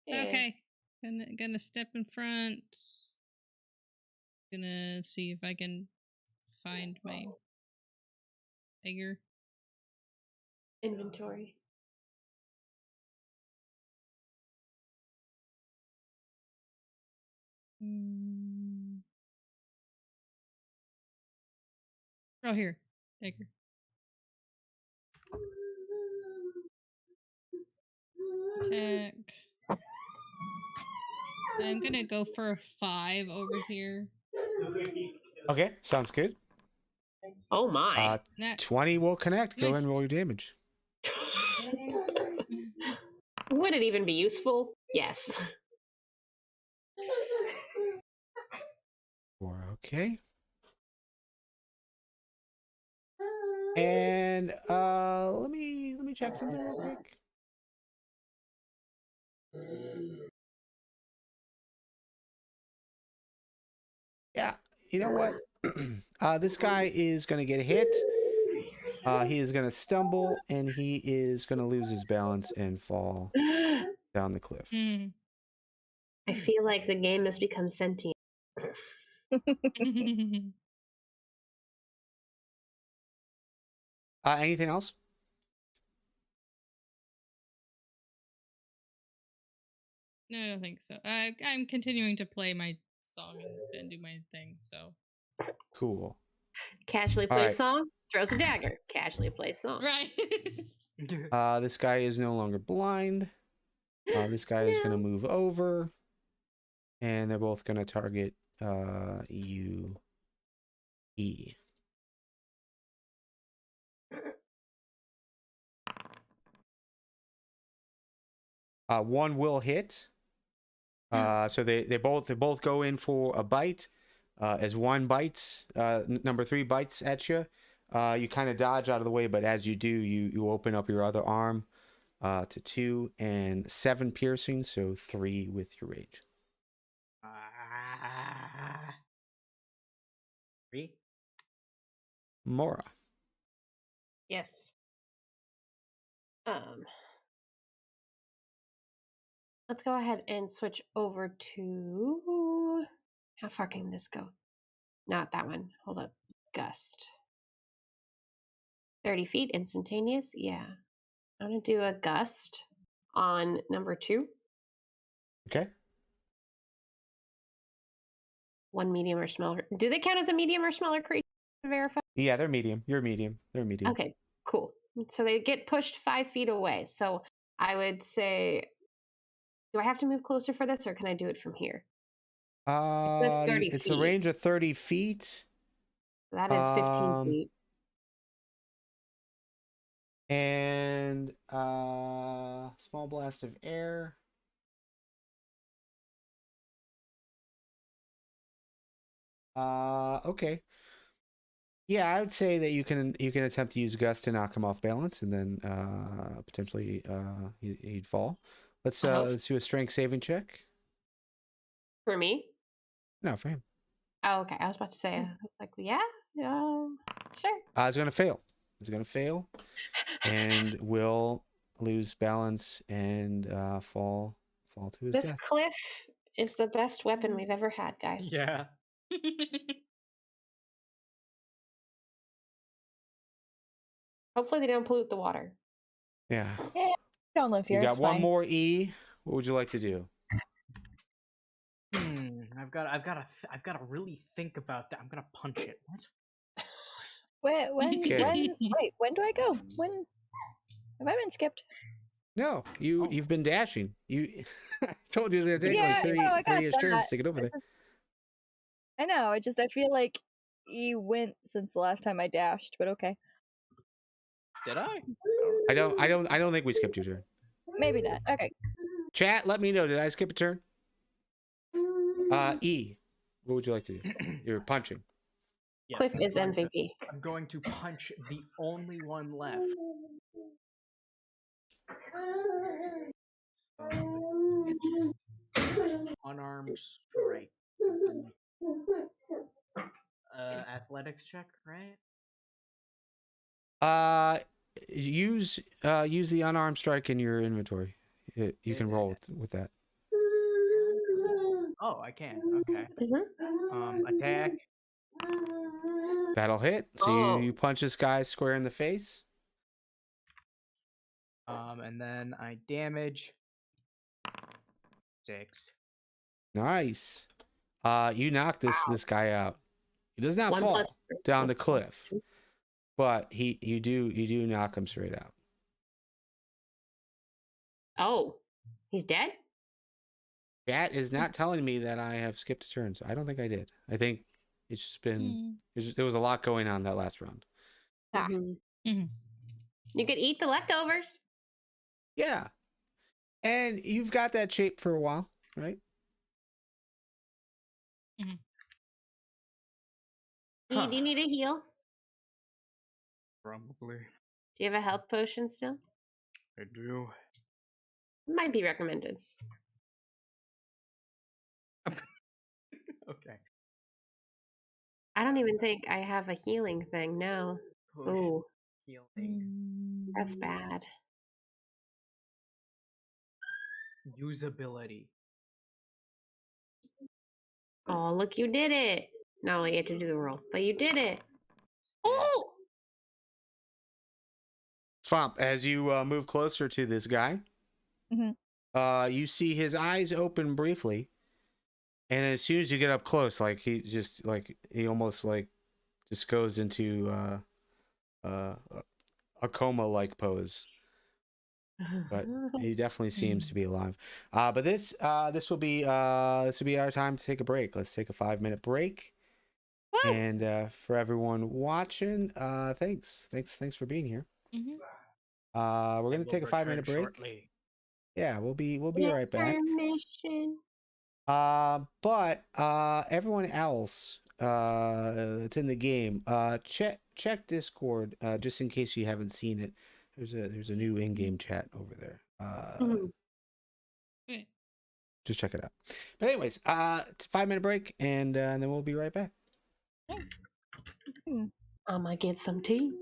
Speaker 2: Yeah.
Speaker 5: Okay. Gonna step in front. Gonna see if I can find my dagger.
Speaker 2: Inventory.
Speaker 5: Oh, here. Dagger. Attack. I'm gonna go for a 5 over here.
Speaker 1: Okay, sounds good.
Speaker 2: Oh my.
Speaker 1: 20 will connect. Go ahead and roll
Speaker 5: Nice.
Speaker 1: your damage.
Speaker 2: Would it even be useful? Yes.
Speaker 1: 4, okay. And let me check something real quick. Yeah, you know what? This guy is gonna get hit. He is gonna stumble, and he is gonna lose his balance and fall down the cliff.
Speaker 2: I feel like the game has become sentient.
Speaker 1: Anything else?
Speaker 5: No, I don't think so. I'm continuing to play my song and do my thing, so.
Speaker 1: Cool.
Speaker 2: Casually plays song, throws a dagger. Casually plays song.
Speaker 5: Right.
Speaker 1: This guy is no longer blind. This guy is going to move over. And they're both going to target you. E. One will hit. So they both go in for a bite. As one bites, number 3 bites at you. You kind of dodge out of the way, but as you do, you open up your other arm to 2 and 7 piercing, so 3 with your rage.
Speaker 4: 3.
Speaker 1: Mora.
Speaker 2: Yes. Let's go ahead and switch over to... How far can this go? Not that one. Hold up. Gust. 30 feet, instantaneous? Yeah. I'm going to do a gust on number 2.
Speaker 1: Okay.
Speaker 2: 1 medium or smaller. Do they count as a medium or smaller creature to verify?
Speaker 1: Yeah, they're medium. You're medium. They're medium.
Speaker 2: Okay, cool. So they get pushed 5 feet away. So I would say, do I have to move closer for this, or can I do it from here?
Speaker 1: It's a range of 30 feet.
Speaker 2: That is 15 feet.
Speaker 1: And small blast of air. Okay. Yeah, I would say that you can attempt to use gust to knock him off balance, and then potentially he'd fall. Let's do a strength saving check.
Speaker 2: For me?
Speaker 1: No, for him.
Speaker 2: Oh, okay. I was about to say, I was like, yeah, sure.
Speaker 1: He's gonna fail. He's gonna fail, and will lose balance and fall to his death.
Speaker 2: This cliff is the best weapon we've ever had, guys.
Speaker 4: Yeah.
Speaker 2: Hopefully they don't pollute the water.
Speaker 1: Yeah.
Speaker 3: Don't live here.
Speaker 1: You got
Speaker 3: it's
Speaker 1: one
Speaker 3: fine.
Speaker 1: more E. What would you like to do?
Speaker 4: I've got to really think about that. I'm gonna punch it. What?
Speaker 3: When do I go? When have I been skipped?
Speaker 1: No, you've been dashing. I told you it was gonna take like 3 turns to get over there.
Speaker 3: I know. I feel like he went since the last time I dashed, but okay.
Speaker 4: Did I?
Speaker 1: I don't think we skipped your turn.
Speaker 3: Maybe not. Okay.
Speaker 1: Chat, let me know. Did I skip a turn? E. What would you like to do? You're punching.
Speaker 4: Yes,
Speaker 2: Cliff is MVP.
Speaker 4: I'm going to punch the only one left. Unarmed strike. Athletics check, right?
Speaker 1: Use the unarmed strike in your inventory. You can roll with that.
Speaker 4: Oh, I can. Okay.
Speaker 2: Mhm.
Speaker 4: Attack.
Speaker 1: That'll hit. So
Speaker 2: Oh.
Speaker 1: you punch this guy square in the face.
Speaker 4: And then I damage 6.
Speaker 1: Nice. You knock this guy out. He does not
Speaker 2: 1 plus
Speaker 1: fall
Speaker 2: 3
Speaker 1: down
Speaker 2: plus
Speaker 1: the
Speaker 2: 1.
Speaker 1: cliff, but you do knock him straight out.
Speaker 2: Oh, he's dead?
Speaker 1: That is not telling me that I have skipped a turn, so I don't think I did. I think it's just been there was a lot going on that last round.
Speaker 3: Ah.
Speaker 2: You could eat the leftovers.
Speaker 1: Yeah, and you've got that shape for a while, right?
Speaker 2: Do you need a heal?
Speaker 6: Probably.
Speaker 2: Do you have a health potion still?
Speaker 6: I do.
Speaker 2: Might be recommended.
Speaker 4: Okay.
Speaker 2: I don't even think I have a healing thing. No.
Speaker 4: Push.
Speaker 2: Ooh,
Speaker 4: Healing.
Speaker 2: that's bad.
Speaker 4: Usability.
Speaker 2: Oh, look, you did it. Not only you had to do the roll, but you did it. Oh!
Speaker 1: Swamp, as you move closer to this guy, you see his eyes open briefly, and as soon as you get up close, like he almost like just goes into a coma-like pose. But he definitely seems to be alive. But this will be our time to take a break. Let's take a 5-minute break.
Speaker 2: Woo!
Speaker 1: And for everyone watching, thanks for being here. We're gonna take a 5-minute break.
Speaker 4: Shortly.
Speaker 1: Yeah, we'll be right back.
Speaker 2: Intermission.
Speaker 1: But everyone else that's in the game, check Discord just in case you haven't seen it. There's a new in-game chat over there. Just check it out. But anyways, it's a 5-minute break, and then we'll be right back.
Speaker 2: I'm gonna get some tea.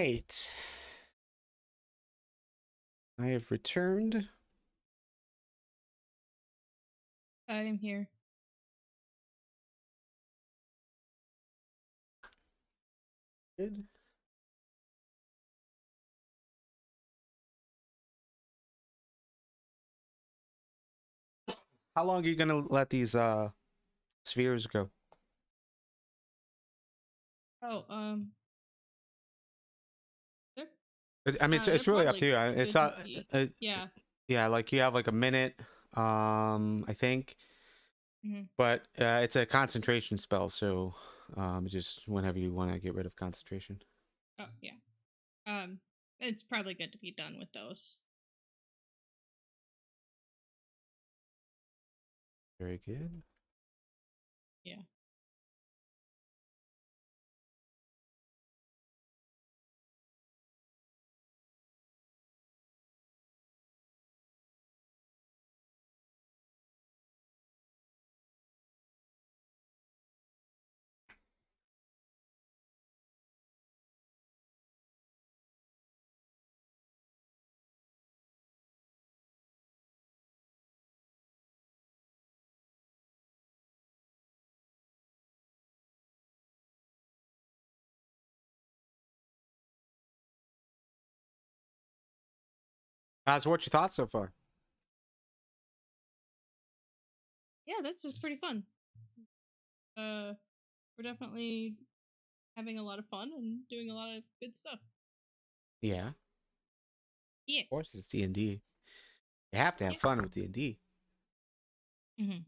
Speaker 1: right. I have returned.
Speaker 5: I am here.
Speaker 1: Good. How long are you gonna let these spheres go?
Speaker 5: Oh,
Speaker 1: I mean, it's really up to you. It's
Speaker 5: yeah.
Speaker 1: Yeah, like you have like a minute, I think, but it's a concentration spell, so just whenever you want to get rid of concentration.
Speaker 5: Oh yeah. It's probably good to be done with those.
Speaker 1: Very good.
Speaker 5: Yeah.
Speaker 1: So what's your thoughts so far?
Speaker 5: Yeah, that's just pretty fun. We're definitely having a lot of fun and doing a lot of good stuff.
Speaker 1: Yeah.
Speaker 5: Yeah.
Speaker 1: Of course, it's D&D. You have to have fun with D&D.
Speaker 5: Mm-hmm.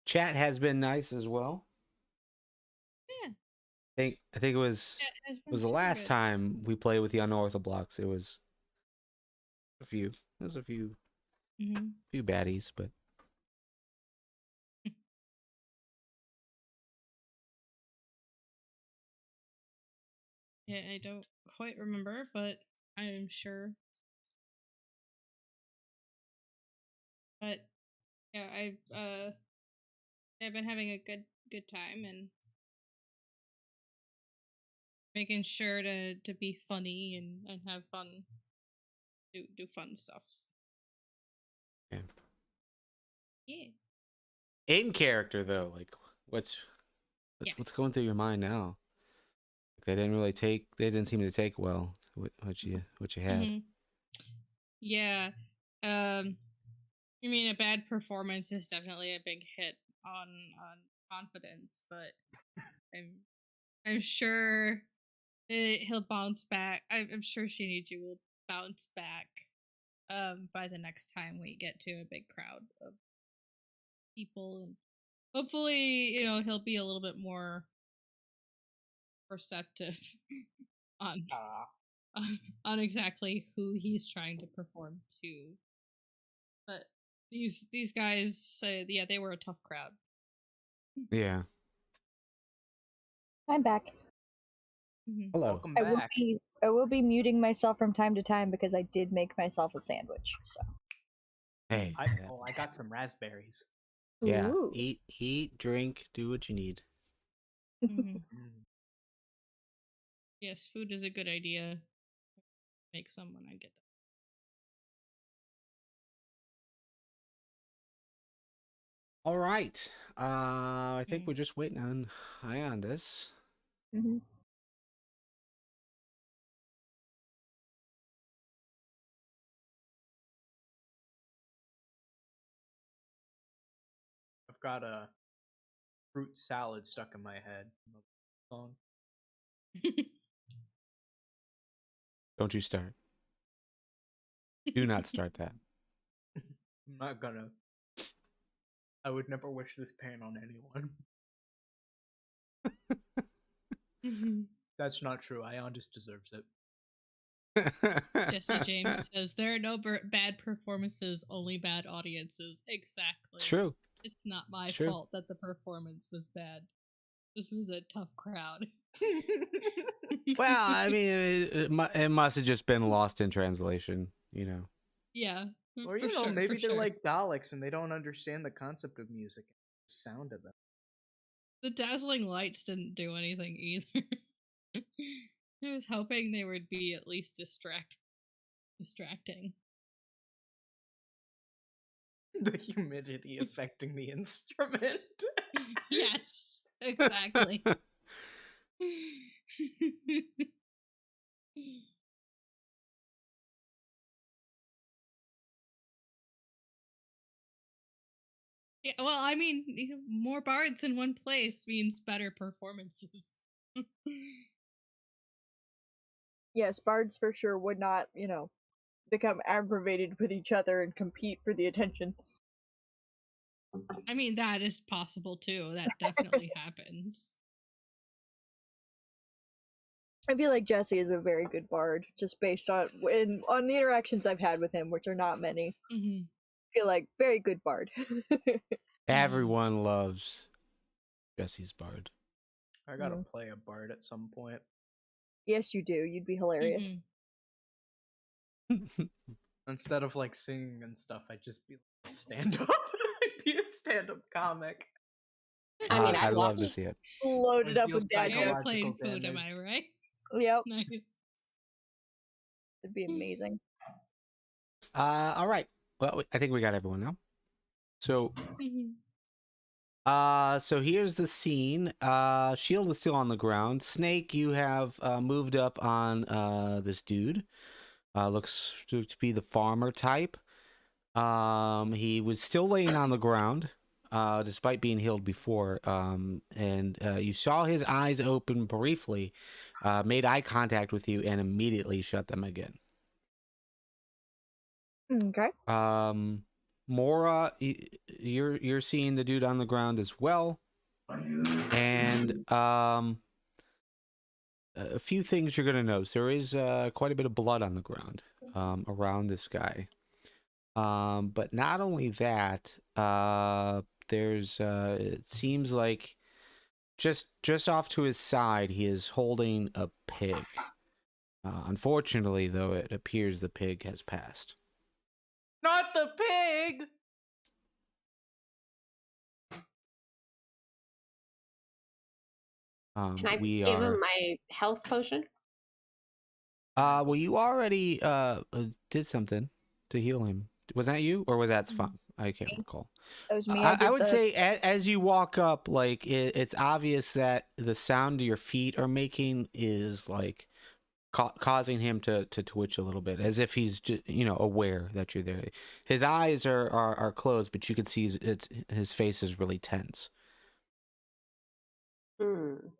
Speaker 1: Chat has been nice as well.
Speaker 5: Yeah.
Speaker 1: I think it was the last time we played with the Unorthoblocks. It was a few. There's a few few baddies, but
Speaker 5: yeah, I don't quite remember, but I'm sure. But yeah, I've been having a good time and making sure to be funny and have fun. Do fun stuff.
Speaker 1: yeah.
Speaker 5: Yeah.
Speaker 1: In character though, like what's going through your mind now? They didn't seem to take well what you had.
Speaker 5: Yeah. I mean, a bad performance is definitely a big hit on confidence, but I'm sure he'll bounce back. I'm sure Shinichi will bounce back by the next time we get to a big crowd of people, and hopefully, he'll be a little bit more perceptive on on exactly who he's trying to perform to. But these guys, yeah, they were a tough crowd.
Speaker 1: Yeah.
Speaker 3: I'm back.
Speaker 1: Hello.
Speaker 4: Welcome back.
Speaker 3: I will be muting myself from time to time because I did make myself a sandwich. So.
Speaker 1: Hey.
Speaker 4: I got some raspberries.
Speaker 1: Yeah.
Speaker 3: Ooh.
Speaker 1: Eat, drink, do what you need.
Speaker 5: Yes, food is a good idea. Make some when I get done.
Speaker 1: All right. I think we're just waiting on Iondis.
Speaker 4: I've got a fruit salad stuck in my head. Song.
Speaker 1: Don't you start. Do not start that.
Speaker 4: I'm not gonna. I would never wish this pain on anyone. That's not true. Iondis deserves it.
Speaker 5: Jesse James says there are no bad performances, only bad audiences. Exactly.
Speaker 1: True.
Speaker 5: It's not my fault that the performance was bad. This was a tough crowd.
Speaker 1: Well, I mean, it must have just been lost in translation,
Speaker 5: Yeah.
Speaker 4: Or maybe they're like Daleks and they don't understand the concept of music, the sound of them.
Speaker 5: The dazzling lights didn't do anything either. I was hoping they would be at least distracting.
Speaker 4: The humidity affecting the instrument.
Speaker 5: Yes, exactly. Yeah, well, I mean, more bards in one place means better performances.
Speaker 3: Yes, bards for sure would not, become aggravated with each other and compete for the attention.
Speaker 5: I mean, that is possible too. That definitely happens.
Speaker 3: I feel like Jesse is a very good bard, just based on the interactions I've had with him, which are not many.
Speaker 5: Mm-hmm.
Speaker 3: I feel like very good bard.
Speaker 1: Everyone loves Jesse's bard.
Speaker 4: I gotta play a bard at some point.
Speaker 3: Yes, you do. You'd be hilarious.
Speaker 1: Mm-hmm.
Speaker 4: Instead of like singing and stuff, I'd just be like stand up. I'd be a stand-up comic.
Speaker 2: I mean,
Speaker 1: I love to see it.
Speaker 3: Loaded up with dad
Speaker 5: You're
Speaker 3: jokes.
Speaker 5: playing food, am I right?
Speaker 3: Yep.
Speaker 5: Nice.
Speaker 3: It'd be amazing.
Speaker 1: All right. Well, I think we got everyone now. So, so here's the scene. Shield is still on the ground. Snake, you have moved up on this dude. Looks to be the farmer type. He was still laying on the ground, despite being healed before. And you saw his eyes open briefly, made eye contact with you, and immediately shut them again.
Speaker 3: Okay.
Speaker 1: Mora, you're seeing the dude on the ground as well, and a few things you're gonna notice. There is quite a bit of blood on the ground around this guy. But not only that, there's it seems like just off to his side, he is holding a pig. Unfortunately, though, it appears the pig has passed.
Speaker 4: Not the pig!
Speaker 2: Can I give him my health potion?
Speaker 1: Well, you already did something to heal him. Was that you, or was that Sfam? I can't recall.
Speaker 3: That was me.
Speaker 1: I would say as you walk up, like it's obvious that the sound your feet are making is like causing him to twitch a little bit, as if he's just, aware that you're there. His eyes are closed, but you can see his face is really tense.
Speaker 2: I'm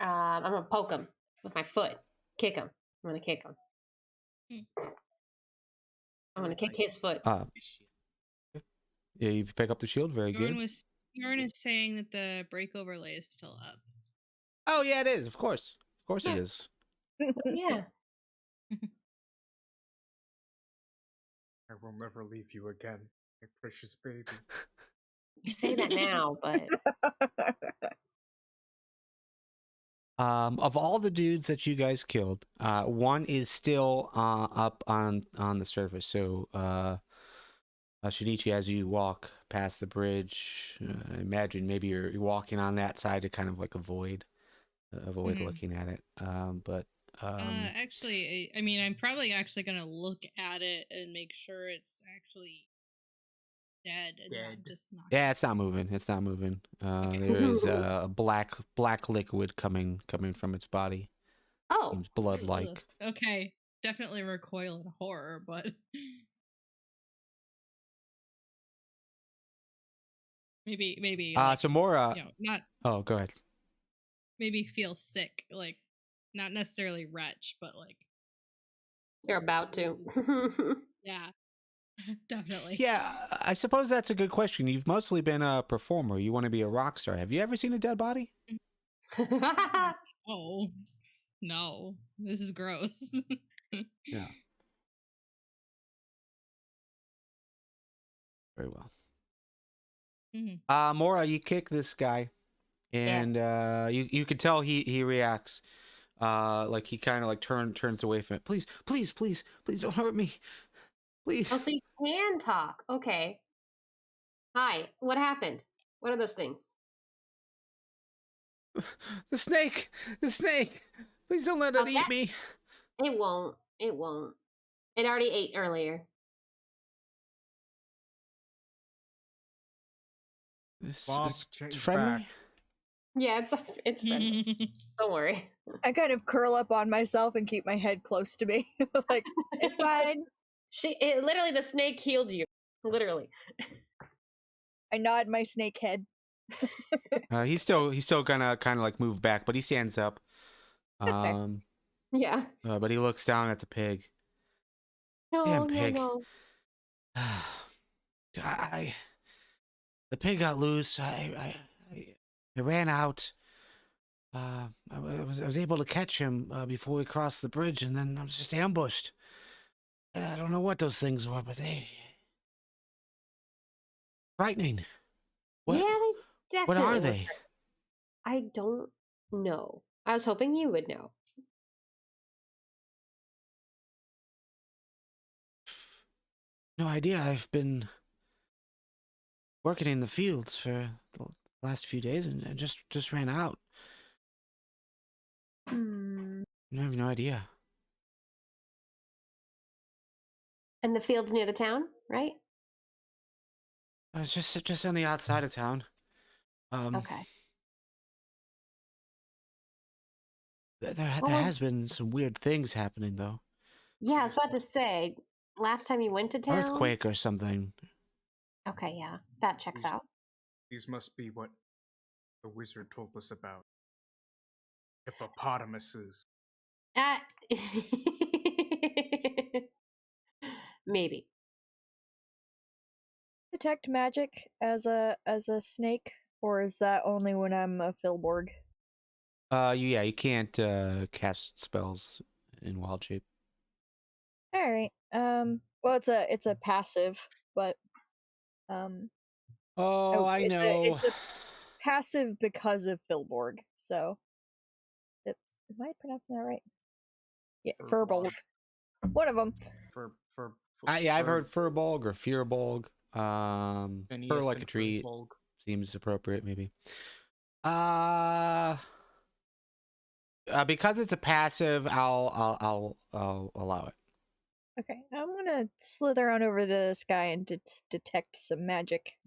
Speaker 2: gonna poke him with my foot. Kick him. I'm gonna kick him. I'm gonna kick his foot.
Speaker 1: Yeah, you pick up the shield. Very good.
Speaker 5: Jordan is saying that the break overlay is still up.
Speaker 1: Oh yeah, it is. Of course it is.
Speaker 2: Yeah.
Speaker 6: I will never leave you again, my precious baby.
Speaker 2: You say that now, but
Speaker 1: of all the dudes that you guys killed, one is still up on the surface. So, Shinichi, as you walk past the bridge, imagine maybe you're walking on that side to kind of like avoid looking at it.
Speaker 5: Actually, I mean, I'm probably actually gonna look at it and make sure it's actually dead and not just knocked.
Speaker 1: Yeah, it's not moving. Okay. There is black liquid coming from its body.
Speaker 2: Oh,
Speaker 1: seems blood-like.
Speaker 5: Okay, definitely recoil in horror, but maybe.
Speaker 1: So Mora,
Speaker 5: not.
Speaker 1: Oh, go ahead.
Speaker 5: Maybe feel sick, like not necessarily retch, but like
Speaker 2: you're about to.
Speaker 5: Yeah. Definitely.
Speaker 1: Yeah, I suppose that's a good question. You've mostly been a performer. You want to be a rock star. Have you ever seen a dead body?
Speaker 5: Oh, no. This is gross.
Speaker 1: Yeah. Very well.
Speaker 5: Mm-hmm.
Speaker 1: Mora, you kick this guy, and you can tell he reacts. Like he kind of like turns away from it. Please don't hurt me. Please.
Speaker 2: Oh, so you can talk. Okay. Hi. What happened? What are those things?
Speaker 1: The snake! The snake! Please don't let it eat me.
Speaker 2: It won't. It won't. It already ate earlier.
Speaker 1: It's friendly?
Speaker 6: Back.
Speaker 2: Yeah, it's friendly. Don't worry.
Speaker 3: I kind of curl up on myself and keep my head close to me. Like, it's fine.
Speaker 2: Literally, the snake healed you. Literally.
Speaker 3: I nod my snake head.
Speaker 1: He's still gonna kind of like move back, but he stands up.
Speaker 3: That's fair.
Speaker 2: Yeah.
Speaker 1: But he looks down at the pig.
Speaker 2: No,
Speaker 1: Damn pig.
Speaker 2: No.
Speaker 1: The pig got loose. I ran out. I was able to catch him before we crossed the bridge, and then I was just ambushed. I don't know what those things were, but they frightening. What,
Speaker 2: yeah, they
Speaker 1: what
Speaker 2: definitely
Speaker 1: are
Speaker 2: were.
Speaker 1: they?
Speaker 2: I don't know. I was hoping you would know.
Speaker 1: No idea. I've been working in the fields for the last few days, and I just ran out. I have no idea.
Speaker 2: And the field's near the town, right?
Speaker 1: It's just on the outside of town.
Speaker 2: Okay.
Speaker 1: There has been some weird things happening, though.
Speaker 2: Yeah, I was about to say, last time you went to town?
Speaker 1: Earthquake or something.
Speaker 2: Okay, yeah. That checks out.
Speaker 6: These must be what the wizard told us about. Hippopotamuses.
Speaker 2: Maybe.
Speaker 3: Detect magic as a snake, or is that only when I'm a Filborg?
Speaker 1: You can't cast spells in wild shape.
Speaker 3: All right. Well, it's a passive, but
Speaker 1: Oh, I know.
Speaker 3: It's a passive because of Filborg. So, am I pronouncing that right? Yeah, Furbolg. One of them.
Speaker 1: I've heard Furbolg or Fearbolg. Fur like a tree seems appropriate, maybe. Because it's a passive, I'll allow it.
Speaker 3: Okay, I'm gonna slither on over to this guy and detect some magic.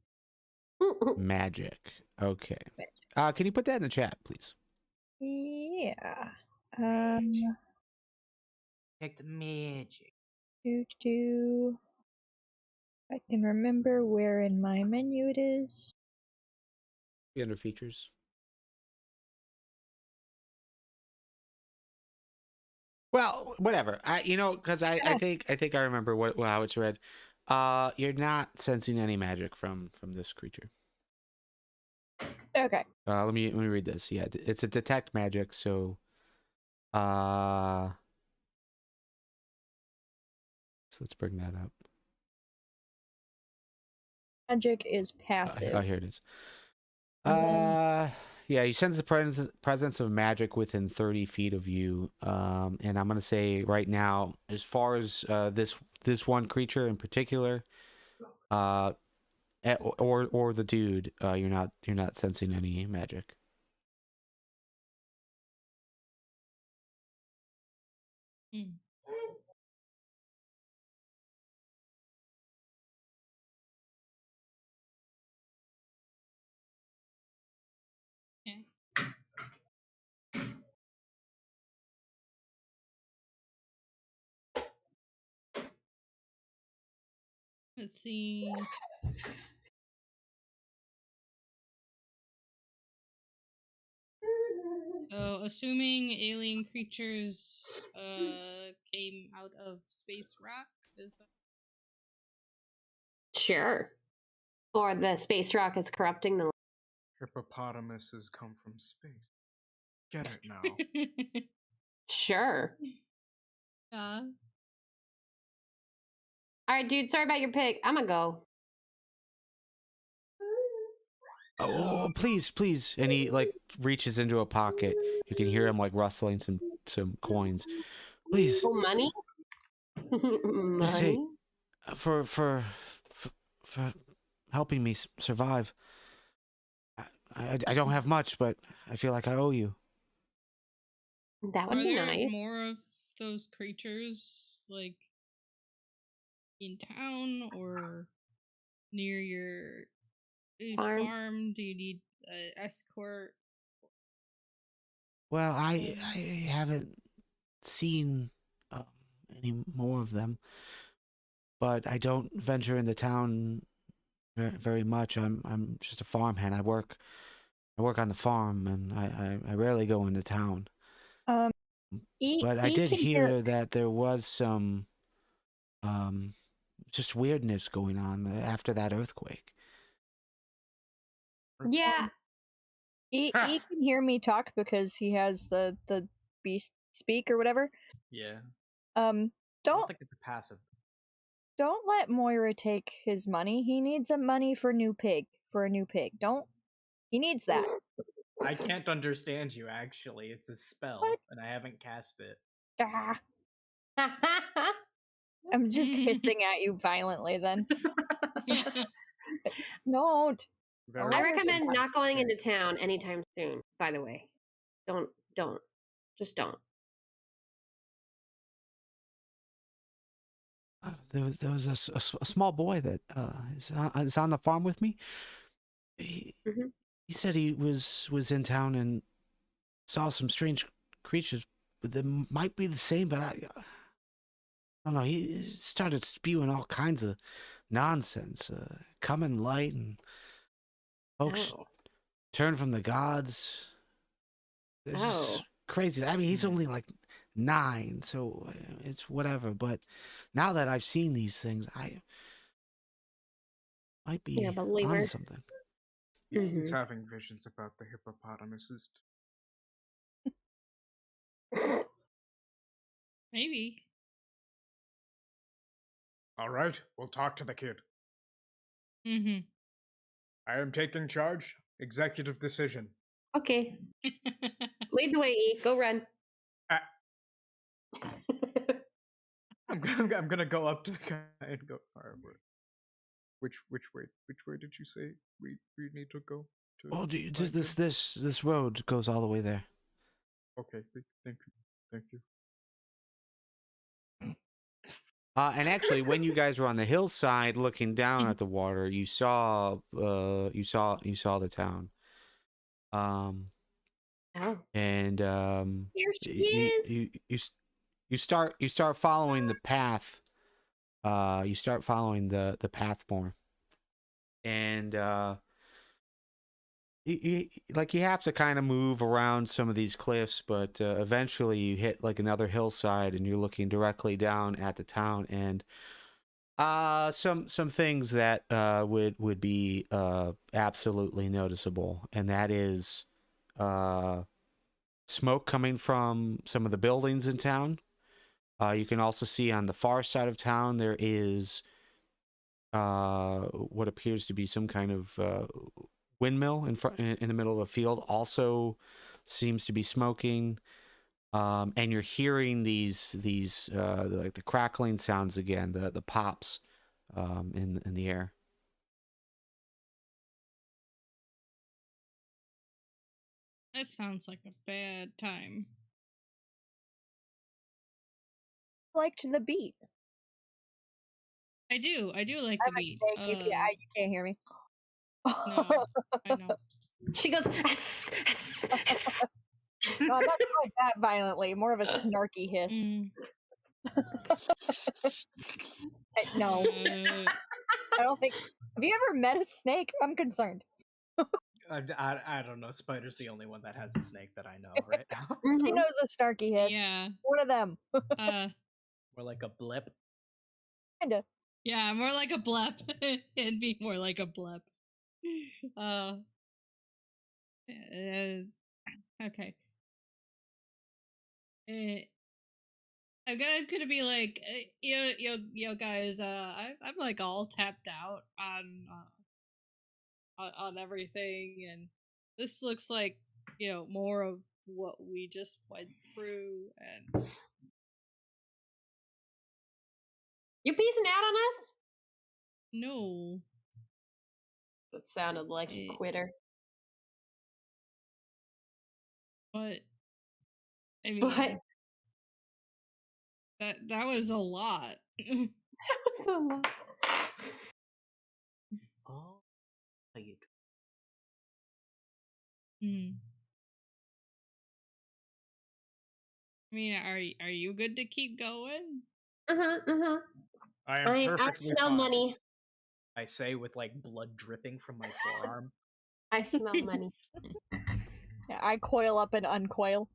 Speaker 1: Magic. Okay.
Speaker 3: Magic.
Speaker 1: Can you put that in the chat, please?
Speaker 3: Yeah.
Speaker 4: Detect magic.
Speaker 3: I can remember where in my menu it is.
Speaker 1: Under features. Well, whatever. Because I think I remember how it's read. You're not sensing any magic from this creature.
Speaker 3: Okay.
Speaker 1: Let me read this. Yeah, it's a detect magic. So, so let's bring that up.
Speaker 3: Magic is passive.
Speaker 1: Oh, here it is. Yeah, you sense the presence of magic within 30 feet of you. And I'm gonna say right now, as far as this one creature in particular, or the dude, you're not sensing any magic.
Speaker 5: Okay. Let's see. So, assuming alien creatures came out of space rock, is that...
Speaker 2: Sure. Or the space rock is corrupting the...
Speaker 6: Hippopotamuses come from space. Get it now.
Speaker 2: Sure.
Speaker 5: Yeah.
Speaker 2: Alright, dude, sorry about your pig. I'm gonna go.
Speaker 1: Oh, please. And he like reaches into a pocket. You can hear him like rustling some coins. Please.
Speaker 2: Oh, money? Money?
Speaker 1: Say, for helping me survive. I don't have much, but I feel like I owe you.
Speaker 2: That would
Speaker 5: Are
Speaker 2: be
Speaker 5: there
Speaker 2: nice.
Speaker 5: more of those creatures, like, in town or near your farm? Do you need escort?
Speaker 1: Well, I haven't seen any more of them, but I don't venture into town very much. I'm just a farmhand. I work on the farm, and I rarely go into town. But I did hear that there was some just weirdness going on after that earthquake.
Speaker 2: Yeah.
Speaker 3: He can hear me talk because he has the beast speak or whatever.
Speaker 4: Yeah. I don't think it's a passive.
Speaker 3: Don't let Moira take his money. He needs a money for a new pig. He needs that.
Speaker 4: I can't understand you, actually. It's a spell, and I haven't cast it.
Speaker 3: Ah. I'm just hissing at you violently then. Just don't.
Speaker 2: I recommend not going into town anytime soon, by the way. Don't. Just don't.
Speaker 1: There was a small boy that is on the farm with me. He said he was in town and saw some strange creatures, but they might be the same. But I don't know. He started spewing all kinds of nonsense, coming light, and folks turn from the gods. It's just crazy. I mean, he's only like 9, so it's whatever. But now that I've seen these things, I might be onto something.
Speaker 6: He's having visions about the hippopotamuses.
Speaker 5: Maybe.
Speaker 6: All right, we'll talk to the kid.
Speaker 5: Mm-hmm.
Speaker 6: I am taking charge. Executive decision.
Speaker 2: Okay. Lead the way, E. Go run.
Speaker 6: I'm gonna go up to the guy and go. Which way did you say we need to go?
Speaker 1: Oh, just this road goes all the way there.
Speaker 6: Okay, thank you.
Speaker 1: And actually, when you guys were on the hillside looking down at the water, you saw the town. And
Speaker 2: here she is.
Speaker 1: You start following the path. You start following the path more, and you have to kind of move around some of these cliffs, but eventually you hit like another hillside, and you're looking directly down at the town, and some things that would be absolutely noticeable, and that is smoke coming from some of the buildings in town. You can also see on the far side of town there is what appears to be some kind of windmill in the middle of a field. Also seems to be smoking, and you're hearing these like the crackling sounds again, the pops in the air.
Speaker 5: That sounds like a bad time.
Speaker 3: Liked the beat.
Speaker 5: I do like the beat.
Speaker 3: You can't hear me.
Speaker 5: No, I know.
Speaker 2: She goes.
Speaker 3: Not quite that violently. More of a snarky hiss. No, I don't think. Have you ever met a snake? I'm concerned.
Speaker 4: I don't know. Spider's the only one that has a snake that I know right now.
Speaker 3: She knows a snarky hiss.
Speaker 5: Yeah.
Speaker 3: One of them.
Speaker 4: More like a blip.
Speaker 3: Kinda.
Speaker 5: Yeah, more like a blep. It'd be more like a blep. Okay. I'm gonna be like, yo, guys. I'm like all tapped out on everything, and this looks like more of what we just went through, and
Speaker 2: You piecing out on us?
Speaker 5: No.
Speaker 2: That sounded like a quitter.
Speaker 5: But I mean,
Speaker 2: What?
Speaker 5: that was a lot.
Speaker 2: That was a lot.
Speaker 4: Oh, you
Speaker 5: Hmm. I mean, are you good to keep going?
Speaker 4: I am
Speaker 2: I
Speaker 4: perfectly
Speaker 2: smell
Speaker 4: fine.
Speaker 2: money.
Speaker 4: I say with like blood dripping from my forearm.
Speaker 2: I smell money.
Speaker 3: Yeah, I coil up and uncoil.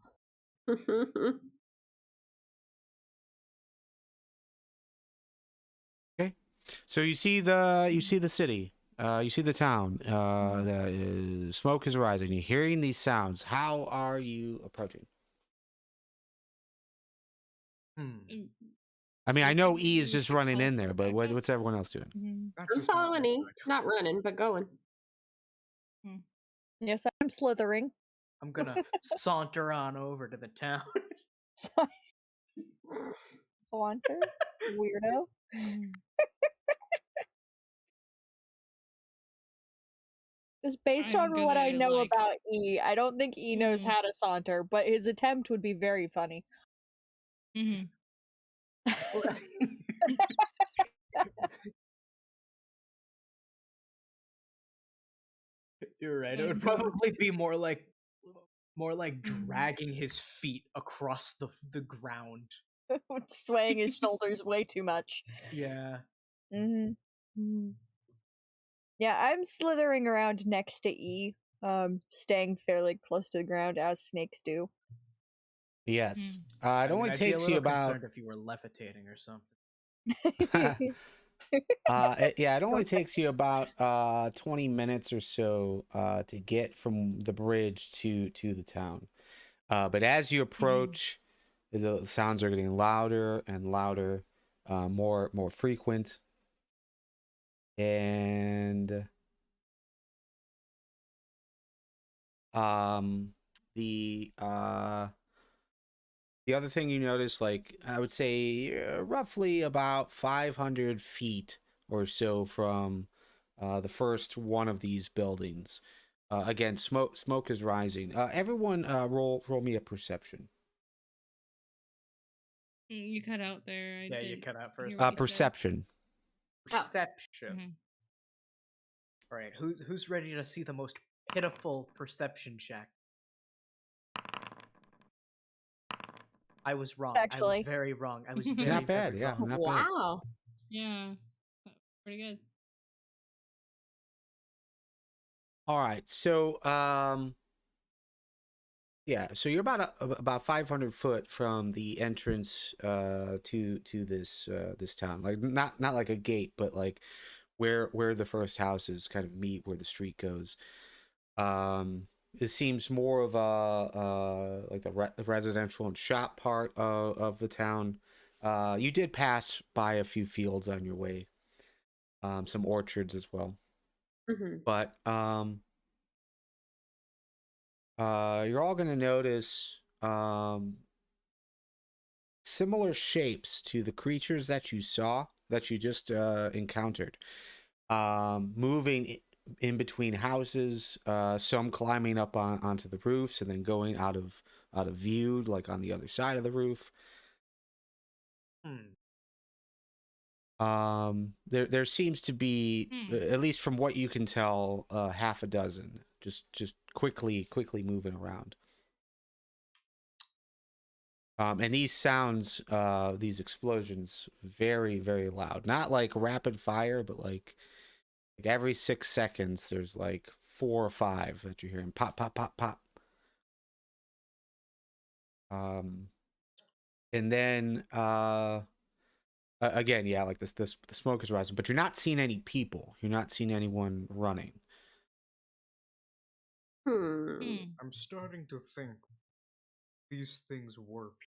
Speaker 1: Okay. So you see the city. You see the town. The smoke is rising. You're hearing these sounds. How are you approaching?
Speaker 5: Mm,
Speaker 1: I mean, I know E is
Speaker 5: we
Speaker 1: just
Speaker 5: should
Speaker 1: running in
Speaker 5: teleport
Speaker 1: there, but
Speaker 5: back up.
Speaker 1: what's everyone else doing?
Speaker 3: Mhm.
Speaker 4: That
Speaker 2: I'm
Speaker 4: does not
Speaker 2: following
Speaker 4: look
Speaker 2: E.
Speaker 4: good.
Speaker 2: Not running, but going.
Speaker 3: Yes, I'm slithering.
Speaker 4: I'm gonna saunter on over to the town.
Speaker 3: Saunter? Weirdo. Just based
Speaker 5: I'm
Speaker 3: on what I
Speaker 5: gonna
Speaker 3: know
Speaker 5: like.
Speaker 3: about E, I don't think E knows how to saunter, but his attempt would be very funny.
Speaker 5: Mhm.
Speaker 4: You're right. It
Speaker 5: I'm
Speaker 4: would
Speaker 5: going
Speaker 4: probably be more like
Speaker 5: Mhm.
Speaker 4: dragging his feet across the ground.
Speaker 3: Swaying his shoulders way too much.
Speaker 4: Yeah.
Speaker 3: Mm-hmm. Yeah, I'm slithering around next to E, staying fairly close to the ground as snakes do.
Speaker 1: Yes.
Speaker 5: Mm.
Speaker 1: It only
Speaker 4: I'd be a
Speaker 1: takes you
Speaker 4: little
Speaker 1: about
Speaker 4: concerned if you were levitating or something.
Speaker 1: it only takes you about 20 minutes or so to get from the bridge to the town. But as you approach, the sounds are getting louder and louder, more frequent, and the the other thing you notice, like I would say, roughly about 500 feet or so from the first one of these buildings. Again, smoke is rising. Everyone, roll me a perception.
Speaker 5: You cut out there. I
Speaker 4: Yeah, you
Speaker 5: didn't
Speaker 4: cut out for a
Speaker 5: hear
Speaker 4: second.
Speaker 5: what you said.
Speaker 1: Perception.
Speaker 4: Perception.
Speaker 5: Mhm.
Speaker 4: All right, who's ready to see the most pitiful perception check? I was wrong. I was
Speaker 3: Actually.
Speaker 4: very wrong. I was very,
Speaker 1: Not bad.
Speaker 4: very
Speaker 1: Yeah,
Speaker 4: wrong.
Speaker 1: not bad.
Speaker 2: Wow.
Speaker 5: Yeah, pretty good.
Speaker 1: All right. So, yeah. So you're about 500 foot from the entrance to this town. Like not like a gate, but like where the first houses kind of meet, where the street goes. It seems more of a like the residential and shop part of the town. You did pass by a few fields on your way, some orchards as well, but you're all gonna notice similar shapes to the creatures that you saw that you just encountered, moving in between houses, some climbing up onto the roofs and then going out of view, like on the other side of the roof. There seems to be, at least from what you can tell, half a dozen just quickly moving around. And these sounds, these explosions, very, very loud. Not like rapid fire, but like every 6 seconds, there's like 4 or 5 that you're hearing pop, pop, pop, pop. And then again, yeah, like this, the smoke is rising, but you're not seeing any people. You're not seeing anyone running.
Speaker 6: I'm starting to think these things work.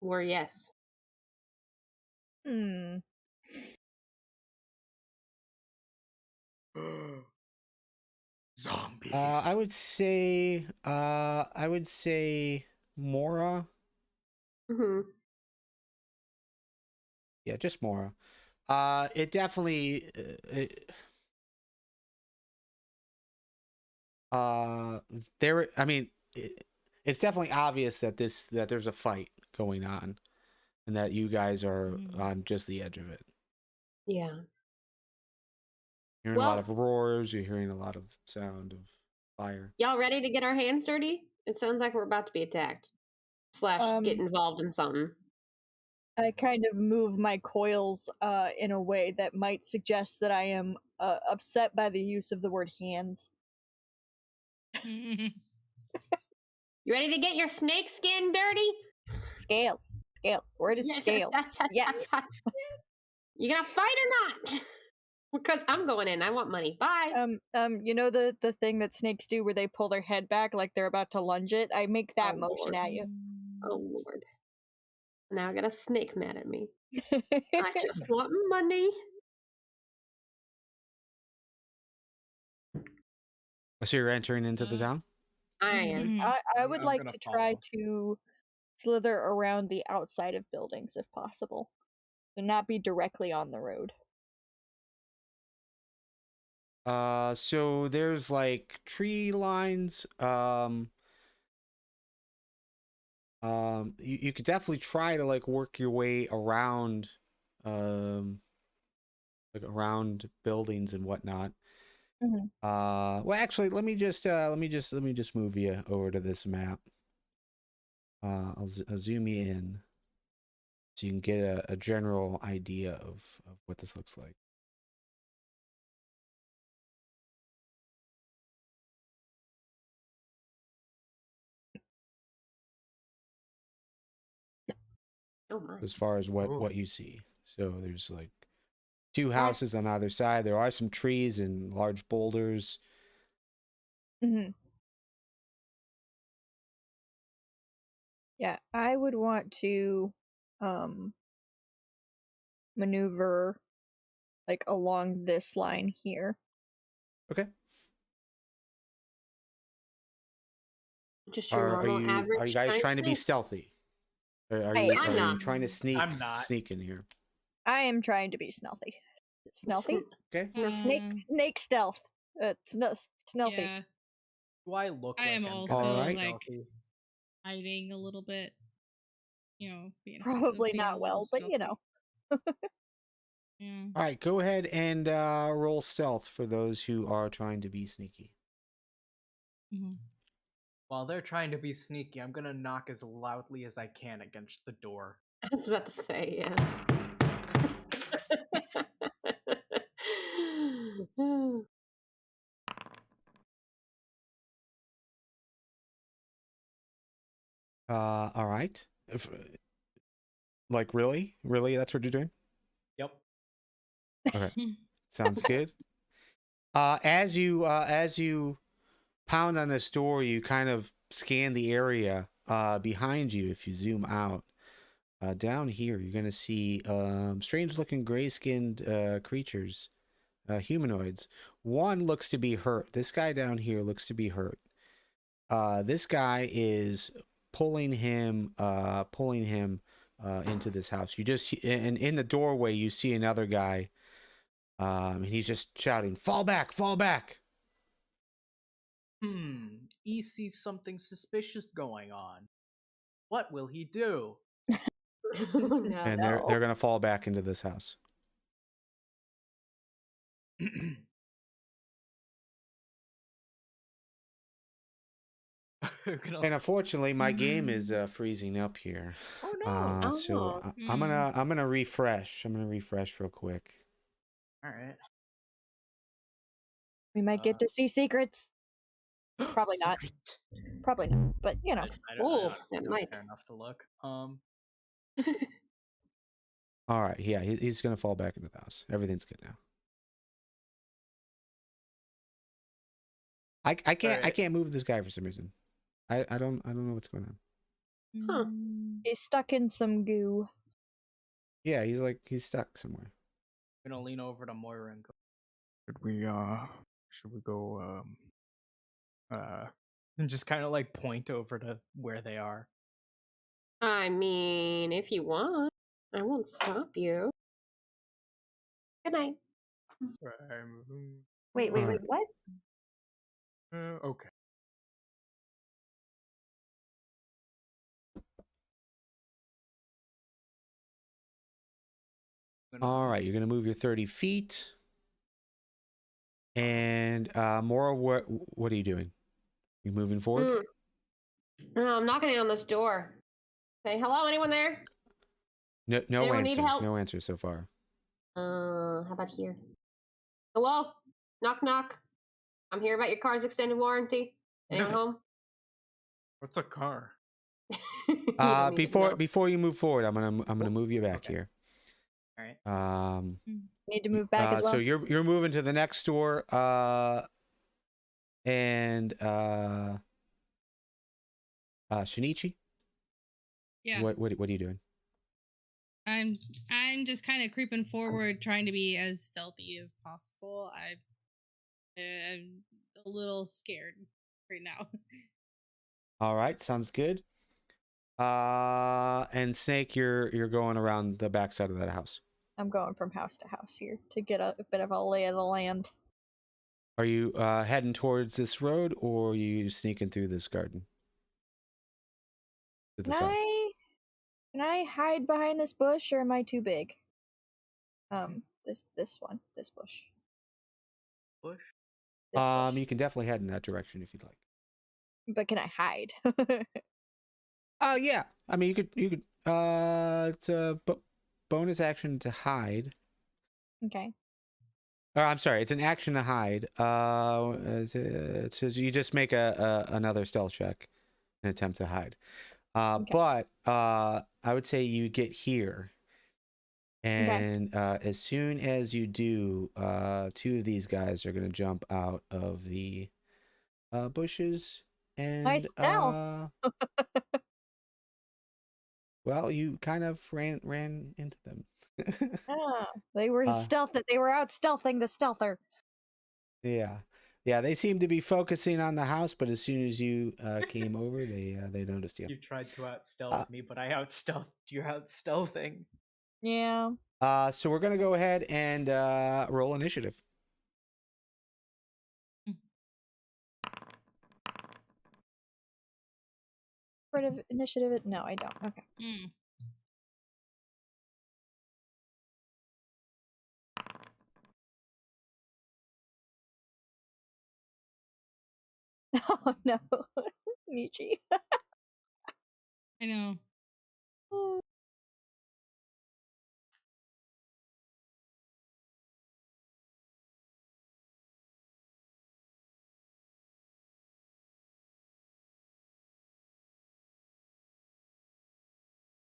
Speaker 2: Or yes.
Speaker 6: Zombies.
Speaker 1: I would say Mora. Yeah, just Mora. It definitely There. I mean, it's definitely obvious that there's a fight going on, and that you guys are on just the edge of it.
Speaker 2: Yeah.
Speaker 1: Hearing a lot of roars. You're hearing a lot of sound of fire.
Speaker 2: Y'all ready to get our hands dirty? It sounds like we're about to be attacked. / get involved in something.
Speaker 3: I kind of move my coils in a way that might suggest that I am upset by the use of the word hands.
Speaker 2: You ready to get your snake skin dirty?
Speaker 3: Scales. The word is scales. Yes.
Speaker 2: You gonna fight or not? Because I'm going in. I want money. Bye.
Speaker 3: You know the thing that snakes do where they pull their head back like they're about to lunge it? I make that motion at you.
Speaker 2: Oh Lord. Now I got a snake mad at me. I just want money.
Speaker 1: So you're entering into the town?
Speaker 2: I am.
Speaker 3: I would like to try to slither around the outside of buildings if possible. So not be directly on the road.
Speaker 1: So there's like tree lines. You could definitely try to like work your way around, like around buildings and whatnot.
Speaker 3: Mm-hmm.
Speaker 1: Well, actually, let me just move you over to this map. I'll zoom you in so you can get a general idea of what this looks like.
Speaker 2: Oh my.
Speaker 1: As far as what you see, so there's like 2 houses on either side. There are some trees and large boulders.
Speaker 3: Mm-hmm. Yeah, I would want to maneuver like along this line here.
Speaker 1: Okay.
Speaker 2: Just your normal average.
Speaker 1: Are you guys trying to be stealthy? Are you trying to sneak in here?
Speaker 3: I am trying to be stealthy. Stealthy?
Speaker 1: Okay.
Speaker 3: Snake stealth. Stealthy.
Speaker 5: Yeah.
Speaker 4: Do I look
Speaker 5: I
Speaker 4: like
Speaker 5: am
Speaker 4: I'm
Speaker 5: also like
Speaker 4: stealthy?
Speaker 5: hiding a little bit. You know, being
Speaker 3: Probably not well, but you know.
Speaker 5: Yeah.
Speaker 1: All right, go ahead and roll stealth for those who are trying to be sneaky.
Speaker 5: Mm-hmm.
Speaker 4: While they're trying to be sneaky, I'm gonna knock as loudly as I can against the door.
Speaker 2: I was about to say, yeah.
Speaker 1: All right. Like really? That's what you're doing?
Speaker 4: Yep.
Speaker 1: Okay. Sounds good. As you pound on this door, you kind of scan the area behind you. If you zoom out, down here, you're gonna see strange-looking gray-skinned creatures, humanoids. One looks to be hurt. This guy down here looks to be hurt. This guy is pulling him into this house. You just and in the doorway you see another guy, and he's just shouting, "Fall back! Fall back!"
Speaker 4: He sees something suspicious going on. What will he do?
Speaker 1: And they're gonna fall back into this house. And unfortunately, my game is freezing up here.
Speaker 4: Oh no!
Speaker 1: So I'm gonna refresh. I'm gonna refresh real quick.
Speaker 4: All right.
Speaker 3: We might get to see secrets. Probably not. Probably not. But you know.
Speaker 4: I don't care enough to look.
Speaker 1: All right. Yeah, he's gonna fall back into the house. Everything's good now. I can't move this guy for some reason. I don't know what's going on.
Speaker 2: Huh.
Speaker 3: He's stuck in some goo.
Speaker 1: Yeah, he's stuck somewhere.
Speaker 4: I'm gonna lean over to Moira and go,
Speaker 6: should we go and just kind of like point over to where they are?
Speaker 2: I mean, if you want, I won't stop you. Good night. Wait, what?
Speaker 6: Okay.
Speaker 1: All right, you're gonna move your 30 feet. And Mora, what are you doing? You moving forward?
Speaker 2: I'm knocking on this door. Say hello, anyone there?
Speaker 1: No
Speaker 2: Anyone need
Speaker 1: answer.
Speaker 2: help?
Speaker 1: No answer so far.
Speaker 2: How about here? Hello? Knock knock. I'm here about your car's extended warranty. Anyone home?
Speaker 6: What's a car?
Speaker 1: Before you move forward, I'm gonna move you back here.
Speaker 4: All right.
Speaker 3: Need to move back as well.
Speaker 1: So you're moving to the next door, and Shinichi.
Speaker 5: Yeah.
Speaker 1: What are you doing?
Speaker 5: I'm just kind of creeping forward, trying to be as stealthy as possible. I'm a little scared right now.
Speaker 1: All right, sounds good. And Snake, you're going around the backside of that house.
Speaker 3: I'm going from house to house here to get a bit of a lay of the land.
Speaker 1: Are you heading towards this road, or are you sneaking through this garden? To the south.
Speaker 3: Can I hide behind this bush, or am I too big? This bush.
Speaker 4: Bush?
Speaker 3: This bush.
Speaker 1: You can definitely head in that direction if you'd like.
Speaker 3: But can I hide?
Speaker 1: Yeah. I mean, you could. It's a bonus action to hide.
Speaker 3: Okay.
Speaker 1: I'm sorry, it's an action to hide. It says you just make another stealth check, an attempt to hide.
Speaker 3: Okay.
Speaker 1: But I would say you get here, and as soon as you do, two of these guys are gonna jump out of the bushes, and
Speaker 3: My stealth.
Speaker 1: well, you kind of ran into them.
Speaker 3: They were stealth. They were out stealthing the stealther.
Speaker 1: Yeah, they seem to be focusing on the house, but as soon as you came over, they noticed you.
Speaker 4: You tried to out stealth me, but I out stealthed you out stealthing.
Speaker 3: Yeah.
Speaker 1: So we're gonna go ahead and roll initiative.
Speaker 3: Initiative? No, I don't. Okay. Oh no, Michi.
Speaker 5: I know.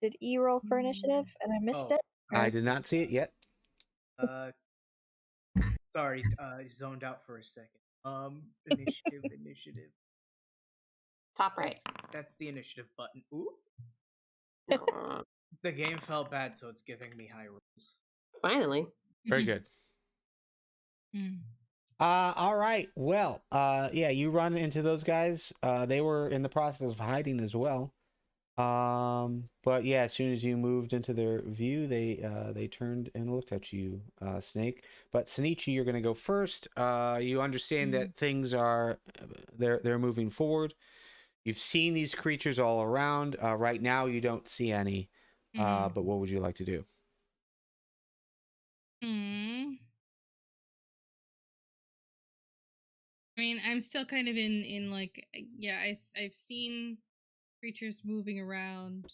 Speaker 3: Did E roll for initiative and I missed it?
Speaker 1: I did not see it yet.
Speaker 4: Sorry, zoned out for a second. Initiative.
Speaker 2: Top right.
Speaker 4: That's the initiative button. Ooh. The game felt bad, so it's giving me high rolls.
Speaker 2: Finally.
Speaker 1: Very good. All right. Well, yeah, you run into those guys. They were in the process of hiding as well. But yeah, as soon as you moved into their view, they turned and looked at you, Snake. But Shinichi, you're gonna go first. You understand that things are they're moving forward. You've seen these creatures all around. Right now, you don't see any. But what would you like to do?
Speaker 5: I mean, I'm still kind of in like, yeah, I've seen creatures moving around.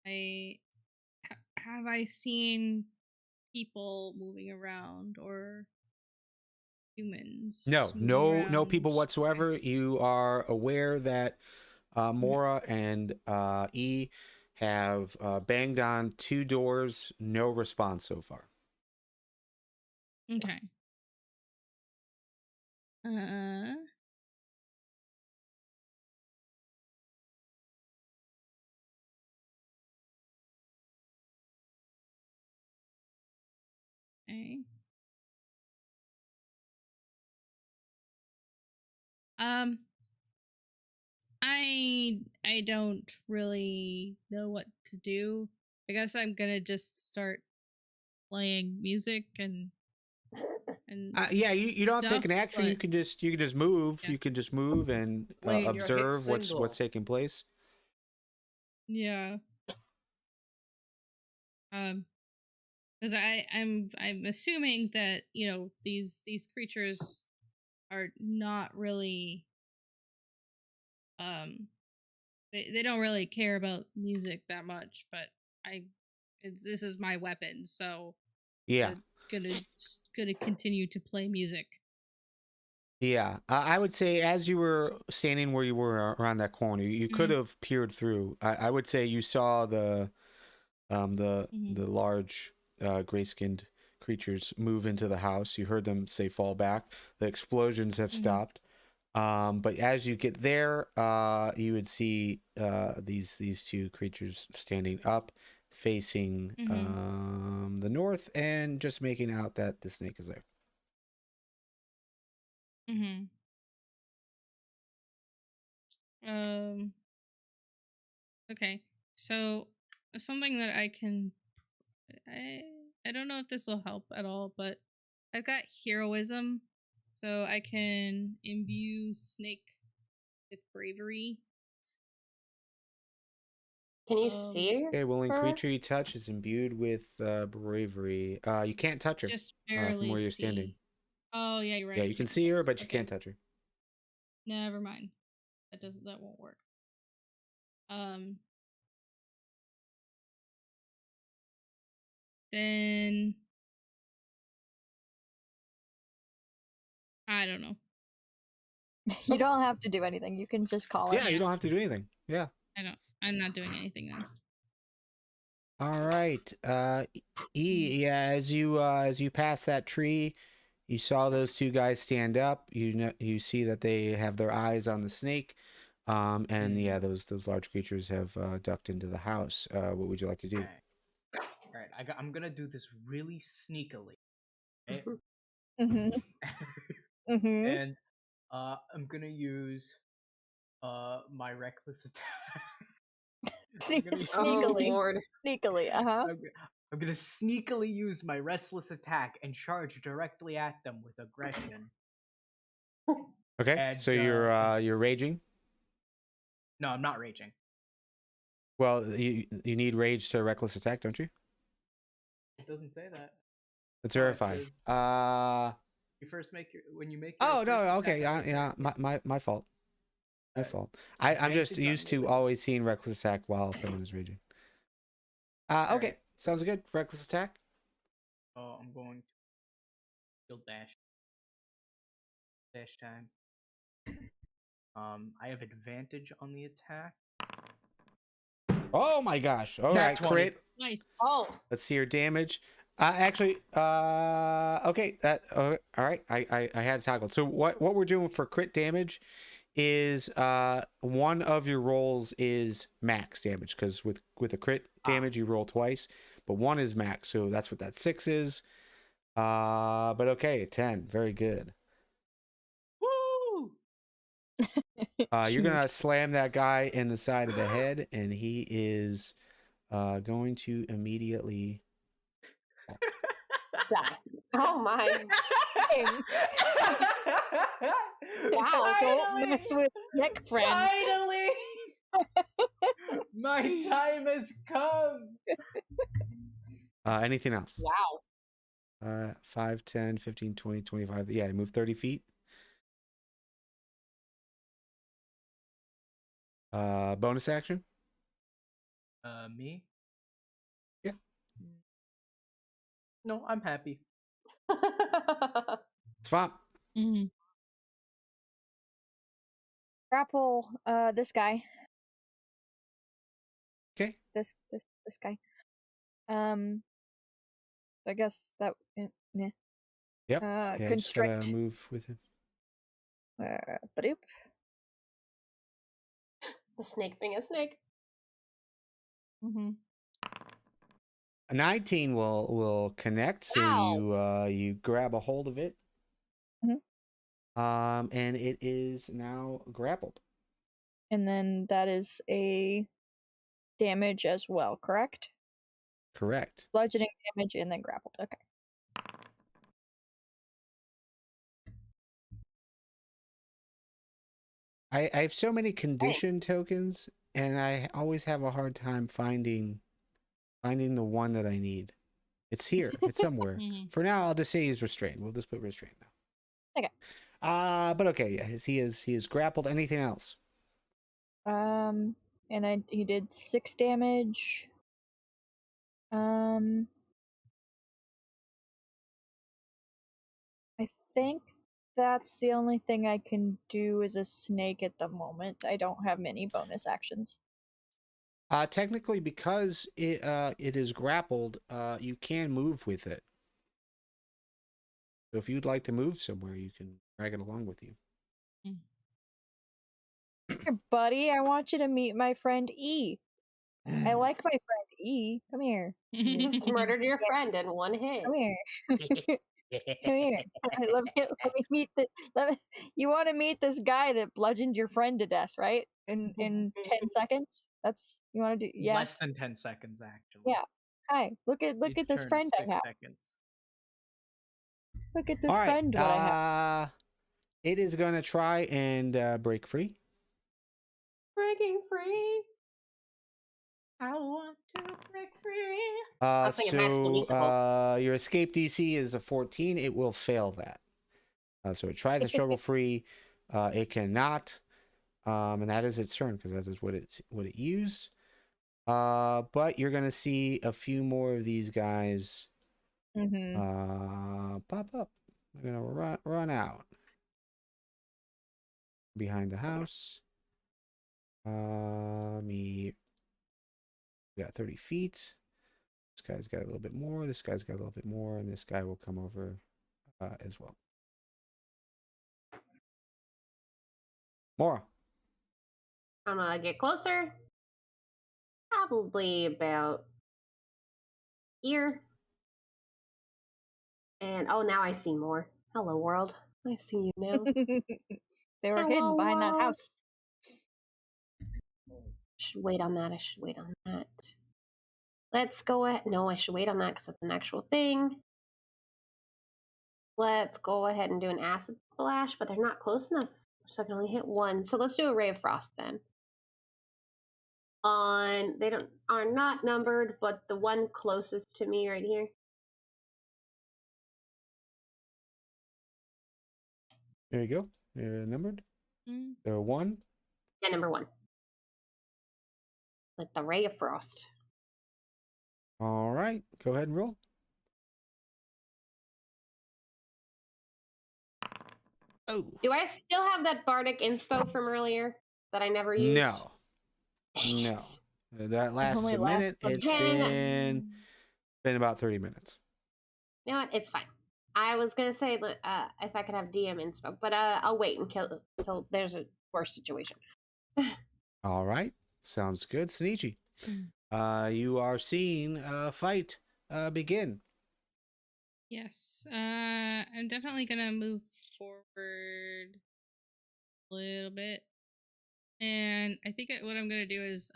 Speaker 5: Have I seen people moving around or humans?
Speaker 1: No people whatsoever. You are aware that Mora and E have banged on 2 doors. No response so far.
Speaker 5: Okay. Okay. I don't really know what to do. I guess I'm gonna just start playing music and and
Speaker 1: Yeah, you don't have to take an
Speaker 5: stuff,
Speaker 1: action. You
Speaker 5: but
Speaker 1: can just move.
Speaker 5: Yeah.
Speaker 1: You can just move and
Speaker 6: Lane, you're hit
Speaker 1: observe what's
Speaker 6: single.
Speaker 1: taking place.
Speaker 5: yeah. Because I'm assuming that these creatures are not really they don't really care about music that much, but this is my weapon, so
Speaker 1: Yeah.
Speaker 5: gonna continue to play music.
Speaker 1: Yeah, I would say as you were standing where you were around that corner, you could have peered through. I would say you saw the large gray-skinned creatures move into the house. You heard them say fall back. The explosions have stopped. But as you get there, you would see these two creatures standing up, facing the north, and just making out that the snake is there.
Speaker 5: Okay, so something that I can I don't know if this will help at all, but I've got heroism, so I can imbue Snake with bravery.
Speaker 2: Can you see?
Speaker 1: Okay, willing
Speaker 2: her?
Speaker 1: creature you touch is imbued with bravery. You can't touch her
Speaker 5: Just barely
Speaker 1: from where you're
Speaker 5: see.
Speaker 1: standing.
Speaker 5: Oh yeah, you're right.
Speaker 1: Yeah, you can see her, but you can't touch her.
Speaker 5: Never mind. That won't work. Then I don't know.
Speaker 3: You don't have to do anything. You can just call it.
Speaker 1: Yeah, you don't have to do anything. Yeah.
Speaker 5: I'm not doing anything then.
Speaker 1: All right. Yeah, as you pass that tree, you saw those two guys stand up. You see that they have their eyes on the snake. And yeah, those large creatures have ducked into the house. What would you like to do?
Speaker 6: All right, I'm gonna do this really sneakily. Right? And I'm gonna use my reckless attack.
Speaker 3: Sneakily.
Speaker 2: Oh, Lord.
Speaker 3: Sneakily,
Speaker 6: I'm gonna sneakily use my restless attack and charge directly at them with aggression.
Speaker 1: Okay,
Speaker 6: And,
Speaker 1: so you're raging.
Speaker 6: No, I'm not raging.
Speaker 1: Well, you need rage to reckless attack, don't you?
Speaker 6: It doesn't say that.
Speaker 1: Let's verify.
Speaker 6: You first make when you make.
Speaker 1: Oh no, okay, yeah, my fault. My fault. I'm just used to always seeing reckless attack while someone is raging. Okay,
Speaker 6: right.
Speaker 1: Sounds good. Reckless attack.
Speaker 6: Oh, I'm going to field dash. Dash time. I have advantage on the attack.
Speaker 1: Oh my gosh! All right, crit.
Speaker 5: Nice.
Speaker 2: Oh.
Speaker 1: Let's see your damage. Actually, okay. All right. I had it toggled. So what we're doing for crit damage is one of your rolls is max damage, because with a crit damage you roll twice, but one is max. So that's what that 6 is. But okay, 10. Very good.
Speaker 6: Woo!
Speaker 1: You're gonna slam that guy in the side of the head, and he is going to immediately.
Speaker 2: Oh my.
Speaker 3: Wow, don't mess with Nick, friend.
Speaker 6: Finally! My time has come!
Speaker 1: Anything else?
Speaker 2: Wow.
Speaker 1: 5, 10, 15, 20, 25. Yeah, move 30 feet. Bonus action?
Speaker 6: Me?
Speaker 1: Yeah.
Speaker 6: No, I'm happy.
Speaker 1: It's fine.
Speaker 3: Grapple this guy.
Speaker 1: Okay.
Speaker 3: This guy. I guess that yeah.
Speaker 1: Yep. Yeah,
Speaker 3: constrict.
Speaker 1: just gotta move with him.
Speaker 3: Badoop.
Speaker 2: The snake being a snake.
Speaker 1: A 19 will connect, so
Speaker 2: Wow.
Speaker 1: you grab a hold of it. And it is now grappled.
Speaker 3: And then that is a damage as well, correct?
Speaker 1: Correct.
Speaker 3: Bludgeoning damage and then grappled. Okay.
Speaker 1: I have so many condition tokens, and I always have a hard time finding the one that I need. It's here. It's somewhere. For now, I'll just say he's restrained. We'll just put restrained now.
Speaker 3: Okay.
Speaker 1: But okay, yeah, he is grappled. Anything else?
Speaker 3: And he did 6 damage. I think that's the only thing I can do as a snake at the moment. I don't have many bonus actions.
Speaker 1: Technically, because it is grappled, you can move with it. So if you'd like to move somewhere, you can drag it along with you.
Speaker 3: Here, buddy, I want you to meet my friend E. I like my friend E. Come here.
Speaker 2: You just murdered your friend in one hit.
Speaker 3: Come here. Come here. Let me meet you want to meet this guy that bludgeoned your friend to death, right? In 10 seconds? That's you want to do? Yeah.
Speaker 4: Less than 10 seconds, actually.
Speaker 3: Yeah. Hi. Look at this
Speaker 4: Turn
Speaker 3: friend I
Speaker 4: 6
Speaker 3: have.
Speaker 4: seconds.
Speaker 3: Look at this
Speaker 1: All right,
Speaker 3: friend what I have.
Speaker 1: It is going to try and break free.
Speaker 2: Breaking free.
Speaker 4: I want to break free.
Speaker 1: Your escape DC is a 14. It will fail that. So it tries to struggle free. It cannot. And that is its turn because that is what it used. But you're gonna see a few more of these guys pop up. They're gonna run out behind the house. We got 30 feet. This guy's got a little bit more. This guy's got a little bit more, and this guy will come over as well. Mora.
Speaker 2: I'm gonna get closer. Probably about here. And oh, now I see more. Hello, world. I see you now.
Speaker 3: They were hidden behind that house.
Speaker 2: Should wait on that. I should wait on that. Let's go ahead. No, I should wait on that because it's an actual thing. Let's go ahead and do an acid splash, but they're not close enough, so I can only hit one. So let's do a ray of frost then. They are not numbered, but the one closest to me right here.
Speaker 1: There you go. They're numbered. They're 1.
Speaker 2: Yeah, number 1. With the ray of frost.
Speaker 1: All right, go ahead and roll. Oh.
Speaker 2: Do I still have that bardic inspo from earlier that I never used?
Speaker 1: No. No. That lasts a minute. It's been about 30 minutes.
Speaker 2: You know what? It's fine. I was going to say if I could have DM inspo, but I'll wait until there's a worse situation.
Speaker 1: All right. Sounds good. Sneechi. You are seeing a fight begin.
Speaker 5: Yes. I'm definitely going to move forward a little bit. And I think what I'm going to do is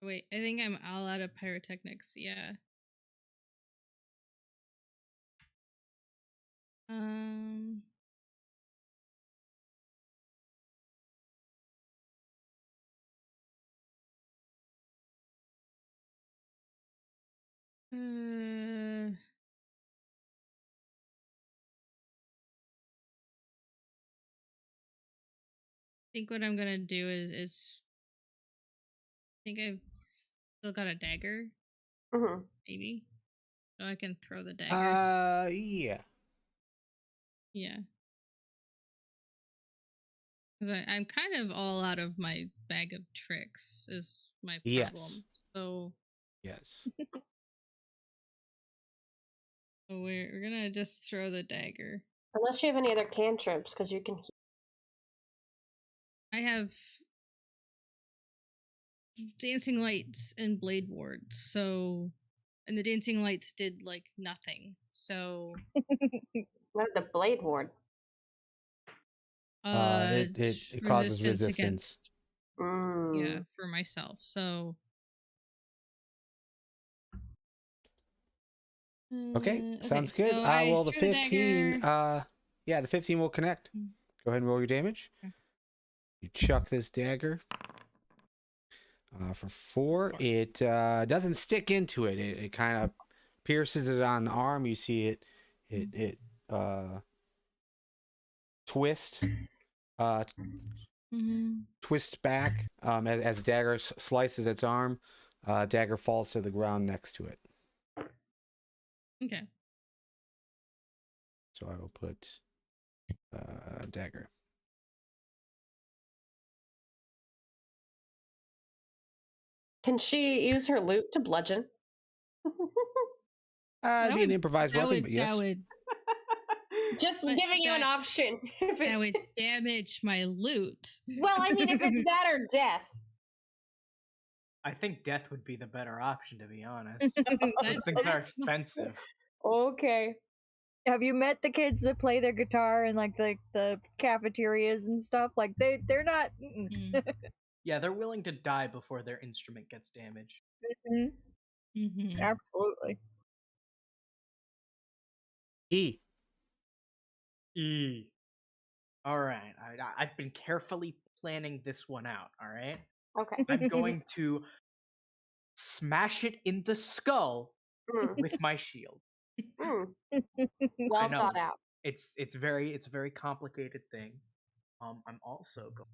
Speaker 5: wait, I think I'm all out of pyrotechnics. Yeah. I think what I'm gonna do is I think I've still got a dagger. Maybe. So I can throw the dagger.
Speaker 1: Yeah.
Speaker 5: Yeah. Because I'm kind of all out of my bag of tricks is my problem.
Speaker 1: Yes.
Speaker 5: So
Speaker 1: yes.
Speaker 5: So we're gonna just throw the dagger.
Speaker 2: Unless you have any other cantrips, because you can.
Speaker 5: I have dancing lights and blade ward, so and the dancing lights did like nothing. So
Speaker 2: what the blade ward?
Speaker 1: It causes resistance
Speaker 5: against yeah, for myself. So
Speaker 1: okay, sounds good. Well, the 15 Yeah, the 15 will connect. Go ahead and roll your damage. You chuck this dagger. For 4, it doesn't stick into it. It kind of pierces it on the arm. You see it twist. Twist back as the dagger slices its arm. Dagger falls to the ground next to it.
Speaker 5: Okay.
Speaker 1: So I will put dagger.
Speaker 2: Can she use her loot to bludgeon?
Speaker 1: It'd be an improvised weapon, but yes.
Speaker 5: That would
Speaker 2: Just giving you an option.
Speaker 5: That would damage my loot.
Speaker 2: Well, I mean, if it's that or death.
Speaker 4: I think death would be the better option, to be honest. Those things are expensive.
Speaker 2: Okay.
Speaker 3: Have you met the kids that play their guitar in like the cafeterias and stuff? Like they're not.
Speaker 4: Yeah, they're willing to die before their instrument gets damaged.
Speaker 3: Absolutely.
Speaker 1: E.
Speaker 4: All right. I've been carefully planning this one out. All right.
Speaker 2: Okay.
Speaker 4: I'm going to smash it in the skull with my shield.
Speaker 2: Well thought out.
Speaker 4: It's a very complicated thing. I'm also going.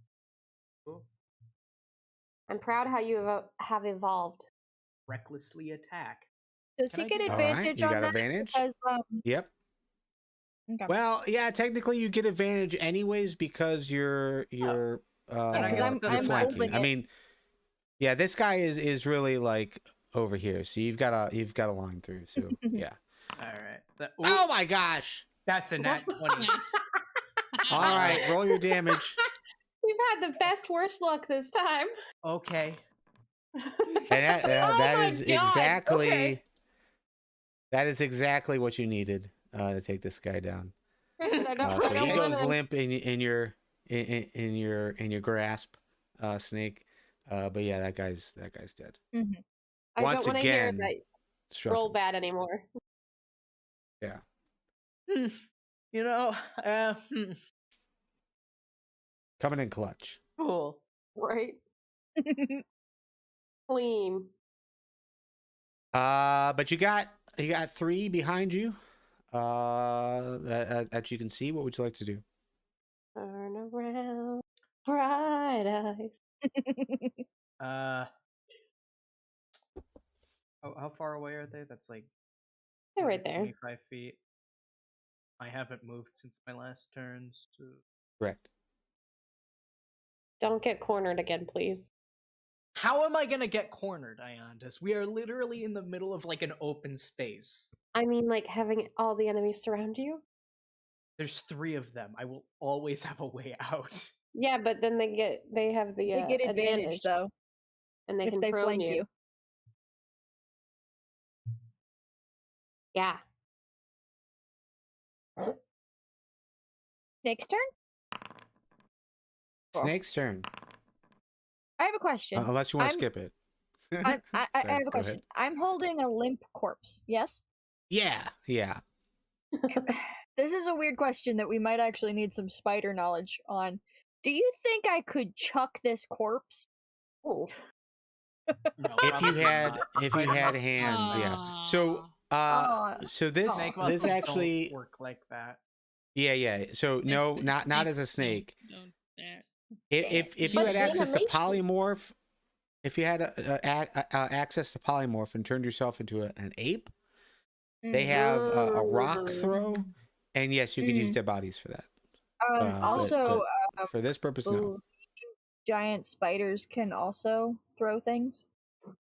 Speaker 2: I'm proud how you have evolved.
Speaker 4: Recklessly attack.
Speaker 3: Does he get advantage
Speaker 1: on
Speaker 3: that?
Speaker 1: Advantage?
Speaker 3: Because,
Speaker 1: Yep.
Speaker 3: Okay.
Speaker 1: Well, yeah, technically you get advantage anyways because you're
Speaker 3: I'm
Speaker 1: flanking. I mean, yeah, this guy is really like over here, so you've got a line through. So yeah.
Speaker 4: All right.
Speaker 1: Oh my gosh!
Speaker 4: That's a nat 20.
Speaker 1: All right, roll your damage.
Speaker 2: We've had the best worst luck this time.
Speaker 4: Okay.
Speaker 1: And that is exactly
Speaker 2: okay.
Speaker 1: That is exactly what you needed to take this guy down. So he goes limp in your grasp, Snake. But yeah, that guy's dead.
Speaker 2: I don't want to hear that roll bad anymore.
Speaker 1: Yeah. Coming in clutch.
Speaker 4: Cool.
Speaker 2: Right. Clean.
Speaker 1: But you got 3 behind you. That you can see. What would you like to do?
Speaker 2: Turn around, bright eyes.
Speaker 4: How far away are they? That's like
Speaker 2: they're right there.
Speaker 4: 25 feet. I haven't moved since my last turn. So...
Speaker 1: Correct.
Speaker 2: Don't get cornered again, please.
Speaker 4: How am I gonna get cornered, Iondis? We are literally in the middle of like an open space.
Speaker 2: I mean, like having all the enemies surround you?
Speaker 4: There's 3 of them. I will always have a way out.
Speaker 2: Yeah, but then they have the
Speaker 3: they get advantage though.
Speaker 2: And they
Speaker 3: if
Speaker 2: can
Speaker 3: they
Speaker 2: prone
Speaker 3: flank you.
Speaker 2: Yeah.
Speaker 3: Next turn?
Speaker 1: Snake's turn.
Speaker 3: I have a question.
Speaker 1: Unless you want to skip it.
Speaker 3: I have a question. I'm holding a limp corpse, yes?
Speaker 1: Yeah.
Speaker 3: This is a weird question that we might actually need some spider knowledge on. Do you think I could chuck this corpse?
Speaker 2: Oh.
Speaker 4: No,
Speaker 1: if you had hands, yeah. So so this actually
Speaker 4: don't work like that.
Speaker 1: Yeah. So no, not as a snake. If you had access to polymorph, if you had access to polymorph and turned yourself into an ape, they have a rock throw, and yes, you could use dead bodies for that. But for this purpose, no.
Speaker 3: Giant spiders can also throw things,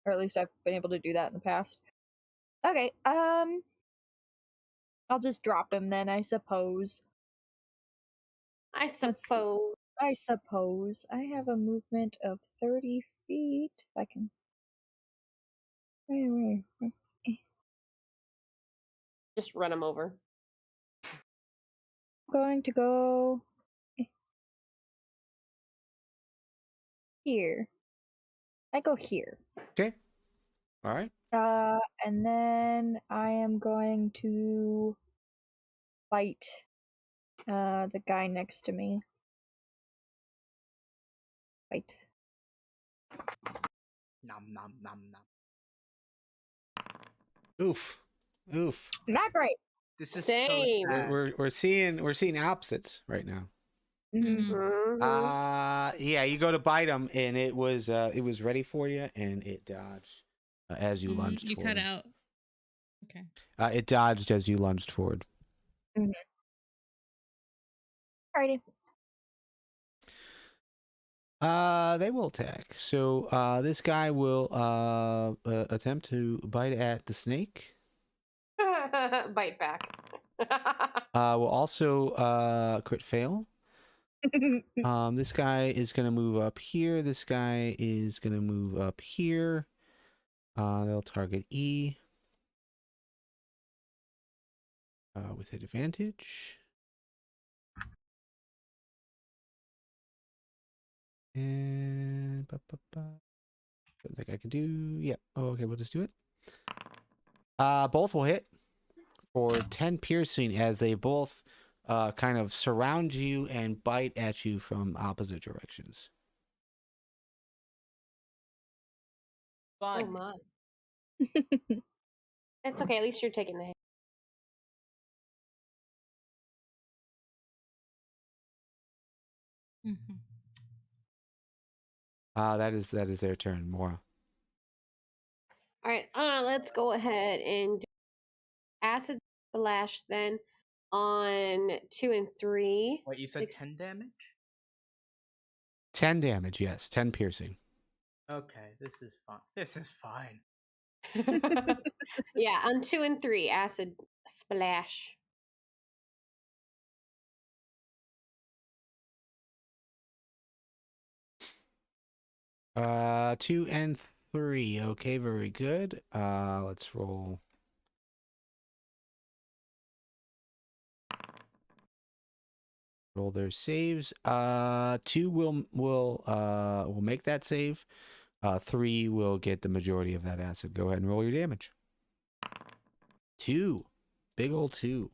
Speaker 3: or at least I've been able to do that in the past. Okay, I'll just drop him then, I suppose. I suppose. I have a movement of 30 feet. If I can. Where?
Speaker 2: Just run him over.
Speaker 3: I'm going to go here. I go here.
Speaker 1: Okay. All right.
Speaker 3: And then I am going to fight The guy next to me. Wait.
Speaker 4: Nom nom nom nom.
Speaker 1: Oof. Oof.
Speaker 3: Not great.
Speaker 4: This is
Speaker 2: Same.
Speaker 4: so sad.
Speaker 1: We're seeing opposites right now.
Speaker 3: Mm-hmm.
Speaker 2: Mhm.
Speaker 1: Yeah, you go to bite him, and it was ready for you, and it dodged as you lunged
Speaker 5: You
Speaker 1: forward.
Speaker 5: cut out. Okay.
Speaker 1: It dodged as you lunged forward.
Speaker 3: Mm-hmm. Alrighty.
Speaker 1: They will attack. So this guy will attempt to bite at the snake.
Speaker 2: Bite back.
Speaker 1: Will also crit fail. This guy is gonna move up here. This guy is gonna move up here. They'll target E with advantage. And don't think I can do. Yeah. Oh, okay. We'll just do it. Both will hit for 10 piercing as they both kind of surround you and bite at you from opposite directions.
Speaker 2: Oh
Speaker 4: Fun.
Speaker 2: my. It's okay. At least you're taking the hit.
Speaker 5: Mm-hmm.
Speaker 1: That is their turn. Mora.
Speaker 2: All right. Let's go ahead and do acid splash then on 2 and 3.
Speaker 4: What, you said
Speaker 2: 6
Speaker 4: 10 damage?
Speaker 1: 10 damage. Yes, 10 piercing.
Speaker 4: Okay, this is fine. This is fine.
Speaker 2: Yeah, on 2 and 3, acid splash.
Speaker 1: Uh, 2 and 3. Okay, very good. Let's roll. Roll their saves. 2 will make that save. 3 will get the majority of that acid. Go ahead and roll your damage. 2. Big old 2.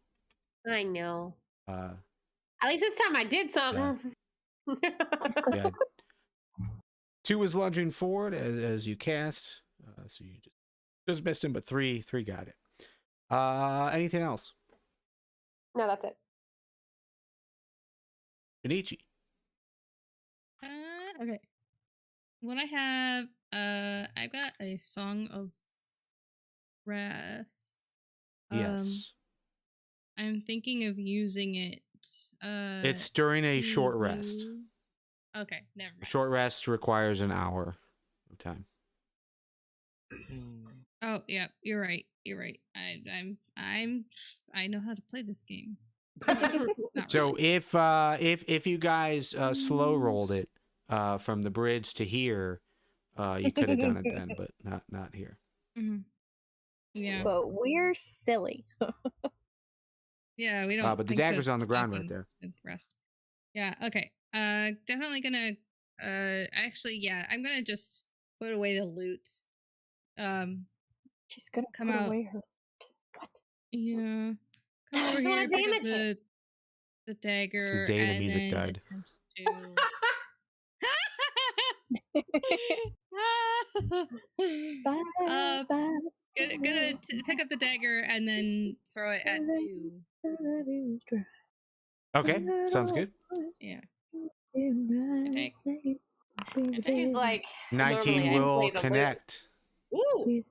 Speaker 2: I know.
Speaker 1: Uh,
Speaker 2: At least this time I did something.
Speaker 1: yeah. 2 was lunging forward as you cast. So you just missed him, but 3 got it. Anything else?
Speaker 2: No, that's it.
Speaker 1: Benichi.
Speaker 5: Okay. What I have, I've got a Song of Rest.
Speaker 1: Yes.
Speaker 5: I'm thinking of using it.
Speaker 1: It's during a short rest.
Speaker 5: Okay, never mind.
Speaker 1: Short rest requires an hour of time.
Speaker 5: Oh yeah, you're right. You're right. I know how to play this game. Not
Speaker 1: So
Speaker 5: really.
Speaker 1: if you guys slow rolled it from the bridge to here, you could have done it then, but not here.
Speaker 5: Mm-hmm. Yeah.
Speaker 3: But we're silly.
Speaker 5: Yeah, we don't.
Speaker 1: But the
Speaker 5: think of
Speaker 1: dagger's on the ground right
Speaker 5: stopping
Speaker 1: there.
Speaker 5: and rest. Yeah. Okay. Definitely gonna. Actually, yeah. I'm gonna just put away the loot.
Speaker 3: She's gonna
Speaker 5: Come
Speaker 3: put
Speaker 5: out.
Speaker 3: away her. What?
Speaker 5: Yeah. Come
Speaker 2: I
Speaker 5: over
Speaker 2: just wanna
Speaker 5: here. Pick up
Speaker 2: damage it.
Speaker 5: the dagger.
Speaker 1: This is the day the
Speaker 5: and
Speaker 1: music
Speaker 5: then
Speaker 1: died.
Speaker 5: attempts to.
Speaker 3: Bye, bye,
Speaker 5: Gonna pick up the dagger and then throw it at 2.
Speaker 1: Okay, sounds good.
Speaker 5: Yeah.
Speaker 2: She's like
Speaker 1: 19
Speaker 2: normally I
Speaker 1: will
Speaker 2: play the
Speaker 1: connect.
Speaker 2: Loot. Ooh,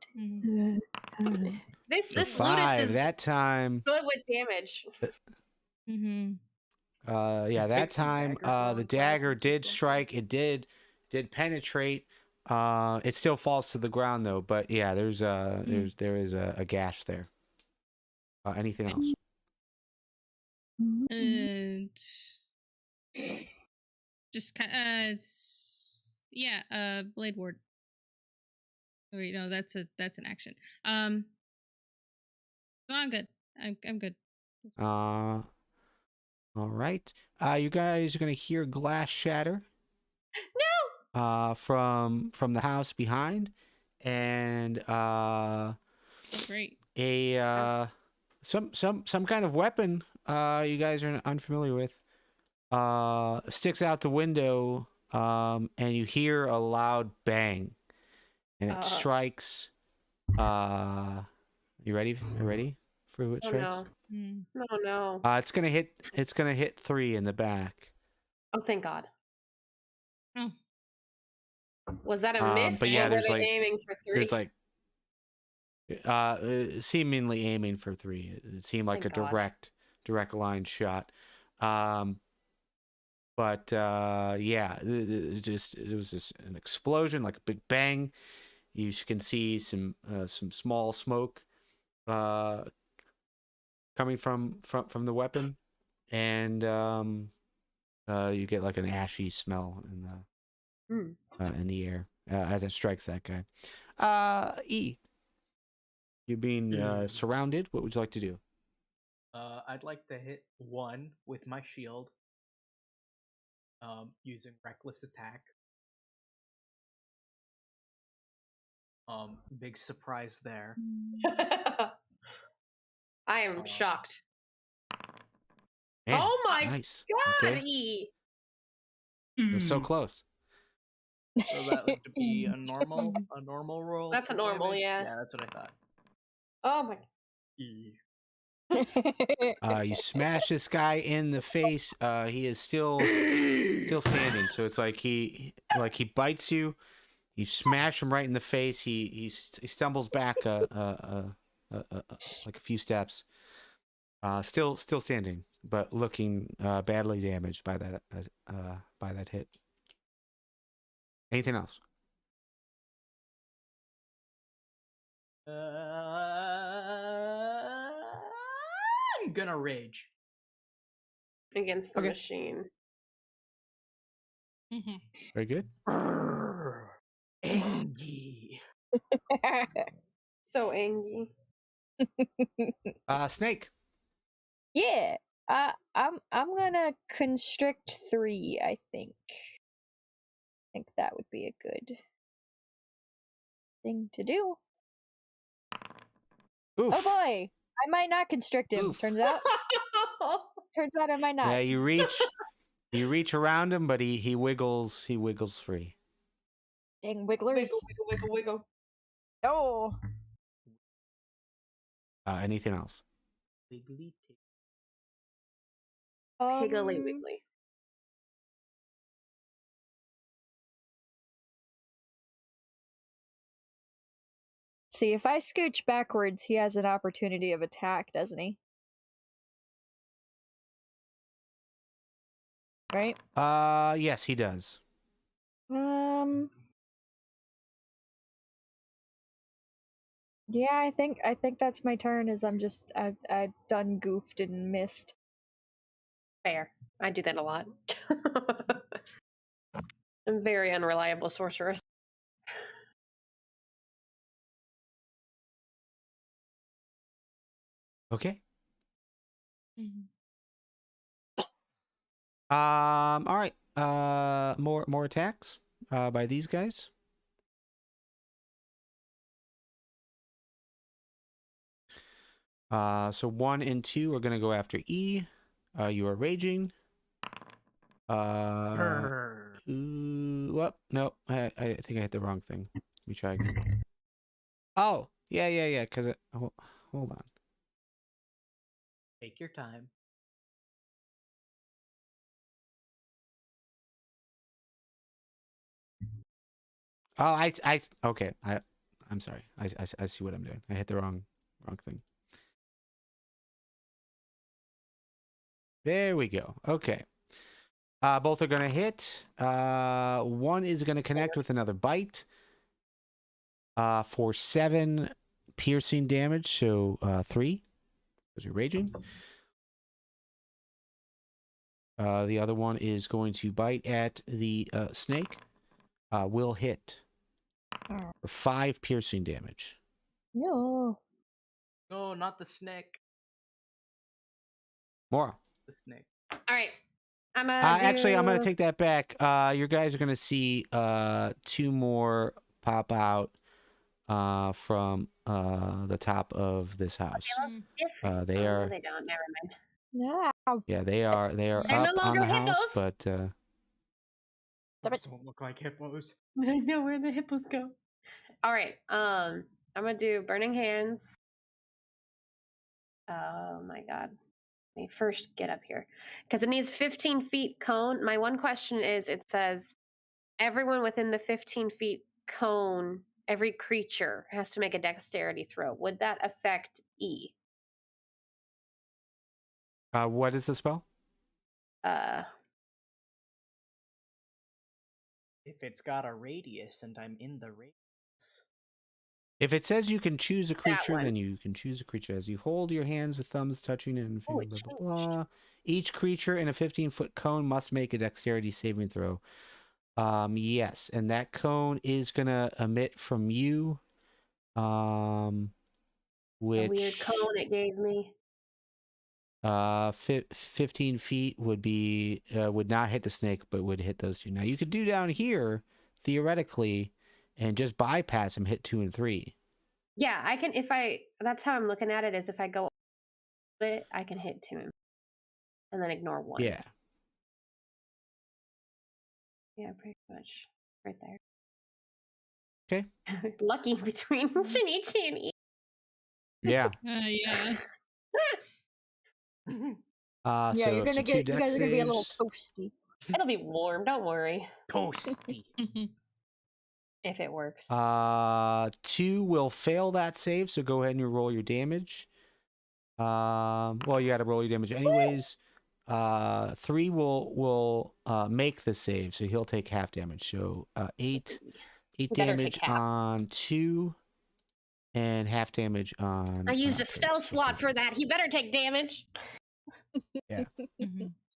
Speaker 5: Mm-hmm.
Speaker 2: this
Speaker 1: So
Speaker 2: Ludus
Speaker 1: 5
Speaker 2: is
Speaker 1: that time.
Speaker 2: good with damage.
Speaker 5: Mm-hmm.
Speaker 1: Yeah,
Speaker 4: It
Speaker 1: that
Speaker 4: takes the
Speaker 1: time
Speaker 4: dagger long
Speaker 1: the
Speaker 4: to
Speaker 1: dagger
Speaker 4: last
Speaker 1: did
Speaker 4: something.
Speaker 1: strike. It did penetrate. It still falls to the ground though, but yeah, there is a gash there. Anything else?
Speaker 5: And just kind Blade Ward. Oh, wait, no, that's an action. No, I'm good. I'm good.
Speaker 1: All right. You guys are gonna hear glass shatter.
Speaker 2: No.
Speaker 1: From the house behind, and
Speaker 5: Great.
Speaker 1: some kind of weapon you guys are unfamiliar with sticks out the window, and you hear a loud bang, and it strikes. You ready? You ready for what strikes?
Speaker 2: No. No.
Speaker 1: It's gonna hit. It's gonna hit 3 in the back.
Speaker 2: Oh, thank God.
Speaker 5: Oh.
Speaker 2: Was that a miss?
Speaker 1: But yeah,
Speaker 2: or
Speaker 1: there's
Speaker 2: were they
Speaker 1: like
Speaker 2: aiming for 3?
Speaker 1: there's like seemingly aiming for 3. It seemed like
Speaker 2: Thank
Speaker 1: a
Speaker 2: God.
Speaker 1: direct line shot. But yeah, it was just an explosion, like a big bang. You can see some small smoke coming from the weapon, and you get like an ashy smell in the air as it strikes that guy. E, you're being surrounded. What would you like to do?
Speaker 4: I'd like to hit 1 with my shield. Using reckless attack. Big surprise there.
Speaker 2: I am shocked.
Speaker 1: Man,
Speaker 2: oh my
Speaker 1: nice.
Speaker 2: God,
Speaker 1: Okay.
Speaker 2: E!
Speaker 1: It was so close.
Speaker 4: So that would be a normal roll.
Speaker 2: That's a
Speaker 4: for
Speaker 2: normal,
Speaker 4: damage?
Speaker 2: yeah.
Speaker 4: Yeah, that's what I thought.
Speaker 2: Oh my.
Speaker 4: E.
Speaker 1: You smash this guy in the face. He is still standing. So it's like he bites you. You smash him right in the face. He stumbles back like a few steps. Still standing, but looking badly damaged by that hit. Anything else?
Speaker 4: I'm gonna rage
Speaker 2: Against the
Speaker 1: Okay.
Speaker 2: machine.
Speaker 1: Very good.
Speaker 4: Angie.
Speaker 2: So angry.
Speaker 1: Snake.
Speaker 3: Yeah. I'm gonna constrict 3, I think. I think that would be a good thing to do.
Speaker 1: Oof.
Speaker 3: Oh boy! I might not constrict him,
Speaker 1: Oof.
Speaker 3: turns out. Turns out I might not.
Speaker 1: Yeah, you reach around him, but he wiggles free.
Speaker 3: Dang wigglers.
Speaker 2: Wiggle.
Speaker 3: Oh.
Speaker 1: Anything else?
Speaker 4: Wiggly
Speaker 2: Piggly wiggly.
Speaker 3: See, if I scooch backwards, he has an opportunity of attack, doesn't he? Right?
Speaker 1: Yes, he does.
Speaker 3: Yeah, I think that's my turn. Is I've done goofed and missed.
Speaker 2: Fair. I do that a lot. I'm very unreliable sorceress.
Speaker 1: Okay. All right. More attacks by these guys. So 1 and 2 are gonna go after E. You are raging. What? No, I think I hit the wrong thing. Let me try again. Oh, yeah. Cause hold on.
Speaker 4: Take your time.
Speaker 1: Oh, okay. I'm sorry. I see what I'm doing. I hit the wrong thing. There we go. Okay. Both are gonna hit. 1 is gonna connect with another bite. For 7 piercing damage. So 3, because you're raging. The other one is going to bite at the snake. Will hit for 5 piercing damage.
Speaker 3: No.
Speaker 4: No, not the snake.
Speaker 1: More.
Speaker 4: The snake.
Speaker 2: All right. I'm
Speaker 1: gonna take that back. Your guys are gonna see 2 more pop out from the top of this house.
Speaker 2: They
Speaker 1: They are.
Speaker 2: No, they don't. Never mind.
Speaker 3: No.
Speaker 1: Yeah, they are
Speaker 2: They're
Speaker 1: up
Speaker 2: no
Speaker 1: on
Speaker 2: longer
Speaker 1: the house,
Speaker 2: hippos.
Speaker 1: but
Speaker 4: Those don't look like hippos.
Speaker 2: I know where the hippos go. All right. I'm gonna do burning hands. Oh my god. Let me first get up here because it needs 15 feet cone. My one question is, it says everyone within the 15 feet cone, every creature has to make a dexterity throw. Would that affect E?
Speaker 1: what is the spell?
Speaker 4: If it's got a radius and I'm in the radius.
Speaker 1: If it says you can choose a
Speaker 2: That
Speaker 1: creature,
Speaker 2: one.
Speaker 1: then you can choose a creature. As you hold your hands with thumbs touching and
Speaker 2: Oh, it
Speaker 1: blah, blah,
Speaker 2: changed.
Speaker 1: blah. Each creature in a 15-foot cone must make a dexterity saving throw. Yes, and that cone is gonna emit from you. Which
Speaker 2: A weird cone it gave me.
Speaker 1: 15 feet would be would not hit the snake, but would hit those two. Now you could do down here theoretically, and just bypass him, hit 2 and 3.
Speaker 2: Yeah, I can. That's how I'm looking at it. Is if I go it, I can hit 2 and then ignore 1.
Speaker 1: Yeah.
Speaker 2: Yeah, pretty much right there.
Speaker 1: Okay.
Speaker 2: Lucky between Shinichi and E.
Speaker 1: Yeah.
Speaker 5: Yeah.
Speaker 3: Yeah,
Speaker 1: So,
Speaker 3: you're gonna
Speaker 1: so
Speaker 3: get.
Speaker 1: two
Speaker 3: You
Speaker 1: dex
Speaker 3: guys are gonna be a little
Speaker 1: saves.
Speaker 3: toasty.
Speaker 2: It'll be warm. Don't worry.
Speaker 4: Toasty.
Speaker 2: If it works.
Speaker 1: 2 will fail that save, so go ahead and roll your damage. Well, you got to roll your damage anyways. 3 will make the save, so he'll take half damage. So 8
Speaker 2: You better
Speaker 1: damage
Speaker 2: take half.
Speaker 1: on 2, and half damage on.
Speaker 2: I used a
Speaker 1: 3.
Speaker 2: spell slot for that. He better take damage.
Speaker 1: Yeah.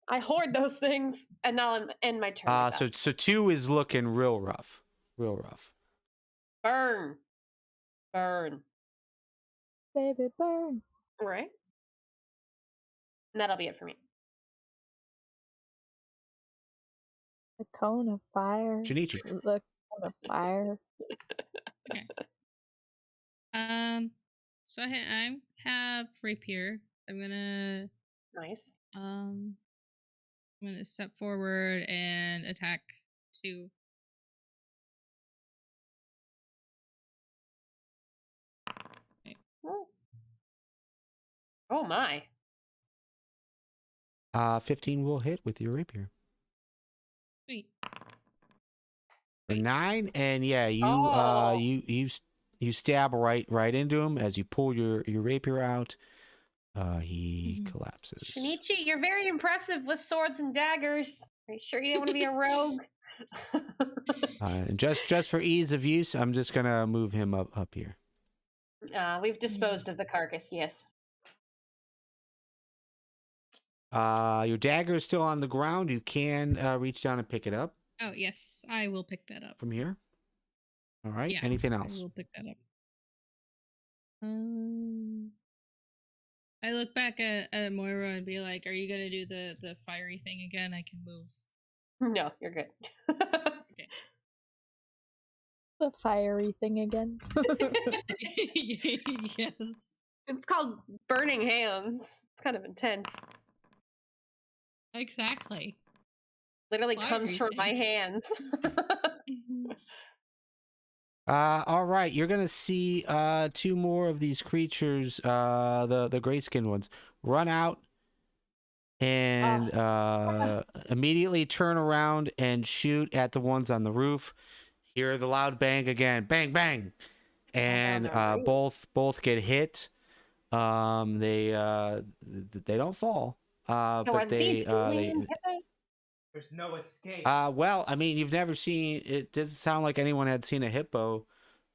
Speaker 2: I hoard those things, and now I'm in my turn.
Speaker 1: So 2 is looking real rough. Real rough.
Speaker 2: Burn. Burn.
Speaker 3: Baby burn.
Speaker 2: Right? And that'll be it for me.
Speaker 3: The cone of fire.
Speaker 1: Shinichi.
Speaker 3: The cone of fire.
Speaker 5: Okay. So I have rapier. I'm gonna
Speaker 2: Nice.
Speaker 5: I'm gonna step forward and attack 2.
Speaker 2: Oh my.
Speaker 1: 15 will hit with your rapier.
Speaker 5: Sweet.
Speaker 1: For 9, and yeah, you stab right into him as you pull your rapier out. He collapses.
Speaker 2: Shinichi, you're very impressive with swords and daggers. Are you sure you didn't want to be a rogue?
Speaker 1: And just for ease of use, I'm just gonna move him up here.
Speaker 2: We've disposed of the carcass, yes.
Speaker 1: Your dagger is still on the ground. You can reach down and pick it up
Speaker 5: Oh yes, I will pick that up.
Speaker 1: from here. All right.
Speaker 5: Yeah,
Speaker 1: Anything
Speaker 5: I
Speaker 1: else?
Speaker 5: will pick that up. I look back at Moira and be like, "Are you gonna do the fiery thing again? I can move."
Speaker 2: No, you're good.
Speaker 5: Okay.
Speaker 3: The fiery thing again.
Speaker 5: Yes.
Speaker 2: It's called burning hands. It's kind of intense.
Speaker 5: Exactly.
Speaker 2: Literally comes from my hands.
Speaker 1: All right. You're gonna see 2 more of these creatures, the gray skinned ones, run out and immediately turn around and shoot at the ones on the roof. Hear the loud bang again, bang bang, and both get hit. They don't fall, but they
Speaker 4: There's no escape.
Speaker 1: well, I mean, you've never seen it. Doesn't sound like anyone had seen a hippo,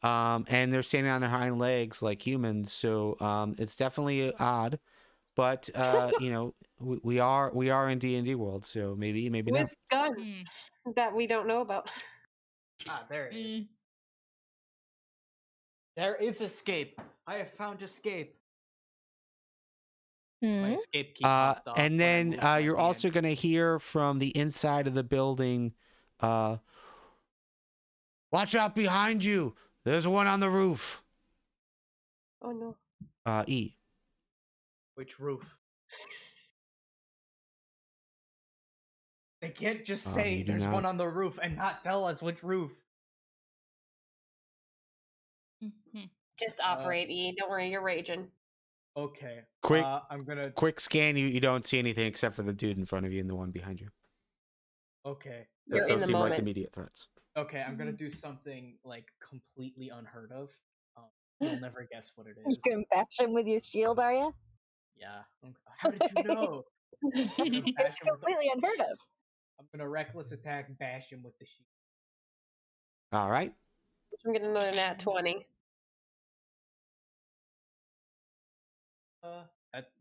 Speaker 1: and they're standing on their hind legs like humans, so it's definitely odd. But you know, we are in D&D world, so maybe not.
Speaker 2: With guns that we don't know about.
Speaker 4: There it is. There is escape. I have found escape. My escape key popped off
Speaker 1: And
Speaker 4: when I
Speaker 1: then
Speaker 4: moved at
Speaker 1: you're
Speaker 4: the
Speaker 1: also
Speaker 4: end.
Speaker 1: going to hear from the inside of the building, watch out behind you. There's one on the roof.
Speaker 2: Oh no.
Speaker 1: E.
Speaker 4: Which roof? They can't just
Speaker 1: You
Speaker 4: say
Speaker 1: do
Speaker 4: there's
Speaker 1: not.
Speaker 4: one on the roof and not tell us which roof.
Speaker 2: Just operate, E. Don't worry, you're raging.
Speaker 4: Okay.
Speaker 1: Quick,
Speaker 4: I'm gonna.
Speaker 1: quick scan. You don't see anything except for the dude in front of you and the one behind you.
Speaker 4: Okay.
Speaker 2: You're in
Speaker 1: Those
Speaker 2: the
Speaker 1: seem like
Speaker 2: moment.
Speaker 1: immediate threats.
Speaker 4: Okay, I'm gonna do something like completely unheard of. You'll never guess what it is.
Speaker 3: You're gonna bash him with your shield, are you?
Speaker 4: Yeah. How did you know? I'm gonna bash
Speaker 3: It's
Speaker 4: him with
Speaker 3: completely unheard of.
Speaker 4: I'm gonna reckless attack, bash him with the shield.
Speaker 1: All right.
Speaker 2: I'm getting another nat 20.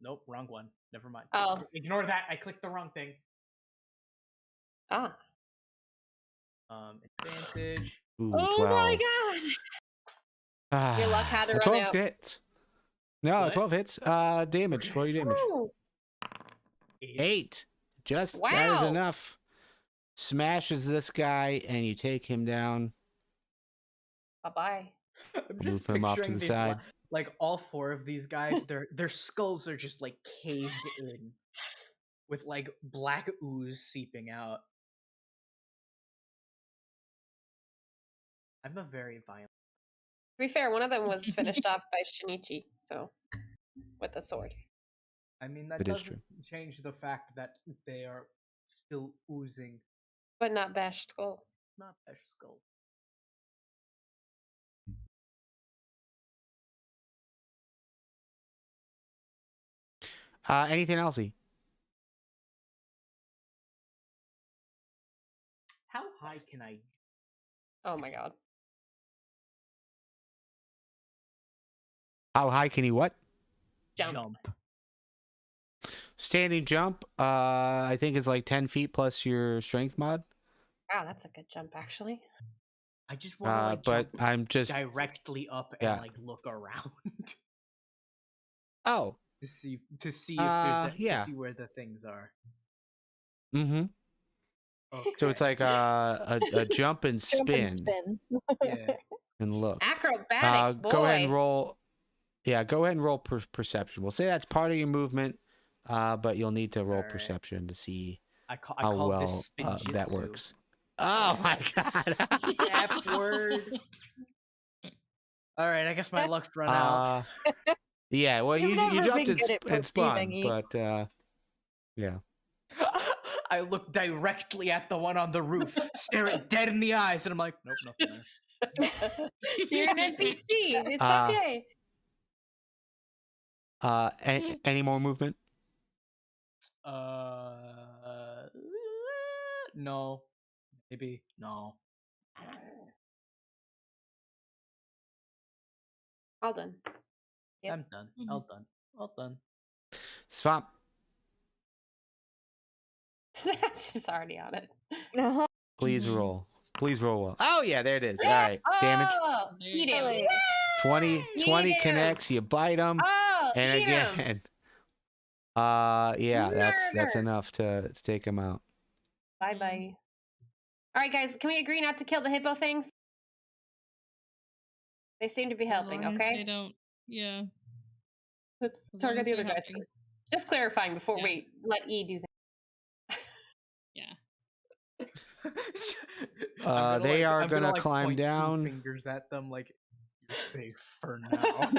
Speaker 4: Nope, wrong one. Never mind.
Speaker 2: Oh.
Speaker 4: Ignore that. I clicked the wrong thing.
Speaker 2: Ah.
Speaker 4: Advantage.
Speaker 1: Ooh,
Speaker 2: Oh
Speaker 1: 12.
Speaker 2: my god! Your luck had to run
Speaker 1: 12
Speaker 2: out.
Speaker 1: hits. No,
Speaker 4: What?
Speaker 1: 12 hits. Damage. Roll your damage.
Speaker 2: Ooh.
Speaker 1: 8. Just that is
Speaker 2: Wow.
Speaker 1: enough. Smashes this guy, and you take him down.
Speaker 2: Bye-bye.
Speaker 4: I'm
Speaker 1: Move
Speaker 4: just
Speaker 1: him off to
Speaker 4: picturing
Speaker 1: the
Speaker 4: these
Speaker 1: side.
Speaker 4: like all four of these guys, their skulls are just like caved in, with like black ooze seeping out. I'm a very violent.
Speaker 2: To be fair, one of them was finished off by Shinichi, so with a sword.
Speaker 4: I mean, that
Speaker 1: It is
Speaker 4: doesn't
Speaker 1: true.
Speaker 4: change the fact that they are still oozing,
Speaker 2: But not bashed skull.
Speaker 4: not their skull.
Speaker 1: Anything else?
Speaker 4: How high can I?
Speaker 2: Oh my god.
Speaker 1: How high can you what?
Speaker 2: Jump.
Speaker 1: Standing jump. I think it's like 10 feet plus your strength mod.
Speaker 2: Wow, that's a good jump, actually.
Speaker 4: I just want to like
Speaker 1: But
Speaker 4: jump
Speaker 1: I'm just
Speaker 4: directly up and like look around
Speaker 1: Oh.
Speaker 4: to see if there's
Speaker 1: yeah.
Speaker 4: to see where the things are.
Speaker 1: Mm-hmm.
Speaker 4: Okay.
Speaker 1: So it's like a jump and
Speaker 3: Jump
Speaker 1: spin
Speaker 3: and spin.
Speaker 4: Yeah.
Speaker 1: and look.
Speaker 2: Acrobatic boy.
Speaker 1: Go ahead and roll. Yeah, go ahead and roll perception. We'll say that's part of your movement, but you'll need to roll
Speaker 4: Alright.
Speaker 1: perception to see
Speaker 4: I
Speaker 1: how
Speaker 4: call
Speaker 1: well
Speaker 4: this
Speaker 1: that
Speaker 4: spinjitzu.
Speaker 1: works. Oh my god!
Speaker 4: F word. All right, I guess my luck's run out.
Speaker 1: Yeah, well,
Speaker 3: You've
Speaker 1: you
Speaker 3: never
Speaker 1: jumped
Speaker 3: been good at
Speaker 1: and spun,
Speaker 3: perceiving, E.
Speaker 1: but yeah.
Speaker 4: I look directly at the one on the roof, stare it dead in the eyes, and I'm like, nope, nothing there.
Speaker 2: You're an NPC. It's okay.
Speaker 1: Any more movement?
Speaker 4: No, maybe no.
Speaker 2: All done. Yes.
Speaker 4: I'm done. All done. All done.
Speaker 1: Swamp.
Speaker 2: She's already on it.
Speaker 3: Uh-huh.
Speaker 1: Please roll. Please roll well. Oh yeah, there it is. All right, damage.
Speaker 2: Oh, eat him.
Speaker 3: Really?
Speaker 1: 20
Speaker 2: Eat him.
Speaker 1: connects. You bite him,
Speaker 2: Oh,
Speaker 1: and
Speaker 2: eat him.
Speaker 1: again. Yeah, that's
Speaker 2: Murder.
Speaker 1: enough to take him out.
Speaker 2: Bye bye. All right, guys, can we agree not to kill the hippo things? They seem to be helping.
Speaker 5: As long as
Speaker 2: Okay.
Speaker 5: they don't. Yeah.
Speaker 2: Let's
Speaker 5: As long
Speaker 2: target
Speaker 5: as
Speaker 2: the other
Speaker 5: they're
Speaker 2: guys.
Speaker 5: helping.
Speaker 2: Just clarifying before
Speaker 5: Yeah.
Speaker 2: we let E do that.
Speaker 5: Yeah.
Speaker 1: They are
Speaker 4: I'm
Speaker 1: gonna
Speaker 4: like,
Speaker 1: climb
Speaker 4: point two
Speaker 1: down.
Speaker 4: fingers at them, like you're safe for now.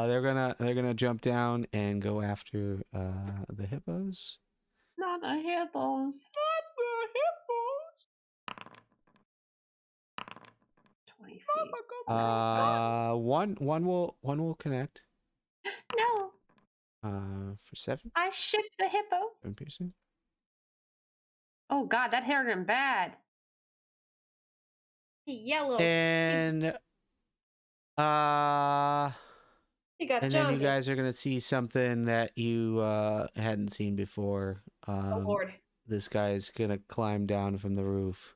Speaker 1: They're gonna jump down and go after the hippos.
Speaker 2: Not the hippos.
Speaker 4: Not the hippos.
Speaker 2: 20 feet.
Speaker 1: One will connect.
Speaker 2: No,
Speaker 1: For 7.
Speaker 2: I shipped the hippos.
Speaker 1: 7 piercing.
Speaker 2: Oh God, that hurt him bad. Yellow.
Speaker 1: And
Speaker 2: He got
Speaker 1: and then you guys are gonna see something that you hadn't seen before.
Speaker 2: Oh Lord.
Speaker 1: This guy is gonna climb down from the roof,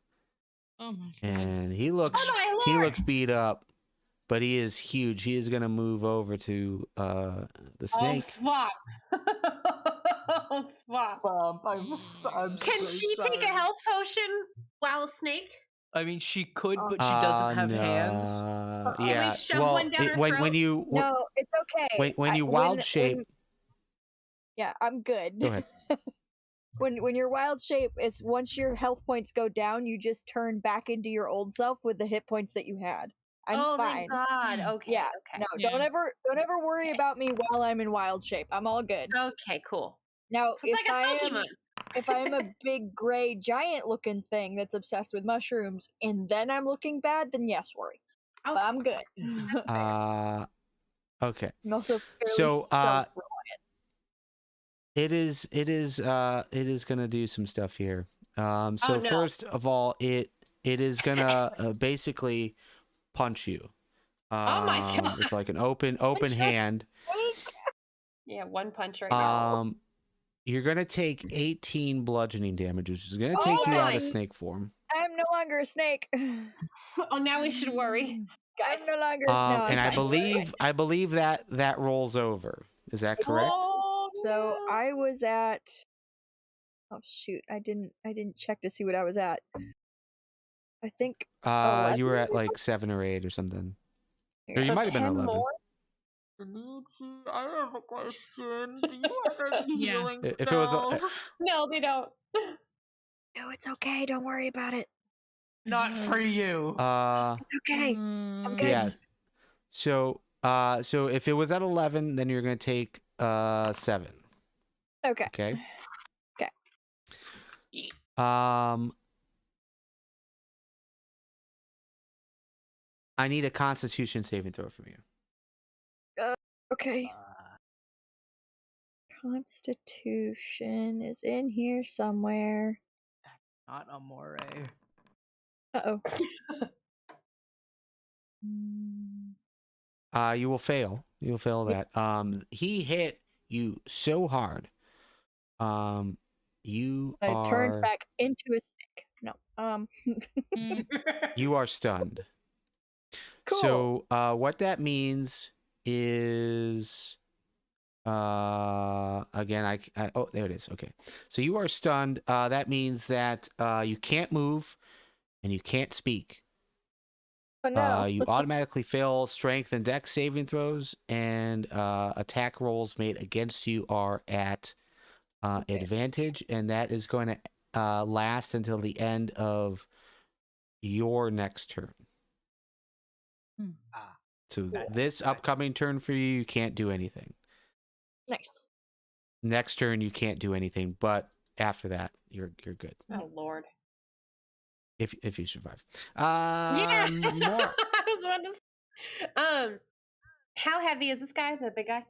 Speaker 5: Oh my god.
Speaker 1: and he looks
Speaker 2: Oh my Lord.
Speaker 1: beat up, but he is huge. He is gonna move over to the snake.
Speaker 2: Oh, swap. Oh, swap.
Speaker 4: I'm
Speaker 2: Can
Speaker 4: so
Speaker 2: she take a
Speaker 4: sorry.
Speaker 2: health potion while a snake?
Speaker 4: I mean, she could, but she doesn't have hands.
Speaker 2: Can we
Speaker 1: Yeah.
Speaker 2: shove
Speaker 1: Well,
Speaker 2: one down her
Speaker 1: when
Speaker 2: throat?
Speaker 1: you
Speaker 3: No, it's okay.
Speaker 1: when you wild shape,
Speaker 3: Yeah, I'm good.
Speaker 1: Go ahead.
Speaker 3: When your wild shape is once your health points go down, you just turn back into your old self with the hit points that you had. I'm
Speaker 2: oh,
Speaker 3: fine.
Speaker 2: thank God.
Speaker 5: Mm.
Speaker 2: Okay.
Speaker 3: Yeah.
Speaker 2: Okay.
Speaker 3: No,
Speaker 5: Yeah.
Speaker 3: don't ever worry
Speaker 2: Okay.
Speaker 3: about me while I'm in wild shape. I'm all good.
Speaker 2: Okay. Cool.
Speaker 3: Now,
Speaker 2: So it's like a Pokemon.
Speaker 3: if I am a big gray giant looking thing that's obsessed with mushrooms and then I'm looking bad, then yes, worry.
Speaker 2: Okay.
Speaker 3: But I'm good.
Speaker 2: That's fair.
Speaker 1: Okay.
Speaker 3: I'm also fairly
Speaker 1: So,
Speaker 3: self-reliant.
Speaker 1: it is gonna do some stuff here. So
Speaker 2: Oh, no.
Speaker 1: first of all, it is gonna basically punch you.
Speaker 2: Oh my God.
Speaker 1: With like an open hand.
Speaker 2: Yeah, one punch right now.
Speaker 1: You're gonna take 18 bludgeoning damage, which is gonna take you out of snake form.
Speaker 3: I'm no longer a snake.
Speaker 2: Oh, now we should worry, guys.
Speaker 3: I'm no longer a snake.
Speaker 1: And I believe that rolls over. Is that correct?
Speaker 2: Oh,
Speaker 3: So
Speaker 2: no.
Speaker 3: I was at. Oh shoot! I didn't check to see what I was at. I think.
Speaker 1: You were
Speaker 3: 11?
Speaker 1: at like 7 or 8 or something. Or you
Speaker 2: So
Speaker 1: might have been
Speaker 2: 10
Speaker 1: 11.
Speaker 2: more?
Speaker 6: I have a question. Do you have any
Speaker 5: Yeah.
Speaker 6: healing
Speaker 1: If it was
Speaker 6: spells?
Speaker 2: No, they don't.
Speaker 3: No, it's okay. Don't worry about it.
Speaker 6: Not for you.
Speaker 3: It's okay. I'm good.
Speaker 1: Yeah. So if it was at 11, then you're gonna take 7.
Speaker 3: Okay.
Speaker 1: Okay.
Speaker 3: Okay.
Speaker 1: I need a Constitution saving throw from you.
Speaker 3: Okay. Constitution is in here somewhere.
Speaker 6: Not Amore.
Speaker 3: Uh-oh.
Speaker 1: You will fail. You will fail that. He hit you so hard. You
Speaker 3: I turned
Speaker 1: are
Speaker 3: back into a snake. No.
Speaker 1: you are stunned.
Speaker 3: Cool.
Speaker 1: So what that means is again I oh, there it is. Okay. So you are stunned. That means that you can't move and you can't speak.
Speaker 3: Oh no.
Speaker 1: You automatically fail strength and dex saving throws, and attack rolls made against you are at advantage, and that is going to last until the end of your next turn. So this upcoming turn for you can't do anything.
Speaker 3: Nice.
Speaker 1: Next turn you can't do anything, but after that you're good.
Speaker 2: Oh, Lord.
Speaker 1: If you survive.
Speaker 2: Yeah.
Speaker 1: More.
Speaker 2: I was about to say. How heavy is this guy, the big guy?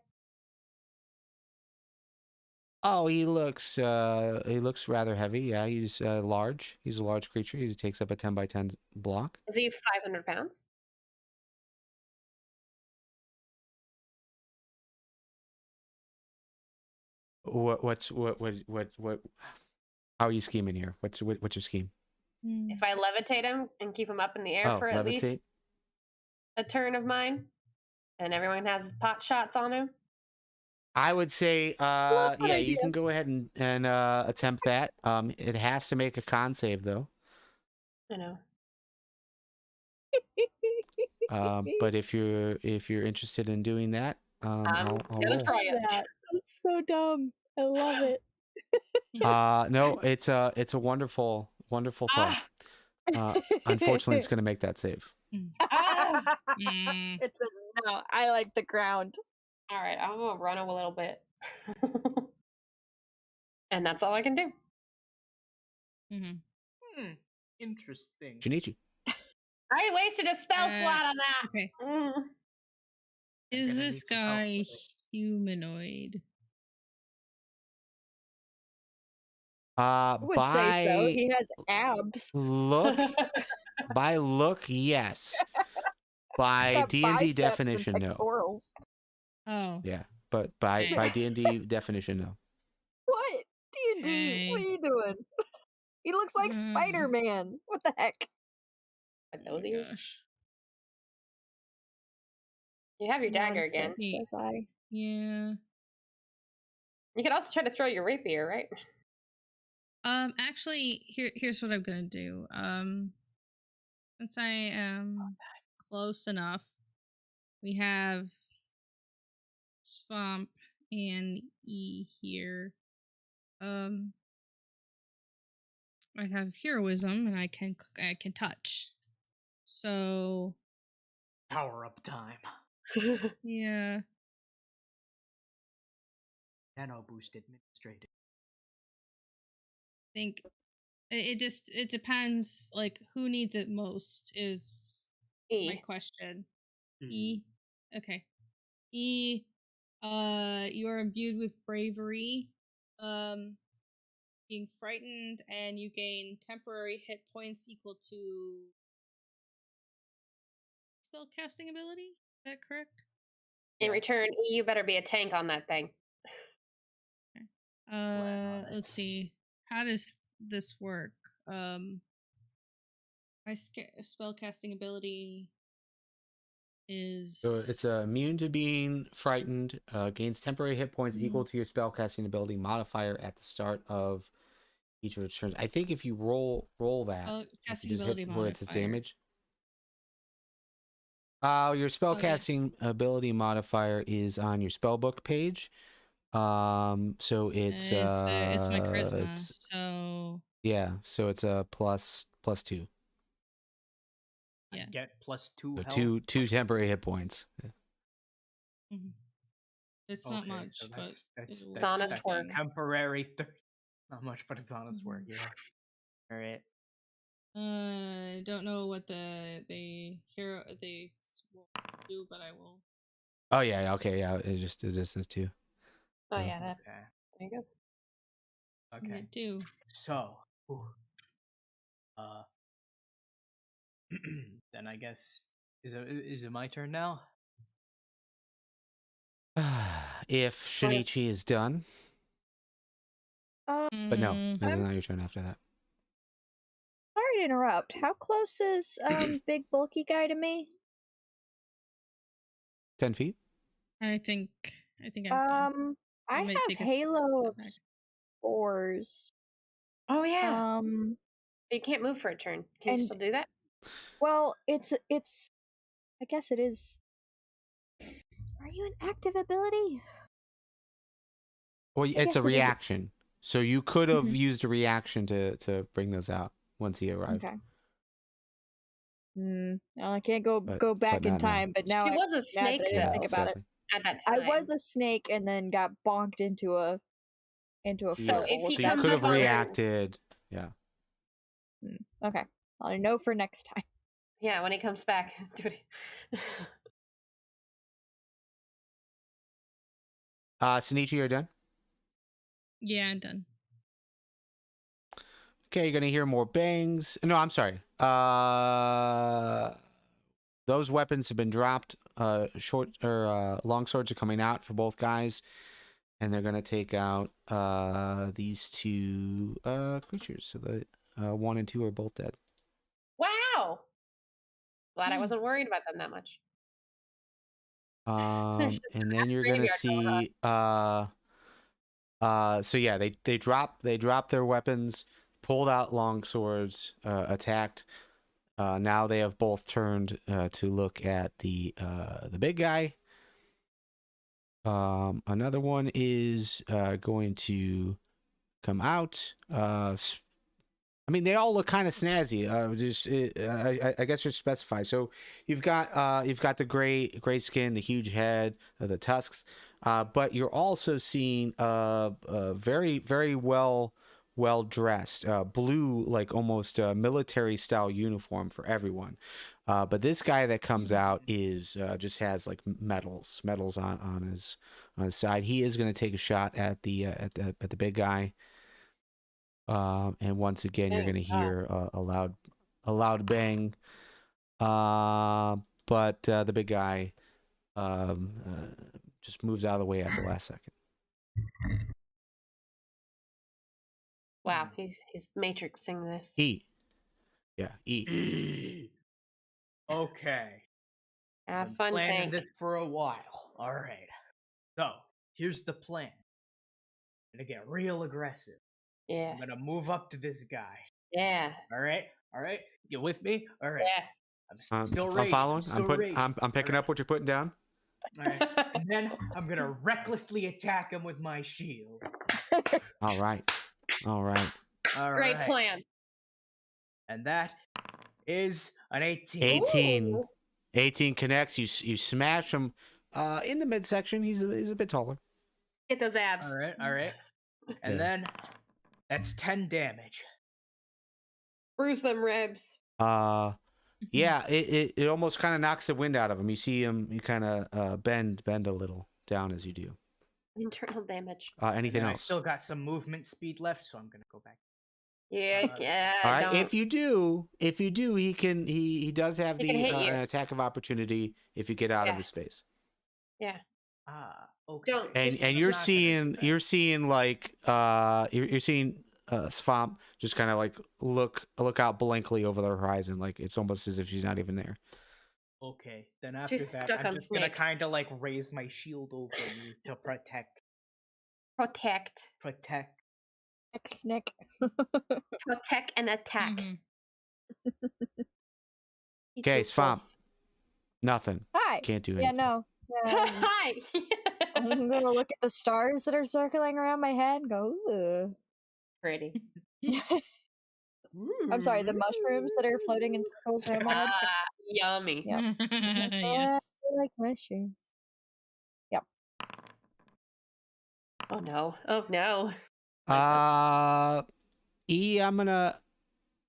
Speaker 1: Oh, he looks rather heavy. Yeah, he's large. He's a large creature. He takes up a 10 by 10 block.
Speaker 2: Is he 500 pounds?
Speaker 1: What how are you scheming here? What's your scheme?
Speaker 2: If I levitate him and keep him up in the air for at least
Speaker 1: levitate?
Speaker 2: a turn of mine, and everyone has pot shots on him.
Speaker 1: I would say
Speaker 3: Love that
Speaker 1: yeah,
Speaker 3: idea.
Speaker 1: you can go ahead and attempt that. It has to make a con save though.
Speaker 2: I know.
Speaker 1: But if you're interested in doing that,
Speaker 2: I'm
Speaker 1: I'll
Speaker 2: gonna
Speaker 1: roll.
Speaker 2: try it.
Speaker 3: That's so dumb. I love it.
Speaker 1: No, it's a wonderful thought. Unfortunately, it's going to make that save.
Speaker 2: Ah!
Speaker 3: It's a no. I like the ground.
Speaker 2: All right, I'm gonna run a little bit, and that's all I can do.
Speaker 6: Interesting.
Speaker 1: Junichi.
Speaker 2: I wasted a spell slot on that.
Speaker 5: Okay.
Speaker 2: Mm.
Speaker 5: Is
Speaker 6: gonna
Speaker 5: this
Speaker 6: need some help
Speaker 5: guy
Speaker 6: with this.
Speaker 5: humanoid?
Speaker 3: I would say so. He has abs.
Speaker 1: By look, yes. By
Speaker 3: Got
Speaker 1: D&D
Speaker 3: biceps and
Speaker 1: definition, no.
Speaker 3: pectorals.
Speaker 5: Oh.
Speaker 1: Yeah, but by D&D definition, no.
Speaker 3: What? D&D? What are
Speaker 5: Okay.
Speaker 3: you doing? He looks like Spider-Man. What the heck?
Speaker 2: With
Speaker 5: Oh
Speaker 2: those
Speaker 5: my
Speaker 2: ears.
Speaker 5: gosh.
Speaker 2: You have your dagger again.
Speaker 3: Nonsense, says I.
Speaker 5: Yeah.
Speaker 2: You could also try to throw your rapier, right?
Speaker 5: Actually, here's what I'm gonna do. Since I am close enough, we have Swamp and E here. I have heroism and I can touch. So
Speaker 4: Power up time.
Speaker 5: yeah.
Speaker 4: Nano boost administrated.
Speaker 5: I think it depends like who needs it most is my question. E. Okay. E, you are imbued with bravery, being frightened, and you gain temporary hit points equal to spell casting ability. Is that correct?
Speaker 2: In return, you better be a tank on that thing.
Speaker 5: Okay. Let's see. How does this work? My spell casting ability is
Speaker 1: So it's immune to being frightened, gains temporary hit points equal to your spellcasting ability modifier at the start of each of its turns. I think if you roll that,
Speaker 5: casting
Speaker 1: you just
Speaker 5: ability
Speaker 1: hit where it's
Speaker 5: modifier.
Speaker 1: damage. Your spellcasting ability modifier is on your spellbook page. So it's
Speaker 5: my charisma. So
Speaker 1: yeah, so it's a +2.
Speaker 5: Yeah.
Speaker 4: Get +2
Speaker 1: So two temporary hit points.
Speaker 5: It's not much,
Speaker 4: so
Speaker 5: but
Speaker 4: that's
Speaker 2: honest work.
Speaker 4: Temporary. Not much, but it's honest work. Yeah. All right.
Speaker 5: I don't know what the hero will do, but I will.
Speaker 1: Oh yeah, okay, yeah. It's just a distance too.
Speaker 2: Oh yeah, that.
Speaker 4: Okay.
Speaker 2: There you go.
Speaker 4: Okay.
Speaker 5: I do.
Speaker 4: So, then I guess is it my turn now?
Speaker 1: If Shinichi is done, but no, it's not your turn after that.
Speaker 3: Sorry to interrupt. How close is big bulky guy to me?
Speaker 1: 10 feet.
Speaker 5: I think I'm done.
Speaker 3: I have Halo spores.
Speaker 2: Oh yeah. You can't move for a turn. Can you still do that?
Speaker 3: Well, it's. I guess it is. Are you an active ability?
Speaker 1: Well, it's a reaction. So you could have used a reaction to bring those out once he arrived.
Speaker 3: Okay. Well, I can't go back in time, but now
Speaker 2: she was a snake.
Speaker 3: I think about it.
Speaker 2: At that time,
Speaker 3: I was a snake and then got bonked into a.
Speaker 2: So if he
Speaker 1: so
Speaker 2: comes
Speaker 1: you could have
Speaker 2: up
Speaker 1: reacted. Yeah.
Speaker 3: Okay, I'll know for next time.
Speaker 2: Yeah, when he comes back, dude.
Speaker 1: Shinichi, you're done?
Speaker 5: Yeah, I'm done.
Speaker 1: Okay, you're gonna hear more bangs. No, I'm sorry. Those weapons have been dropped. Short or long swords are coming out for both guys, and they're gonna take out these two creatures. So the 1 and 2 are both dead.
Speaker 2: Wow. Glad I wasn't worried about them that much.
Speaker 1: And then you're gonna see. So yeah, they dropped their weapons, pulled out long swords, attacked. Now they have both turned to look at the big guy. Another one is going to come out. I mean, they all look kind of snazzy. I guess you're specified. So you've got the gray skin, the huge head, the tusks, but you're also seeing very very well dressed, blue, like almost a military style uniform for everyone. But this guy that comes out is just has like medals on his side. He is going to take a shot at the big guy. And once again, you're going to hear a loud bang. But the big guy just moves out of the way at the last second.
Speaker 2: Wow, he's matrixing this.
Speaker 1: E.
Speaker 4: Okay.
Speaker 2: Have fun,
Speaker 4: planning
Speaker 2: tank.
Speaker 4: this for a while. All right. So here's the plan. I'm gonna get real aggressive.
Speaker 2: Yeah.
Speaker 4: I'm gonna move up to this guy.
Speaker 2: Yeah.
Speaker 4: All right. You with me? All right.
Speaker 2: Yeah.
Speaker 4: I'm still raging.
Speaker 1: I'm following. I'm picking up what you're putting down.
Speaker 4: Alright. And then I'm gonna recklessly attack him with my shield.
Speaker 1: All right.
Speaker 4: Alright.
Speaker 2: Great plan.
Speaker 4: And that is an 18.
Speaker 1: 18.
Speaker 2: Ooh.
Speaker 1: 18 connects. You smash him in the midsection. He's a bit taller.
Speaker 2: Get those abs.
Speaker 4: Alright. And
Speaker 1: Yeah.
Speaker 4: then that's 10 damage.
Speaker 2: Bruise them ribs.
Speaker 1: Yeah, it almost kind of knocks the wind out of him. You see him, you kind of bend a little down as you do.
Speaker 2: Internal damage.
Speaker 1: Anything
Speaker 4: I
Speaker 1: else?
Speaker 4: still got some movement speed left, so I'm gonna go back.
Speaker 2: Yeah.
Speaker 1: All right.
Speaker 2: Don't.
Speaker 1: If you do, he does have
Speaker 2: He can hit you.
Speaker 1: an attack of opportunity if you get out of his space.
Speaker 2: Yeah.
Speaker 4: Okay.
Speaker 2: Don't.
Speaker 1: And
Speaker 2: Just-
Speaker 1: you're
Speaker 4: not gonna
Speaker 1: seeing
Speaker 4: do that.
Speaker 1: you're seeing like you're seeing Swamp just kind of like look out blankly over the horizon, like it's almost as if she's not even there.
Speaker 4: Okay, then after
Speaker 2: She's
Speaker 4: that,
Speaker 2: stuck
Speaker 4: I'm
Speaker 2: on
Speaker 4: just gonna
Speaker 2: Snake.
Speaker 4: kind of like raise my shield over you to protect.
Speaker 2: Protect
Speaker 3: Ex-Nick.
Speaker 2: and attack.
Speaker 5: Mhm.
Speaker 2: He
Speaker 1: Okay,
Speaker 2: do
Speaker 1: Swamp.
Speaker 2: both.
Speaker 1: Nothing.
Speaker 3: Hi.
Speaker 1: Can't do
Speaker 3: Yeah,
Speaker 1: anything.
Speaker 3: no.
Speaker 2: Hi.
Speaker 3: I'm gonna look at the stars that are circling around my head and go, ooh.
Speaker 2: Pretty.
Speaker 3: I'm sorry, the mushrooms that are floating in circles around my head.
Speaker 2: Yummy.
Speaker 3: Yeah.
Speaker 5: Yes.
Speaker 3: I like mushrooms.
Speaker 2: Oh no. Oh no.
Speaker 1: I need a.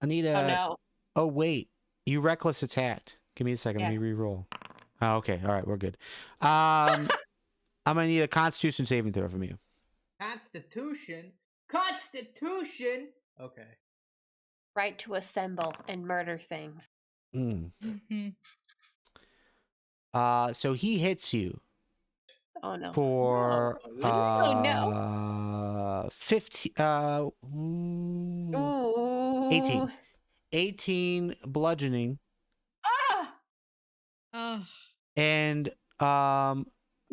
Speaker 2: Oh no.
Speaker 1: Oh wait, you reckless attacked. Give me a second. Let me re-roll. Oh, okay. All right, we're good. I'm gonna need a Constitution saving throw from you.
Speaker 4: Constitution. Okay.
Speaker 2: Right to assemble and murder things.
Speaker 1: Mm.
Speaker 5: Mhm.
Speaker 1: So he hits you
Speaker 2: Oh no.
Speaker 1: for
Speaker 2: Oh,
Speaker 1: 15.
Speaker 2: Ooh.
Speaker 1: 18. 18 bludgeoning,
Speaker 2: Ah!
Speaker 5: Oh.
Speaker 1: and
Speaker 2: He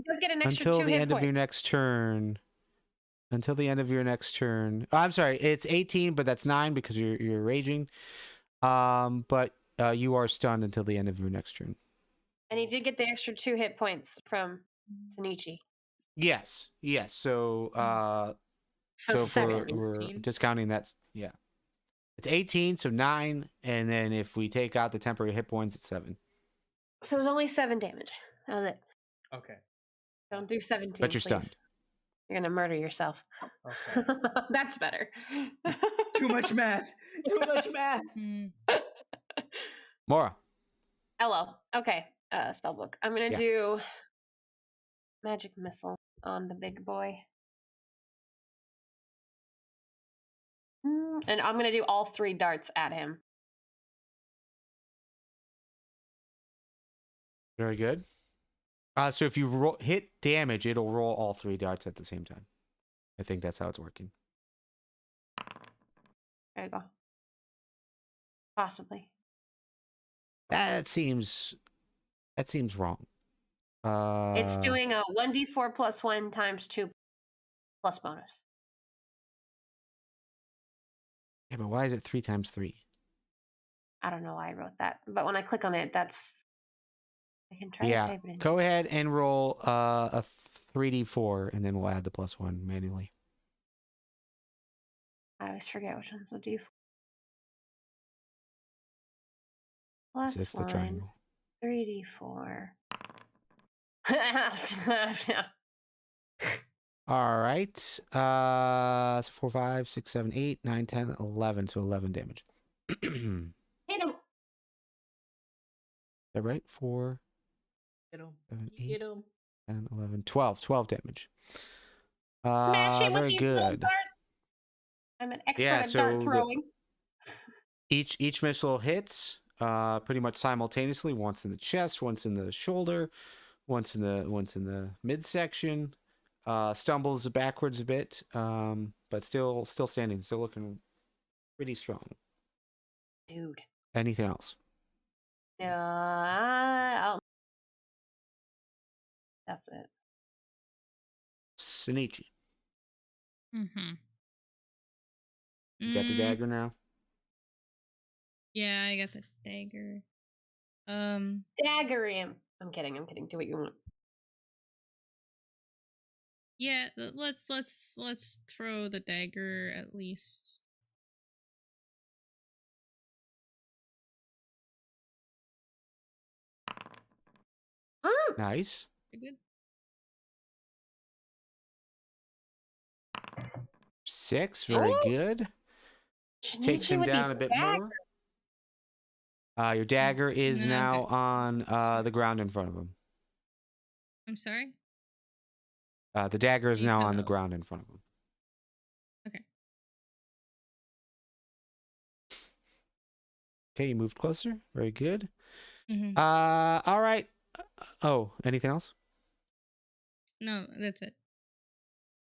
Speaker 2: does get an extra
Speaker 1: until
Speaker 2: 2
Speaker 1: the
Speaker 2: hit
Speaker 1: end of your
Speaker 2: points.
Speaker 1: next turn. Until the end of your next turn. Oh, I'm sorry, it's 18, but that's 9 because you're raging. But you are stunned until the end of your next turn.
Speaker 2: And he did get the extra 2 hit points from Sunichi.
Speaker 1: Yes. So
Speaker 2: So
Speaker 1: so
Speaker 2: seven.
Speaker 1: we're
Speaker 4: 18?
Speaker 1: discounting that's it's 18, so 9, and then if we take out the temporary hit points, it's 7.
Speaker 2: So it was only 7 damage. That was it.
Speaker 4: Okay.
Speaker 2: Don't do 17.
Speaker 1: But you're
Speaker 2: please.
Speaker 1: stunned.
Speaker 2: You're gonna murder yourself.
Speaker 4: Okay.
Speaker 2: That's better.
Speaker 4: Too much math.
Speaker 5: Mm.
Speaker 1: Mora.
Speaker 2: Hello. Okay. Spellbook. I'm gonna
Speaker 1: Yeah.
Speaker 2: do magic missile on the big boy. And I'm gonna do all 3 darts at him.
Speaker 1: Very good. So if you hit damage, it'll roll all 3 darts at the same time. I think that's how it's working.
Speaker 2: There you go. Possibly.
Speaker 1: That seems wrong.
Speaker 2: It's doing a 1d4 plus 1 times 2 plus bonus.
Speaker 1: Yeah, but why is it 3 times 3?
Speaker 2: I don't know why I wrote that, but when I click on it, that's. I can try to
Speaker 1: Yeah.
Speaker 2: type it in.
Speaker 1: Go ahead and roll a 3d4, and then we'll add the +1 manually.
Speaker 2: I always forget which one's the d4. Plus
Speaker 1: So it's the
Speaker 2: 1,
Speaker 1: triangle.
Speaker 2: 3d4.
Speaker 1: All right. So 4, 5, 6, 7, 8, 9, 10, 11. So 11 damage. Is
Speaker 2: Hit him.
Speaker 1: that right? 4,
Speaker 4: Hit
Speaker 1: 7, 8,
Speaker 4: him.
Speaker 1: 10, 11, 12. 12 damage.
Speaker 2: Smash him with
Speaker 1: Very
Speaker 2: these little
Speaker 1: good.
Speaker 2: darts. I'm an expert
Speaker 1: Yeah,
Speaker 2: at
Speaker 1: so
Speaker 2: dart throwing.
Speaker 1: Each missile hits pretty much simultaneously. Once in the chest, once in the shoulder, once in the midsection. Stumbles backwards a bit, but still standing, still looking pretty strong.
Speaker 2: Dude.
Speaker 1: Anything else?
Speaker 2: That's it.
Speaker 1: Sunichi,
Speaker 5: Mm-hmm.
Speaker 1: you got the dagger now?
Speaker 5: Yeah, I got the dagger.
Speaker 2: Dagger him. I'm kidding. Do what you want.
Speaker 5: Yeah, let's throw the dagger at least.
Speaker 1: Nice.
Speaker 5: Good.
Speaker 1: 6, very good. Takes him down a bit more. Your dagger is now on the ground in front of him.
Speaker 5: I'm sorry?
Speaker 1: The dagger is now on the ground in front of him.
Speaker 5: Okay.
Speaker 1: Okay, you moved closer. Very good.
Speaker 5: Mm-hmm.
Speaker 1: All right. Oh, anything else?
Speaker 5: No, that's it.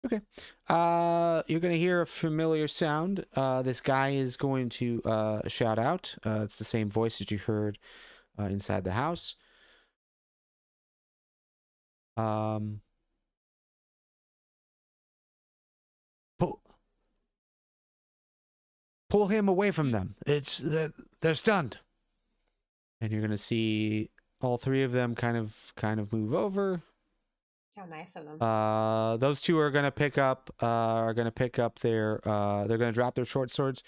Speaker 1: Okay. You're gonna hear a familiar sound. This guy is going to shout out. It's the same voice that you heard inside the house. Pull him away from them. They're stunned. And you're gonna see all three of them kind of move over.
Speaker 2: How nice of them.
Speaker 1: Those two are gonna pick up their they're gonna drop their short swords,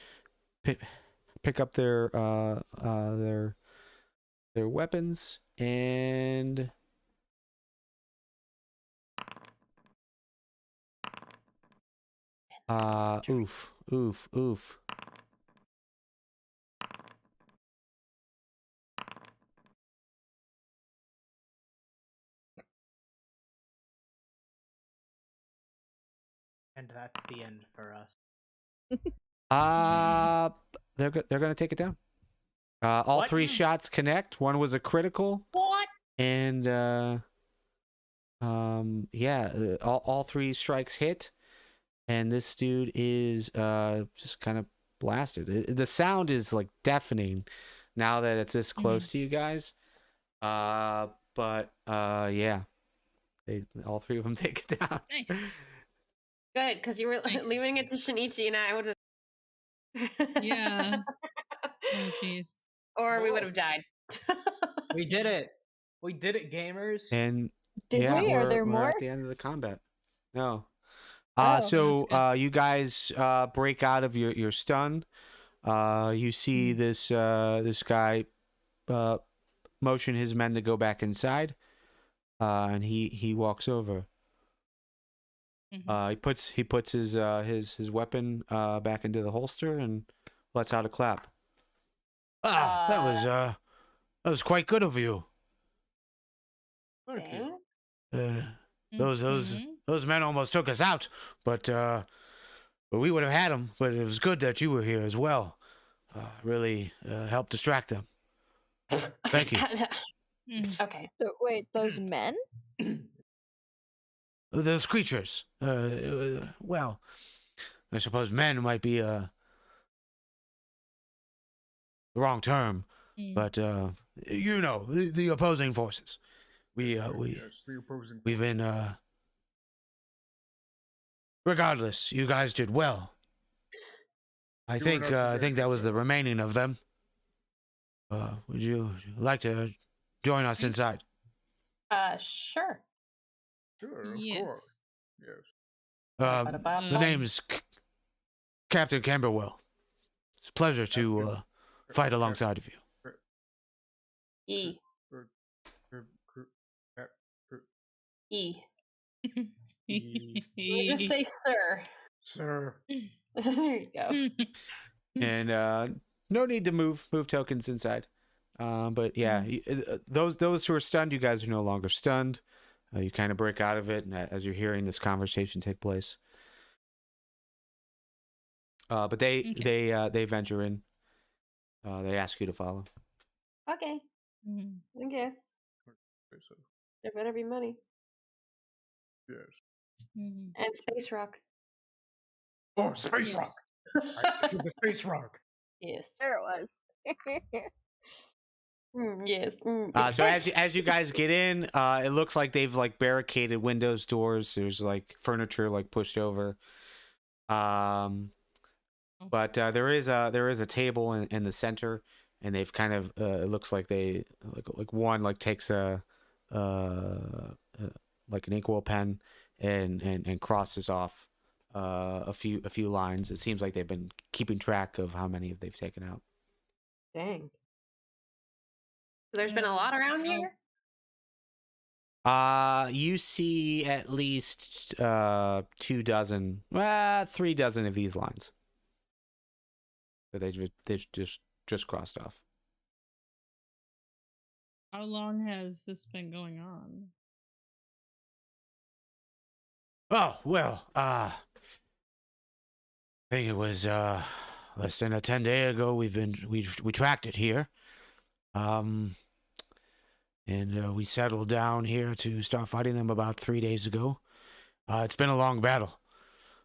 Speaker 1: pick up their weapons, and oof.
Speaker 4: And that's the end for us.
Speaker 1: They're gonna take it down. All
Speaker 4: What?
Speaker 1: three shots connect. One was a critical.
Speaker 2: What?
Speaker 1: And all three strikes hit, and this dude is just kind of blasted. The sound is like deafening now that it's this close to you guys. Yeah, all three of them take it down.
Speaker 5: Nice.
Speaker 2: Good, because you were leaving it to Shinichi, and I would have.
Speaker 5: Yeah. Oh, jeez.
Speaker 2: Or we would have died.
Speaker 4: We did it. We did it, gamers.
Speaker 1: And
Speaker 3: Did we? Are there
Speaker 1: we're
Speaker 3: more?
Speaker 1: at the end of the combat. No.
Speaker 3: Oh,
Speaker 1: So you guys break out of your stun. You see this guy motion his men to go back inside, and he walks over. He puts his weapon back into the holster and lets out a clap. That was quite good of you.
Speaker 4: Thank you.
Speaker 1: Those men almost took us out, but we would have had them. But it was good that you were here as well. Really helped distract them. Thank you.
Speaker 2: Okay.
Speaker 3: So, wait, those men?
Speaker 1: Those creatures. Well, I suppose men might be the wrong term, but you know, the opposing forces. We've been regardless, you guys did well. I think that was the remaining of them. Would you like to join us inside?
Speaker 2: Sure.
Speaker 6: Sure, of
Speaker 5: Yes.
Speaker 6: course. Yes.
Speaker 1: The name's Captain Camberwell. It's a pleasure to fight alongside of you.
Speaker 2: E. E. Just say sir.
Speaker 6: Sir.
Speaker 2: There you go.
Speaker 1: And no need to move tokens inside. But yeah, those who are stunned, you guys are no longer stunned. You kind of break out of it, and as you're hearing this conversation take place. But they venture in. They ask you to follow.
Speaker 2: Okay. I guess. There better be money.
Speaker 6: Yes.
Speaker 2: And space rock.
Speaker 6: Oh, space rock! I have to kill the space rock.
Speaker 2: Yes.
Speaker 3: There it was.
Speaker 2: Yes.
Speaker 1: So as you guys get in, it looks like they've like barricaded windows, doors. There's like furniture like pushed over. But there is a table in the center, and they've kind of it looks like they like one like takes a like an inkwell pen and crosses off a few lines. It seems like they've been keeping track of how many they've taken out.
Speaker 2: Dang. There's been a lot around here.
Speaker 1: You see at least 3 dozen of these lines that they just crossed off.
Speaker 5: How long has this been going on?
Speaker 1: Oh well, I think it was less than a 10-day ago. We tracked it here, and we settled down here to start fighting them about 3 days ago. It's been a long battle.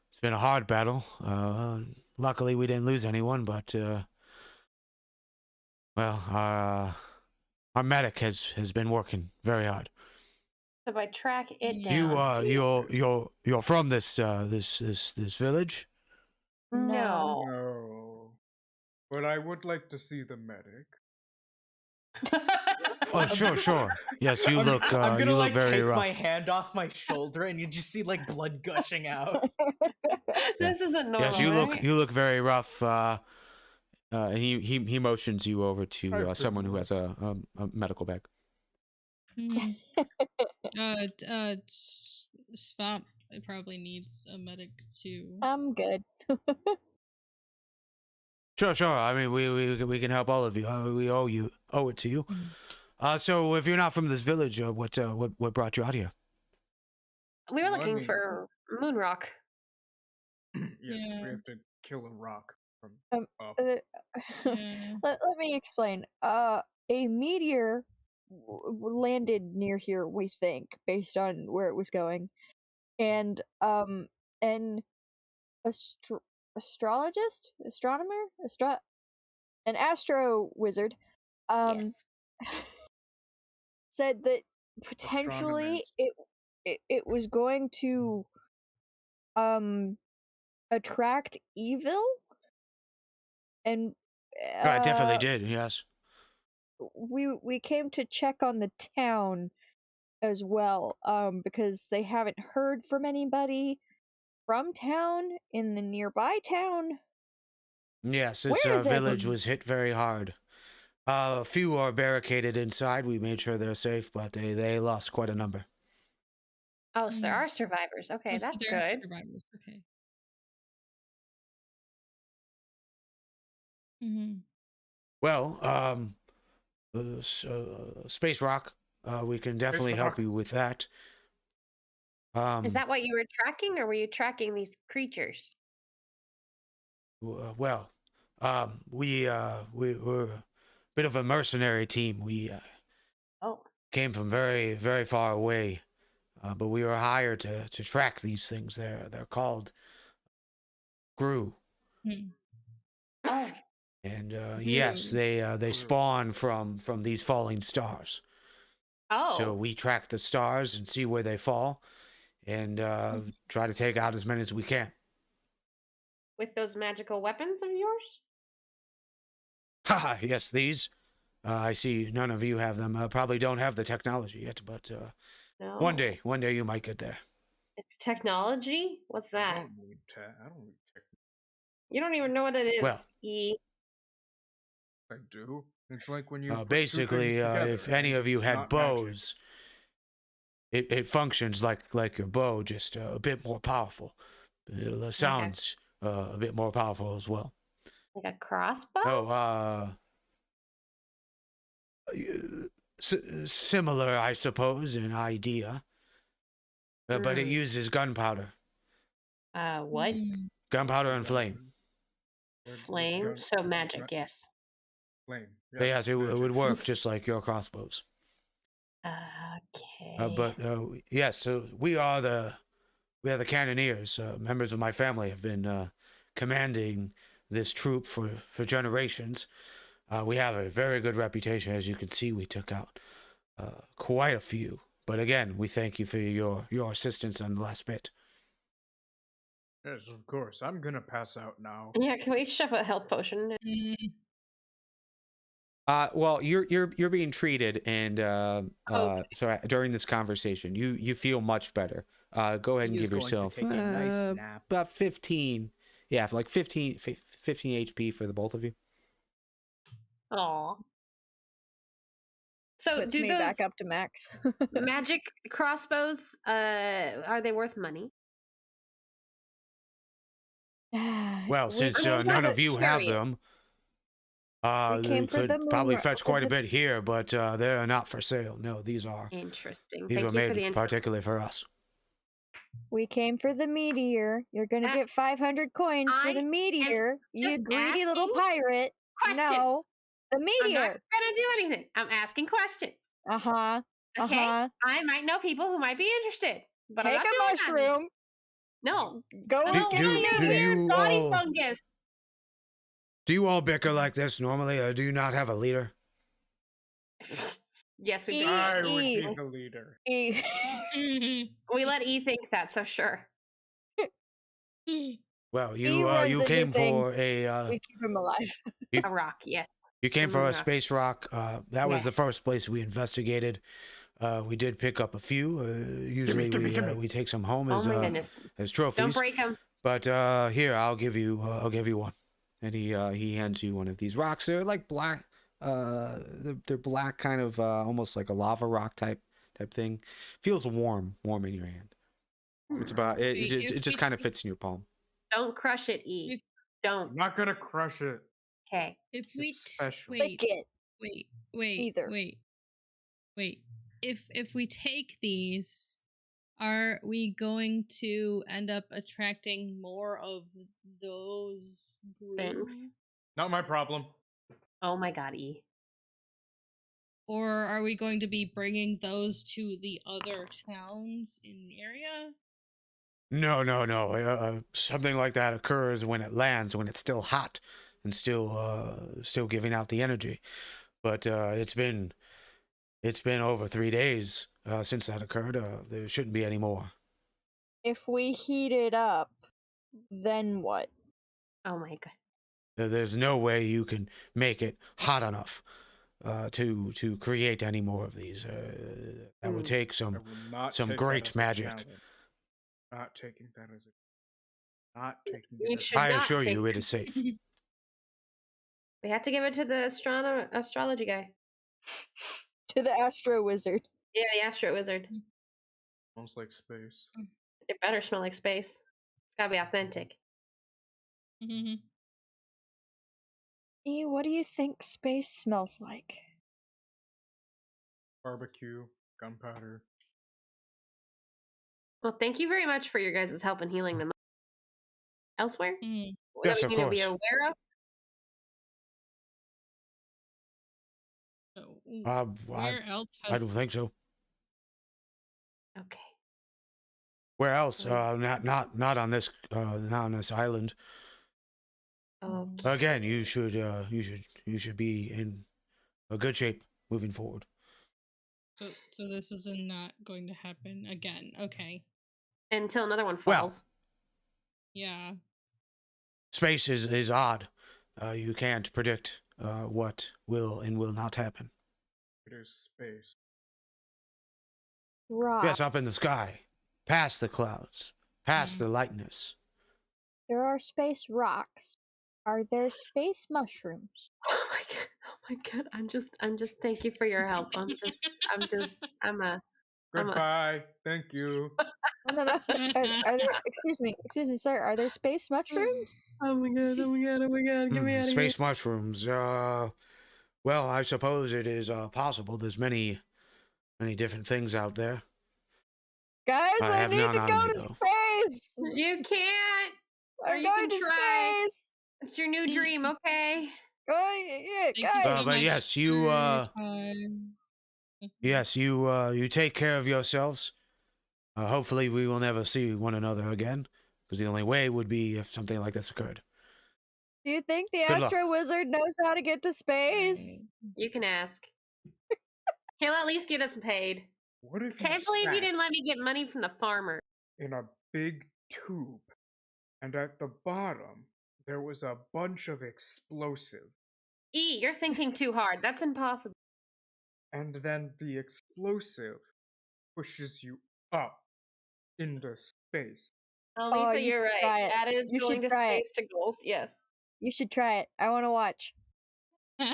Speaker 1: It's been a hard battle. Luckily, we didn't lose anyone, but our medic has been working very hard.
Speaker 2: So if I track it down,
Speaker 1: you're from this village?
Speaker 2: No.
Speaker 6: No. But I would like to see the medic.
Speaker 1: Oh, sure. Yes, you look
Speaker 4: I'm gonna
Speaker 1: you look
Speaker 4: like
Speaker 1: very
Speaker 4: take
Speaker 1: rough.
Speaker 4: my hand off my shoulder, and you just see like blood gushing out.
Speaker 2: This isn't normal.
Speaker 1: Yes, you
Speaker 2: right?
Speaker 1: look very rough. And he motions you over to someone who has a medical bag.
Speaker 5: Svamp probably needs a medic too.
Speaker 3: I'm good.
Speaker 1: Sure. I mean, we can help all of you. We owe it to you. So if you're not from this village, what brought you out here?
Speaker 2: We were looking
Speaker 6: Money.
Speaker 2: for Moonrock.
Speaker 6: Yes,
Speaker 5: Yeah.
Speaker 6: we have to kill a rock from up.
Speaker 5: Yeah.
Speaker 3: Let me explain. A meteor landed near here, we think, based on where it was going, and an astrologist, astronomer, an astro wizard,
Speaker 2: Yes.
Speaker 3: said that potentially it was going to attract evil, and
Speaker 1: I definitely did. Yes.
Speaker 3: we came to check on the town as well, because they haven't heard from anybody from town in the nearby town.
Speaker 1: Yes, this
Speaker 3: Where is
Speaker 1: village
Speaker 3: everyone?
Speaker 1: was hit very hard. A few are barricaded inside. We made sure they're safe, but they lost quite a number.
Speaker 2: Oh, so there are survivors. Okay,
Speaker 5: So
Speaker 2: that's
Speaker 5: there are
Speaker 2: good.
Speaker 5: survivors. Okay.
Speaker 1: Well, Space Rock, we can definitely help
Speaker 6: Rock.
Speaker 1: you with that.
Speaker 2: Is that what you were tracking, or were you tracking these creatures?
Speaker 1: we're a bit of a mercenary team. We came from very, very far away, but we were hired to track these things. They're called Gru.
Speaker 2: Oh.
Speaker 1: And yes, they spawn from these falling stars.
Speaker 2: Oh.
Speaker 1: So we track the stars and see where they fall, and try to take out as many as we can.
Speaker 2: With those magical weapons of yours?
Speaker 1: Haha, yes, these. I see none of you have them. Probably don't have the technology yet, but
Speaker 2: No.
Speaker 1: one day you might get there.
Speaker 2: It's technology? What's
Speaker 6: I
Speaker 2: that?
Speaker 6: don't need technology.
Speaker 2: You don't even know what it is.
Speaker 1: Well,
Speaker 6: I do. It's like when you put two
Speaker 1: basically,
Speaker 6: things together,
Speaker 1: if any of you
Speaker 6: it's
Speaker 1: had
Speaker 6: not magic.
Speaker 1: bows, it functions like your bow, just a bit more powerful. It sounds a bit more powerful as well.
Speaker 2: Like a crossbow?
Speaker 1: Oh, similar, I suppose, in idea. But it uses gunpowder.
Speaker 2: What?
Speaker 1: Gunpowder and flame.
Speaker 2: Flame? So magic, yes.
Speaker 6: Flame.
Speaker 1: Yes, it would work just like your crossbows.
Speaker 2: Okay.
Speaker 1: But yes, so we are the cannoneers. Members of my family have been commanding this troop for generations. We have a very good reputation. As you can see, we took out quite a few. But again, we thank you for your assistance on the last bit.
Speaker 6: Yes, of course. I'm gonna pass out now.
Speaker 2: Yeah, can we shove a health potion in?
Speaker 1: Well, you're being treated, and so during this conversation, you feel much better. Go ahead and
Speaker 4: He is
Speaker 1: give
Speaker 4: going to
Speaker 1: yourself
Speaker 4: take a nice nap.
Speaker 1: about 15. Yeah, like 15 HP for the both of you.
Speaker 2: Aw. So
Speaker 3: Puts
Speaker 2: do
Speaker 3: me
Speaker 2: those
Speaker 3: back up to max.
Speaker 2: magic crossbows, are they worth money?
Speaker 1: Well,
Speaker 3: We
Speaker 1: since
Speaker 3: came for
Speaker 1: none
Speaker 3: the-
Speaker 1: of you have
Speaker 2: curious.
Speaker 1: them,
Speaker 3: We
Speaker 1: they
Speaker 3: came for
Speaker 1: could
Speaker 3: the moon
Speaker 1: probably
Speaker 3: ro-
Speaker 1: fetch
Speaker 3: for
Speaker 1: quite a
Speaker 3: the-
Speaker 1: bit here, but they're not for sale. No, these are
Speaker 2: Interesting.
Speaker 1: these
Speaker 2: Thank
Speaker 1: were
Speaker 2: you for
Speaker 1: made
Speaker 2: the info.
Speaker 1: particularly for us.
Speaker 3: We came for the meteor. You're gonna get 500 coins for
Speaker 2: I
Speaker 3: the meteor. You
Speaker 2: just
Speaker 3: greedy little
Speaker 2: asking
Speaker 3: pirate.
Speaker 2: questions.
Speaker 3: No, the
Speaker 2: I'm not
Speaker 3: meteor.
Speaker 2: gonna do anything. I'm asking questions.
Speaker 3: Uh huh.
Speaker 2: Okay?
Speaker 3: Uh-huh.
Speaker 2: I might know people who might be interested, but I'm
Speaker 3: Take
Speaker 2: not
Speaker 3: a
Speaker 2: doing that.
Speaker 3: mushroom.
Speaker 2: No.
Speaker 3: Go
Speaker 2: I
Speaker 3: and
Speaker 2: don't
Speaker 3: get
Speaker 1: do-
Speaker 2: want
Speaker 3: the
Speaker 2: your
Speaker 1: do
Speaker 3: meteor.
Speaker 2: weird
Speaker 1: you
Speaker 2: body
Speaker 1: all-
Speaker 2: fungus.
Speaker 1: Do you all bicker like this normally, or do you not have a leader?
Speaker 2: Yes, we do.
Speaker 6: I would
Speaker 3: E-
Speaker 6: be the leader.
Speaker 3: E-
Speaker 2: We let E think that, so sure.
Speaker 1: Well,
Speaker 3: He
Speaker 1: you
Speaker 3: runs
Speaker 1: you
Speaker 3: into
Speaker 1: came
Speaker 3: things.
Speaker 1: for a
Speaker 3: we keep him alive.
Speaker 2: A rock, yes.
Speaker 1: you came for
Speaker 2: moon
Speaker 1: a
Speaker 2: rock.
Speaker 1: space rock. That was
Speaker 2: Yeah.
Speaker 1: the first place we investigated. We did pick up a few. Usually we take some home
Speaker 2: Oh
Speaker 1: as
Speaker 2: my goodness.
Speaker 1: as
Speaker 2: Don't
Speaker 1: trophies.
Speaker 2: break them.
Speaker 1: But here, I'll give you one. And he hands you one of these rocks. They're like black. They're black, kind of almost like a lava rock type thing. Feels warm in your hand. It's about it. It just kind of fits in your palm.
Speaker 2: Don't crush it, E.
Speaker 5: If-
Speaker 2: Don't.
Speaker 6: I'm not gonna crush it.
Speaker 2: Okay.
Speaker 5: If we
Speaker 6: It's special.
Speaker 5: wait,
Speaker 3: Lick it.
Speaker 5: wait,
Speaker 3: Either.
Speaker 5: wait. If we take these, are we going to end up attracting more of those
Speaker 2: Things.
Speaker 5: groups?
Speaker 6: Not my problem.
Speaker 2: Oh my god, E.
Speaker 5: Or are we going to be bringing those to the other towns in the area?
Speaker 1: No. Something like that occurs when it lands, when it's still hot and still giving out the energy. But it's been over 3 days since that occurred. There shouldn't be any more.
Speaker 3: If we heat it up, then what?
Speaker 2: Oh my god.
Speaker 1: There's no way you can make it hot enough to create any more of these. That would take
Speaker 6: I
Speaker 1: some
Speaker 6: will not
Speaker 1: some
Speaker 6: take
Speaker 1: great
Speaker 6: that as a
Speaker 1: magic.
Speaker 6: challenge. Not taking that as a. Not taking
Speaker 2: You
Speaker 6: it as
Speaker 2: should
Speaker 1: I
Speaker 2: not
Speaker 1: assure
Speaker 2: take
Speaker 1: you, it is safe.
Speaker 2: We have to give it to the astrology guy.
Speaker 3: To the Astro Wizard.
Speaker 2: Yeah, the astro wizard.
Speaker 6: Smells like space.
Speaker 2: It better smell like space. It's gotta be authentic.
Speaker 3: E, what do you think space smells like?
Speaker 6: Barbecue, gunpowder.
Speaker 2: Well, thank you very much for your guys' help in healing them. Elsewhere? What
Speaker 1: Yes,
Speaker 2: do
Speaker 1: of
Speaker 2: we need to be
Speaker 1: course.
Speaker 2: aware of?
Speaker 5: Where else
Speaker 1: I
Speaker 5: has
Speaker 1: don't think so.
Speaker 2: Okay.
Speaker 1: Where else? Not on this island.
Speaker 2: Okay.
Speaker 1: Again, you should be in a good shape moving forward.
Speaker 5: So this is not going to happen again. Okay.
Speaker 2: Until another one
Speaker 1: Well,
Speaker 2: falls.
Speaker 5: Yeah.
Speaker 1: Space is odd. You can't predict what will and will not happen.
Speaker 6: It is space.
Speaker 3: Rock.
Speaker 1: Yes, up in the sky, past the clouds, past the lightness.
Speaker 3: There are space rocks. Are there space mushrooms?
Speaker 2: Oh my god. Oh my god. I'm just thank you for your help.
Speaker 6: Goodbye. Thank you.
Speaker 3: No. Are there? Excuse me, sir. Are there space mushrooms?
Speaker 2: Oh my god. Get me out of
Speaker 1: Space mushrooms. Well, I suppose it is possible. There's many different things out there.
Speaker 3: Guys,
Speaker 1: I
Speaker 3: I
Speaker 1: have
Speaker 3: need
Speaker 1: none
Speaker 3: to
Speaker 1: on
Speaker 3: go
Speaker 1: me,
Speaker 3: to
Speaker 1: though.
Speaker 3: space.
Speaker 2: here. You can't. Or
Speaker 3: I'm
Speaker 2: you
Speaker 3: going
Speaker 2: can
Speaker 3: to
Speaker 2: try.
Speaker 3: space.
Speaker 2: It's your new dream, okay?
Speaker 3: Oh, yeah,
Speaker 5: Thank you
Speaker 3: guys.
Speaker 5: so
Speaker 1: But
Speaker 5: much
Speaker 1: yes, you
Speaker 5: for your time.
Speaker 1: yes, you take care of yourselves. Hopefully, we will never see one another again, because the only way would be if something like this occurred.
Speaker 3: Do you think the
Speaker 1: Good luck.
Speaker 3: Astro Wizard knows how to get to space?
Speaker 2: You can ask. He'll at least get us paid.
Speaker 6: What if
Speaker 2: Can't
Speaker 6: you
Speaker 2: believe you
Speaker 6: sat
Speaker 2: didn't let me get money from the farmer.
Speaker 6: in a big tube, and at the bottom there was a bunch of explosive,
Speaker 2: E, you're thinking too hard. That's impossible.
Speaker 6: And then the explosive pushes you up into space.
Speaker 2: Letha,
Speaker 3: you
Speaker 2: you're
Speaker 3: should try
Speaker 2: right.
Speaker 3: it.
Speaker 2: Added
Speaker 3: You
Speaker 2: going
Speaker 3: should
Speaker 2: to
Speaker 3: try it.
Speaker 2: space to goals. Yes.
Speaker 3: You should try it. I want to watch.
Speaker 2: Can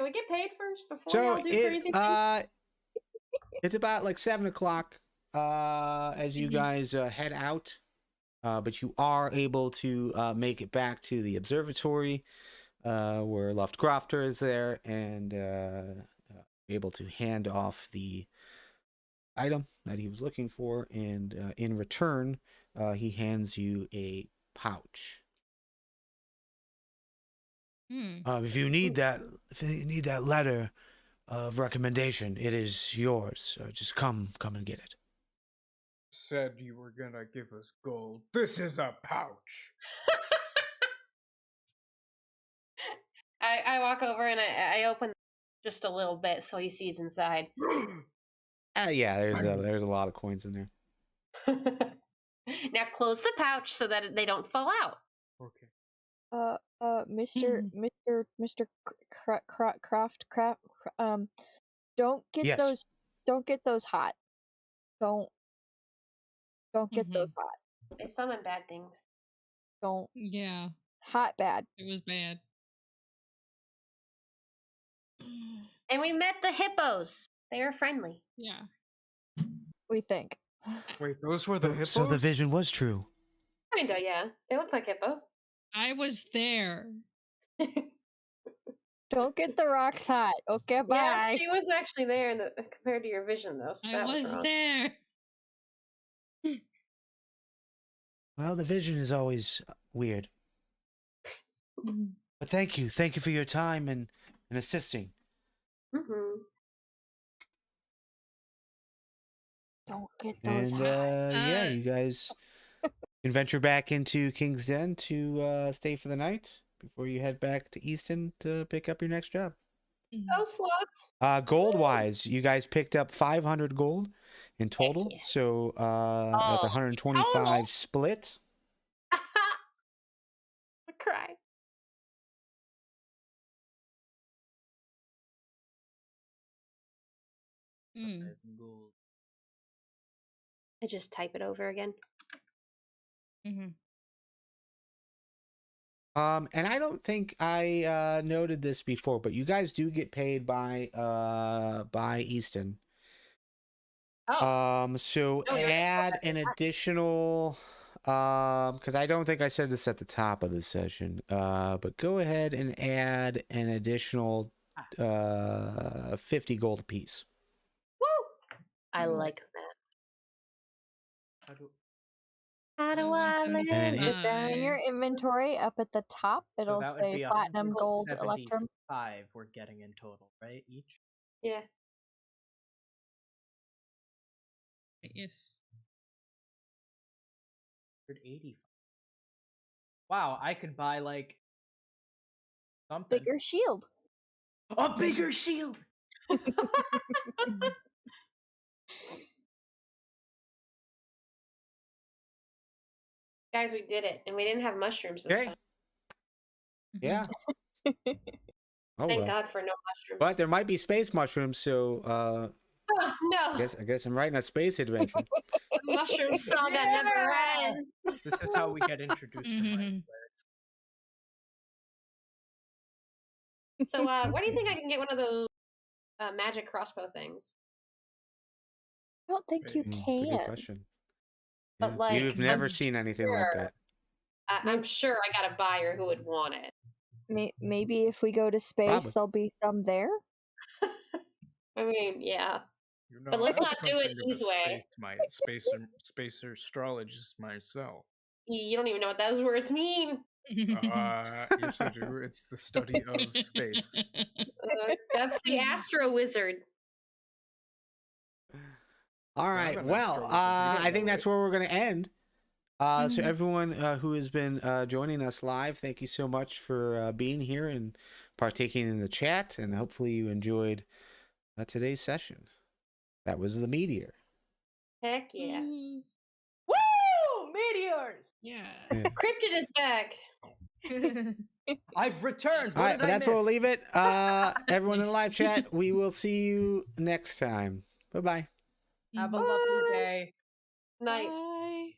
Speaker 2: we get paid first before
Speaker 1: So
Speaker 2: y'all do crazy things?
Speaker 1: it's about like 7:00 as you guys head out, but you are able to make it back to the observatory where Lovecrafter is there and able to hand off the item that he was looking for, and in return, he hands you a pouch. If you need that letter of recommendation, it is yours. Just come and get it.
Speaker 6: Said you were gonna give us gold. This is a pouch.
Speaker 2: I walk over and I open just a little bit so he sees inside.
Speaker 1: Yeah, there's a lot of coins in there.
Speaker 2: Now close the pouch so that they don't fall out.
Speaker 6: Okay.
Speaker 3: Mr. Craft, don't get
Speaker 1: Yes.
Speaker 3: those hot. Don't get those hot.
Speaker 2: They summon bad things.
Speaker 3: Don't.
Speaker 5: Yeah.
Speaker 3: Hot bad.
Speaker 5: It was bad.
Speaker 2: And we met the hippos. They are friendly.
Speaker 5: Yeah.
Speaker 3: We think.
Speaker 6: Wait, those were the hippos?
Speaker 1: So the vision was true.
Speaker 2: Kinda, yeah. They look like hippos.
Speaker 5: I was there.
Speaker 3: Don't get the rocks hot. Okay, bye.
Speaker 2: Yeah, she was actually there compared to your vision, though. So
Speaker 5: I
Speaker 2: that
Speaker 5: was
Speaker 2: wrong.
Speaker 5: there.
Speaker 1: Well, the vision is always weird. But thank you for your time and assisting.
Speaker 2: Mm-hmm.
Speaker 3: Don't get those
Speaker 1: And
Speaker 3: hot.
Speaker 1: yeah, you guys can venture back into King's Den to stay for the night before you head back to Easton to pick up your next job.
Speaker 2: Those slots.
Speaker 1: Gold wise, you guys picked up 500 gold in total.
Speaker 2: Yeah.
Speaker 1: So that's 125
Speaker 2: total?
Speaker 1: split.
Speaker 2: I cry.
Speaker 4: Gold.
Speaker 2: I just type it over again.
Speaker 1: And I don't think I noted this before, but you guys do get paid by Easton.
Speaker 2: Oh.
Speaker 1: So
Speaker 2: Oh, you're
Speaker 1: add an additional because I don't think I said this at the top of the session. But go ahead and add an additional 50 gold apiece.
Speaker 2: Woo! I like that. How do I live
Speaker 1: And
Speaker 2: with that?
Speaker 3: In your inventory, up at the top, it'll
Speaker 4: that would
Speaker 3: say
Speaker 4: be
Speaker 3: platinum, gold, electrum.
Speaker 4: 75 we're getting in total, right? Each?
Speaker 2: Yeah.
Speaker 5: Yes.
Speaker 4: 180. Wow, I could buy like something.
Speaker 3: Bigger shield.
Speaker 4: A bigger shield.
Speaker 2: Guys, we did it, and we didn't have mushrooms this
Speaker 1: Okay.
Speaker 2: time.
Speaker 1: Yeah. Oh,
Speaker 2: Thank
Speaker 1: well.
Speaker 2: God for no mushrooms.
Speaker 1: But there might be space mushrooms, so
Speaker 2: Oh, no.
Speaker 1: I guess I'm writing a space adventure.
Speaker 2: Mushroom saga never ends.
Speaker 4: This is how we get introduced to my
Speaker 2: So, where do you think I can get one of those magic crossbow things?
Speaker 3: I don't think you
Speaker 1: That's a
Speaker 3: can.
Speaker 1: good question.
Speaker 2: But,
Speaker 1: Yeah.
Speaker 2: like,
Speaker 1: You've never
Speaker 2: I'm
Speaker 1: seen anything
Speaker 2: sure-
Speaker 1: like that.
Speaker 2: I'm sure I got a buyer who would want it.
Speaker 3: Maybe if we go to space,
Speaker 1: Probably.
Speaker 3: there'll be some there.
Speaker 2: I mean, yeah.
Speaker 6: You know,
Speaker 2: But let's
Speaker 6: I'm
Speaker 2: not do it
Speaker 6: something of a
Speaker 2: E's way.
Speaker 6: spacer astrologist myself.
Speaker 2: You don't even know what those words mean.
Speaker 6: Yes, I do. It's the study of space.
Speaker 2: That's the Astro Wizard.
Speaker 1: All
Speaker 6: I'm
Speaker 1: right.
Speaker 6: an
Speaker 1: Well,
Speaker 6: astro wizard. You don't
Speaker 1: I think
Speaker 6: know
Speaker 1: that's
Speaker 6: it.
Speaker 1: where we're going to end. So everyone who has been joining us live, thank you so much for being here and partaking in the chat. And hopefully you enjoyed today's session. That was the Meteor.
Speaker 2: Heck yeah.
Speaker 4: Woo! Meteors!
Speaker 5: Yeah.
Speaker 1: Yeah.
Speaker 2: Cryptid is back.
Speaker 4: I've returned.
Speaker 1: All
Speaker 4: What
Speaker 1: right,
Speaker 4: did
Speaker 1: so
Speaker 4: I
Speaker 1: that's where we'll
Speaker 4: miss?
Speaker 1: leave it. Everyone in the live chat, we will see you next time. Bye bye.
Speaker 4: Have a lovely
Speaker 2: Bye.
Speaker 4: day.
Speaker 2: Night.
Speaker 5: Bye.